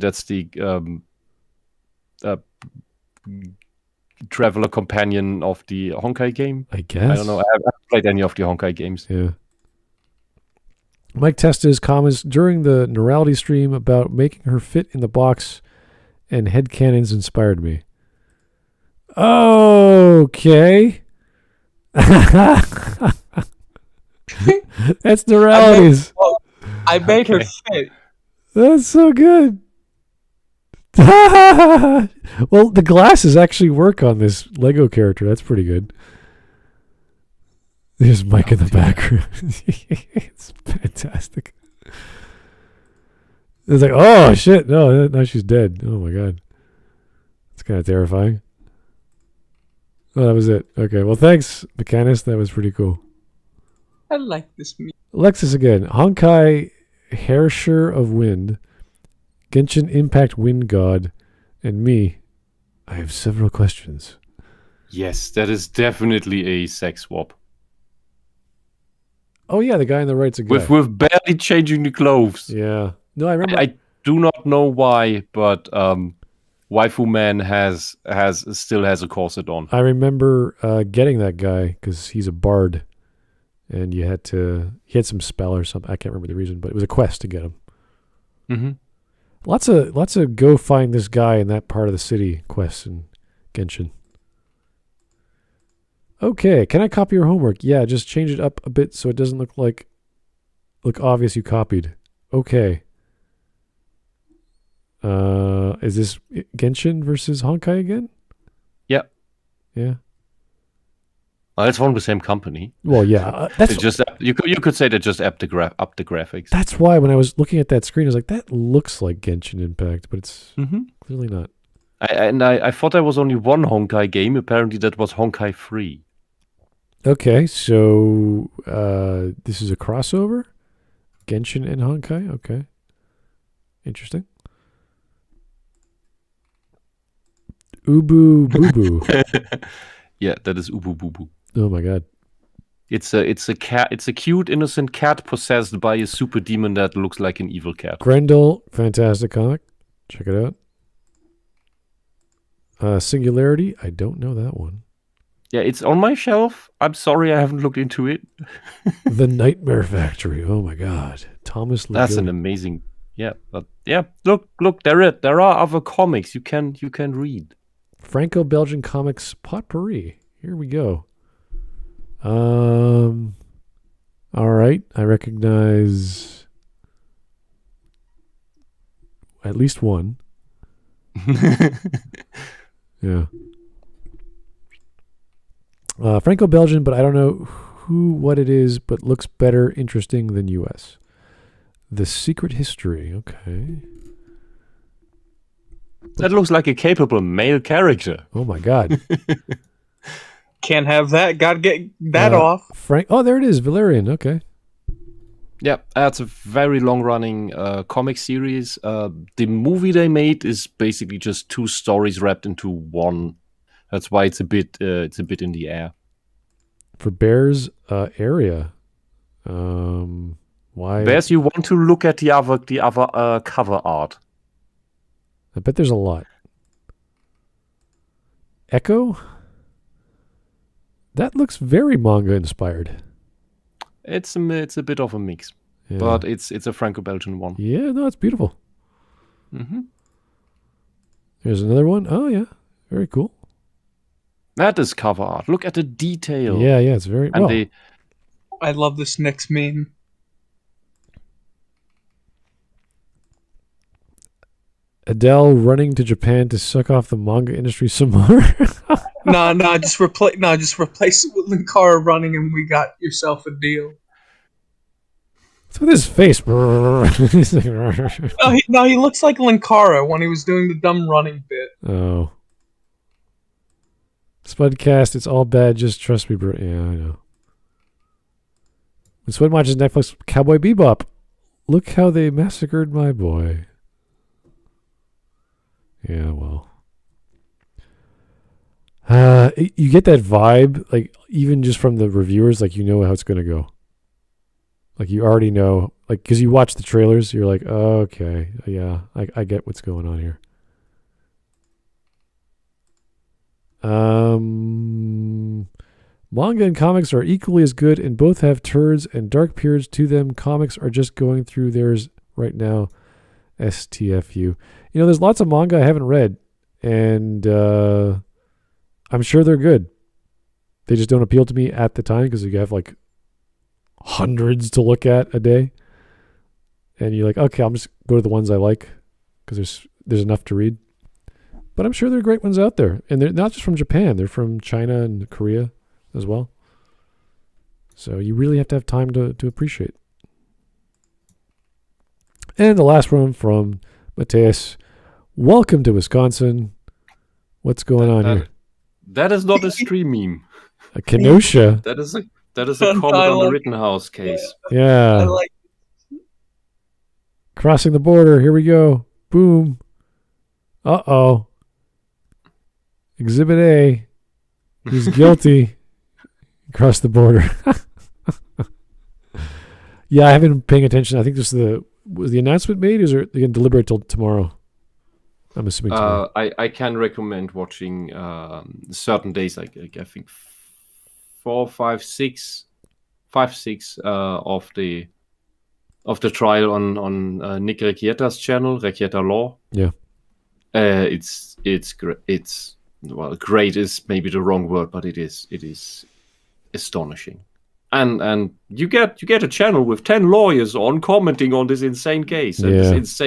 traveler companion of the Honkai game. I guess. I don't know. I haven't played any of the Honkai games. Yeah. Mike tested his comments during the neurality stream about making her fit in the box, and headcanons inspired me. Okay. That's neuralities. I made her fit. That's so good. Well, the glasses actually work on this Lego character. That's pretty good. There's Mike in the background. It's fantastic. It's like, oh shit, no, now she's dead. Oh my god. It's kind of terrifying. Oh, that was it. Okay, well thanks, Mechanist. That was pretty cool. I like this music. Alexis again. Honkai, Herrscher of Wind, Genshin Impact Wind God, and me. I have several questions. Yes, that is definitely a sex swap. Oh yeah, the guy on the right's a guy. With barely changing the clothes. Yeah. No, I remember. I do not know why, but Waifu Man still has a corset on. I remember getting that guy because he's a bard, and he had some spell or something. I can't remember the reason, but it was a quest to get him. Mm-hmm. Lots of go find this guy in that part of the city quests in Genshin. Okay, can I copy your homework? Yeah, just change it up a bit so it doesn't look obvious you copied. Okay. Is this Genshin versus Honkai again? Yeah. Yeah. Well, it's from the same company. Well, yeah. That's it's just you could say they just up the graphics. That's why when I was looking at that screen, I was like, that looks like Genshin Impact, but it's clearly not. I thought there was only one Honkai game. Apparently, that was Honkai 3. Okay, so this is a crossover? Genshin and Honkai? Okay. Interesting. Ubu Boo Boo. Yeah, that is Ubu Boo Boo. Oh my god. It's a cat. It's a cute, innocent cat possessed by a super demon that looks like an evil cat. Grendel, fantastic comic. Check it out. Singularity, I don't know that one. Yeah, it's on my shelf. I'm sorry I haven't looked into it. The Nightmare Factory. Oh my god. Thomas Legault. That's an amazing. Yeah, but yeah. Look. There are other comics you can read. Franco-Belgian comics potpourri. Here we go. All right. I recognize at least one. Yeah. Franco-Belgian, but I don't know what it is, but looks better, interesting than US. The Secret History. Okay. That looks like a capable male character. Oh my god. Can't have that. Gotta get that off. Oh, there it is. Valerian. Okay. Yeah, that's a very long-running comic series. The movie they made is basically just two stories wrapped into one. That's why it's a bit in the air. For Bears area, why? Bears, you want to look at the other cover art. I bet there's a lot. Echo. That looks very manga inspired. It's a bit of a mix, but it's a Franco-Belgian one. Yeah, no, it's beautiful. Mm-hmm. There's another one. Oh yeah, very cool. That is cover art. Look at the detail. Yeah, it's very. And well. I love this next meme. Adele running to Japan to suck off the manga industry some more. Just replace it with Linkara running, and we got yourself a deal. What's with his face? He looks like Linkara when he was doing the dumb running bit. Oh. Smudcast, it's all bad, just trust me, bro. Yeah, I know. When Spud watches Netflix Cowboy Bebop, look how they massacred my boy. Yeah, well. You get that vibe, like, even just from the reviewers, like, you know how it's going to go. Like you already know, like because you watch the trailers, you're like, oh, okay, yeah, I get what's going on here. Manga and comics are equally as good, and both have turds and dark periods to them. Comics are just going through theirs right now. STFU. You know, there's lots of manga I haven't read, and I'm sure they're good. They just don't appeal to me at the time because you have like hundreds to look at a day, and you're like, okay, I'll just go to the ones I like because there's enough to read. But I'm sure there are great ones out there, and they're not just from Japan; they're from China and Korea as well. So you really have to have time to appreciate. And the last one from Mateus. Welcome to Wisconsin. What's going on here? That is not a stream meme. A Kenosha. That is a comment on the Rittenhouse case. Yeah. I like Crossing the border. Here we go. Boom. Uh-oh. Exhibit A. He's guilty. Across the border. Yeah, I haven't been paying attention. I think this is was the announcement made, or is it they can deliberate till tomorrow? I'm assuming tomorrow. I can recommend watching certain days, like I think 4, 5, 6 of the trial on Nick Requieta's channel, Requieta Law. Yeah. It's great. Great is maybe the wrong word, but it is astonishing. And you get a channel with 10 lawyers on commenting on this insane case and this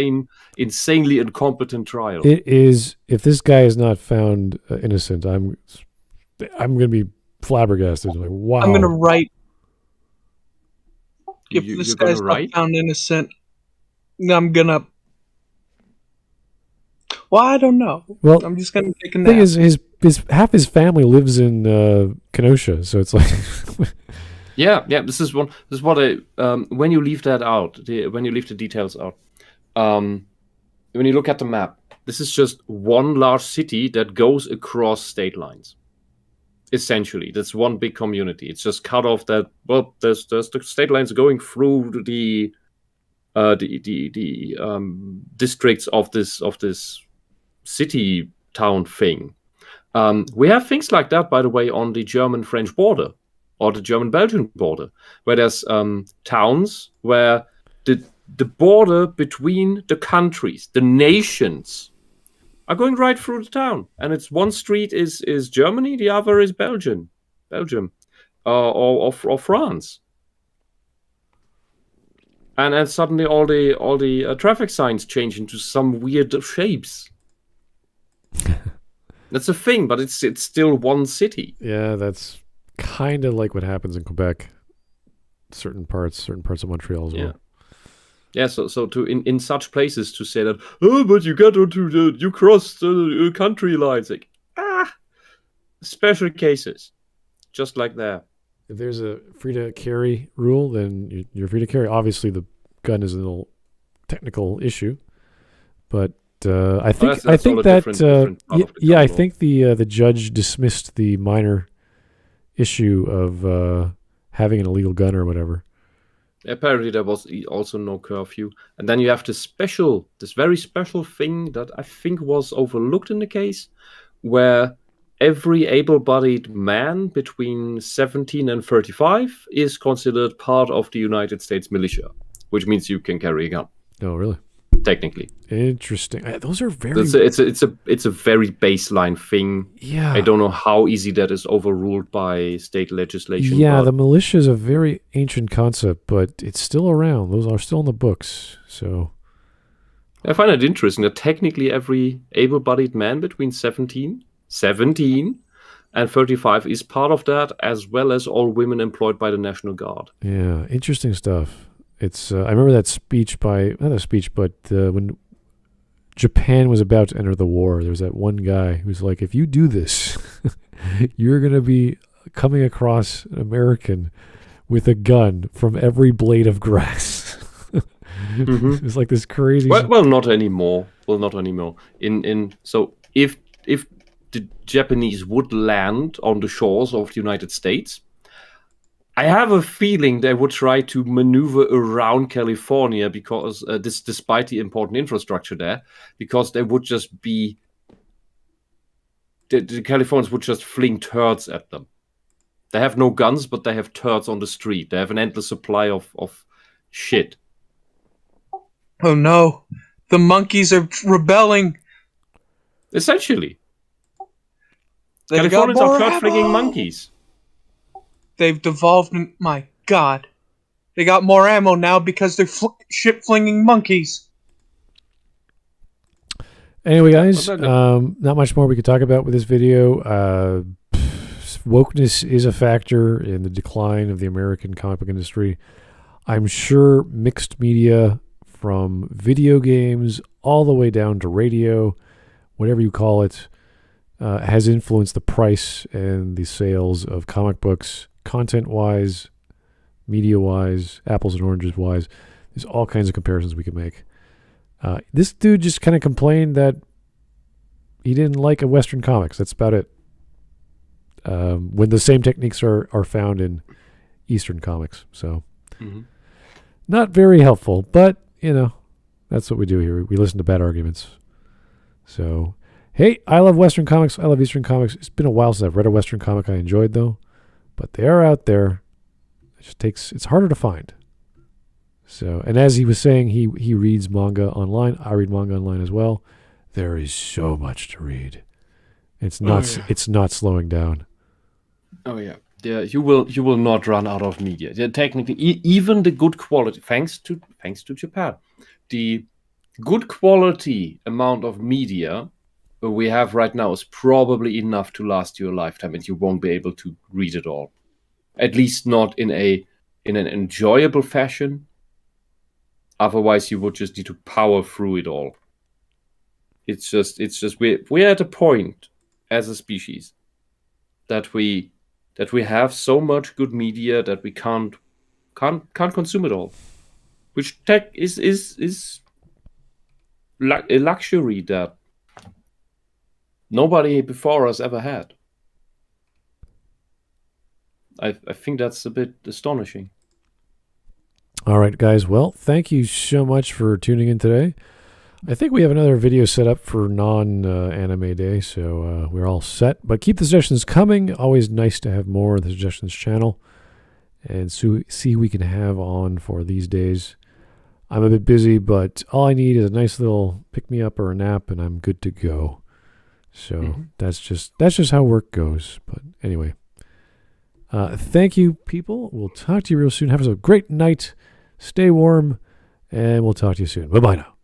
insanely incompetent trial. It is. If this guy is not found innocent, I'm going to be flabbergasted. Like, wow. I'm going to write. If You're this gonna guy's not write? found innocent, I'm going to. Well, I don't know. Well, I'm just going to take a the nap. thing is, his half his family lives in Kenosha, so it's like. Yeah. This is what I when you leave that out, when you leave the details out, when you look at the map, this is just one large city that goes across state lines. Essentially, that's one big community. It's just cut off that. Well, there's the state lines going through the districts of this city town thing. We have things like that, by the way, on the German-French border or the German-Belgian border, where there's towns where the border between the countries, the nations, are going right through the town, and it's one street is Germany, the other is Belgium, or France, and then suddenly all the traffic signs change into some weird shapes. That's a thing, but it's still one city. Yeah, that's kind of like what happens in Quebec. Certain parts of Montreal as well. Yeah, so to in such places to say that, oh, but you cross the country lines, like special cases, just like that. If there's a free to carry rule, then you're free to carry. Obviously, the gun is a little technical issue, but I think that's all a different part of the I gun law. think the judge dismissed the minor issue of having an illegal gun or whatever. Apparently, there was also no curfew, and then you have this very special thing that I think was overlooked in the case, where every able-bodied man between 17 and 35 is considered part of the United States militia, which means you can carry a gun. Oh, really? Technically, Interesting. Those are very. it's a very baseline thing. Yeah. I don't know how easy that is overruled by state legislation. Yeah, but the militia is a very ancient concept, but it's still around. Those are still in the books. So I find it interesting that technically every able-bodied man between 17 and 35 is part of that, as well as all women employed by the National Guard. yeah, interesting stuff. It's I remember that speech but when Japan was about to enter the war, there was that one guy who's like, if you do this, you're going to be coming across an American with a gun from every blade of grass. Mhm. It's like this crazy. Well, not anymore. So if the Japanese would land on the shores of the United States, I have a feeling they would try to maneuver around California because despite the important infrastructure there, because they would just be the Californians would just fling turds at them. They have no guns, but they have turds on the street. They have an endless supply of shit. Oh no, the monkeys are rebelling. Essentially, They've got Californians are more turd-flinging ammo. monkeys. They've devolved. My God, they got more ammo now because they're shit-flinging monkeys. Anyway, guys, Well, they're not much more we could talk about with this video. Wokeness is a factor in the decline of the American comic book industry. I'm sure mixed media, from video games all the way down to radio, whatever you call it, has influenced the price and the sales of comic books, content-wise, media-wise, apples and oranges-wise. There's all kinds of comparisons we could make. This dude just kind of complained that he didn't like a Western comics. That's about it. When the same techniques are found in Eastern comics. So, not very helpful, but, you know, that's what we do here. We listen to bad arguments. So, hey, I love Western comics. I love Eastern comics. It's been a while since I've read a Western comic I enjoyed, though. But they are out there. It's harder to find. So, and as he was saying, he reads manga online. I read manga online as well. There is so much to read. It's not slowing down. Oh yeah, you will not run out of media. Yeah, technically, even the good quality, thanks to Japan, the good quality amount of media we have right now is probably enough to last you a lifetime, and you won't be able to read it all. At least not in an enjoyable fashion. Otherwise, you would just need to power through it all. It's just we're at a point as a species that we have so much good media that we can't consume it all, which tech is a luxury that nobody before us ever had. I think that's a bit astonishing. All right, guys. Well, thank you so much for tuning in today. I think we have another video set up for non-anime day, so we're all set. But keep the suggestions coming. Always nice to have more of the suggestions channel and see who we can have on for these days. I'm a bit busy, but all I need is a nice little pick-me-up or a nap, and I'm good to go. So that's just how work goes. But anyway, thank you, people. We'll talk to you real soon. Have a great night. Stay warm, and we'll talk to you soon. Bye-bye now.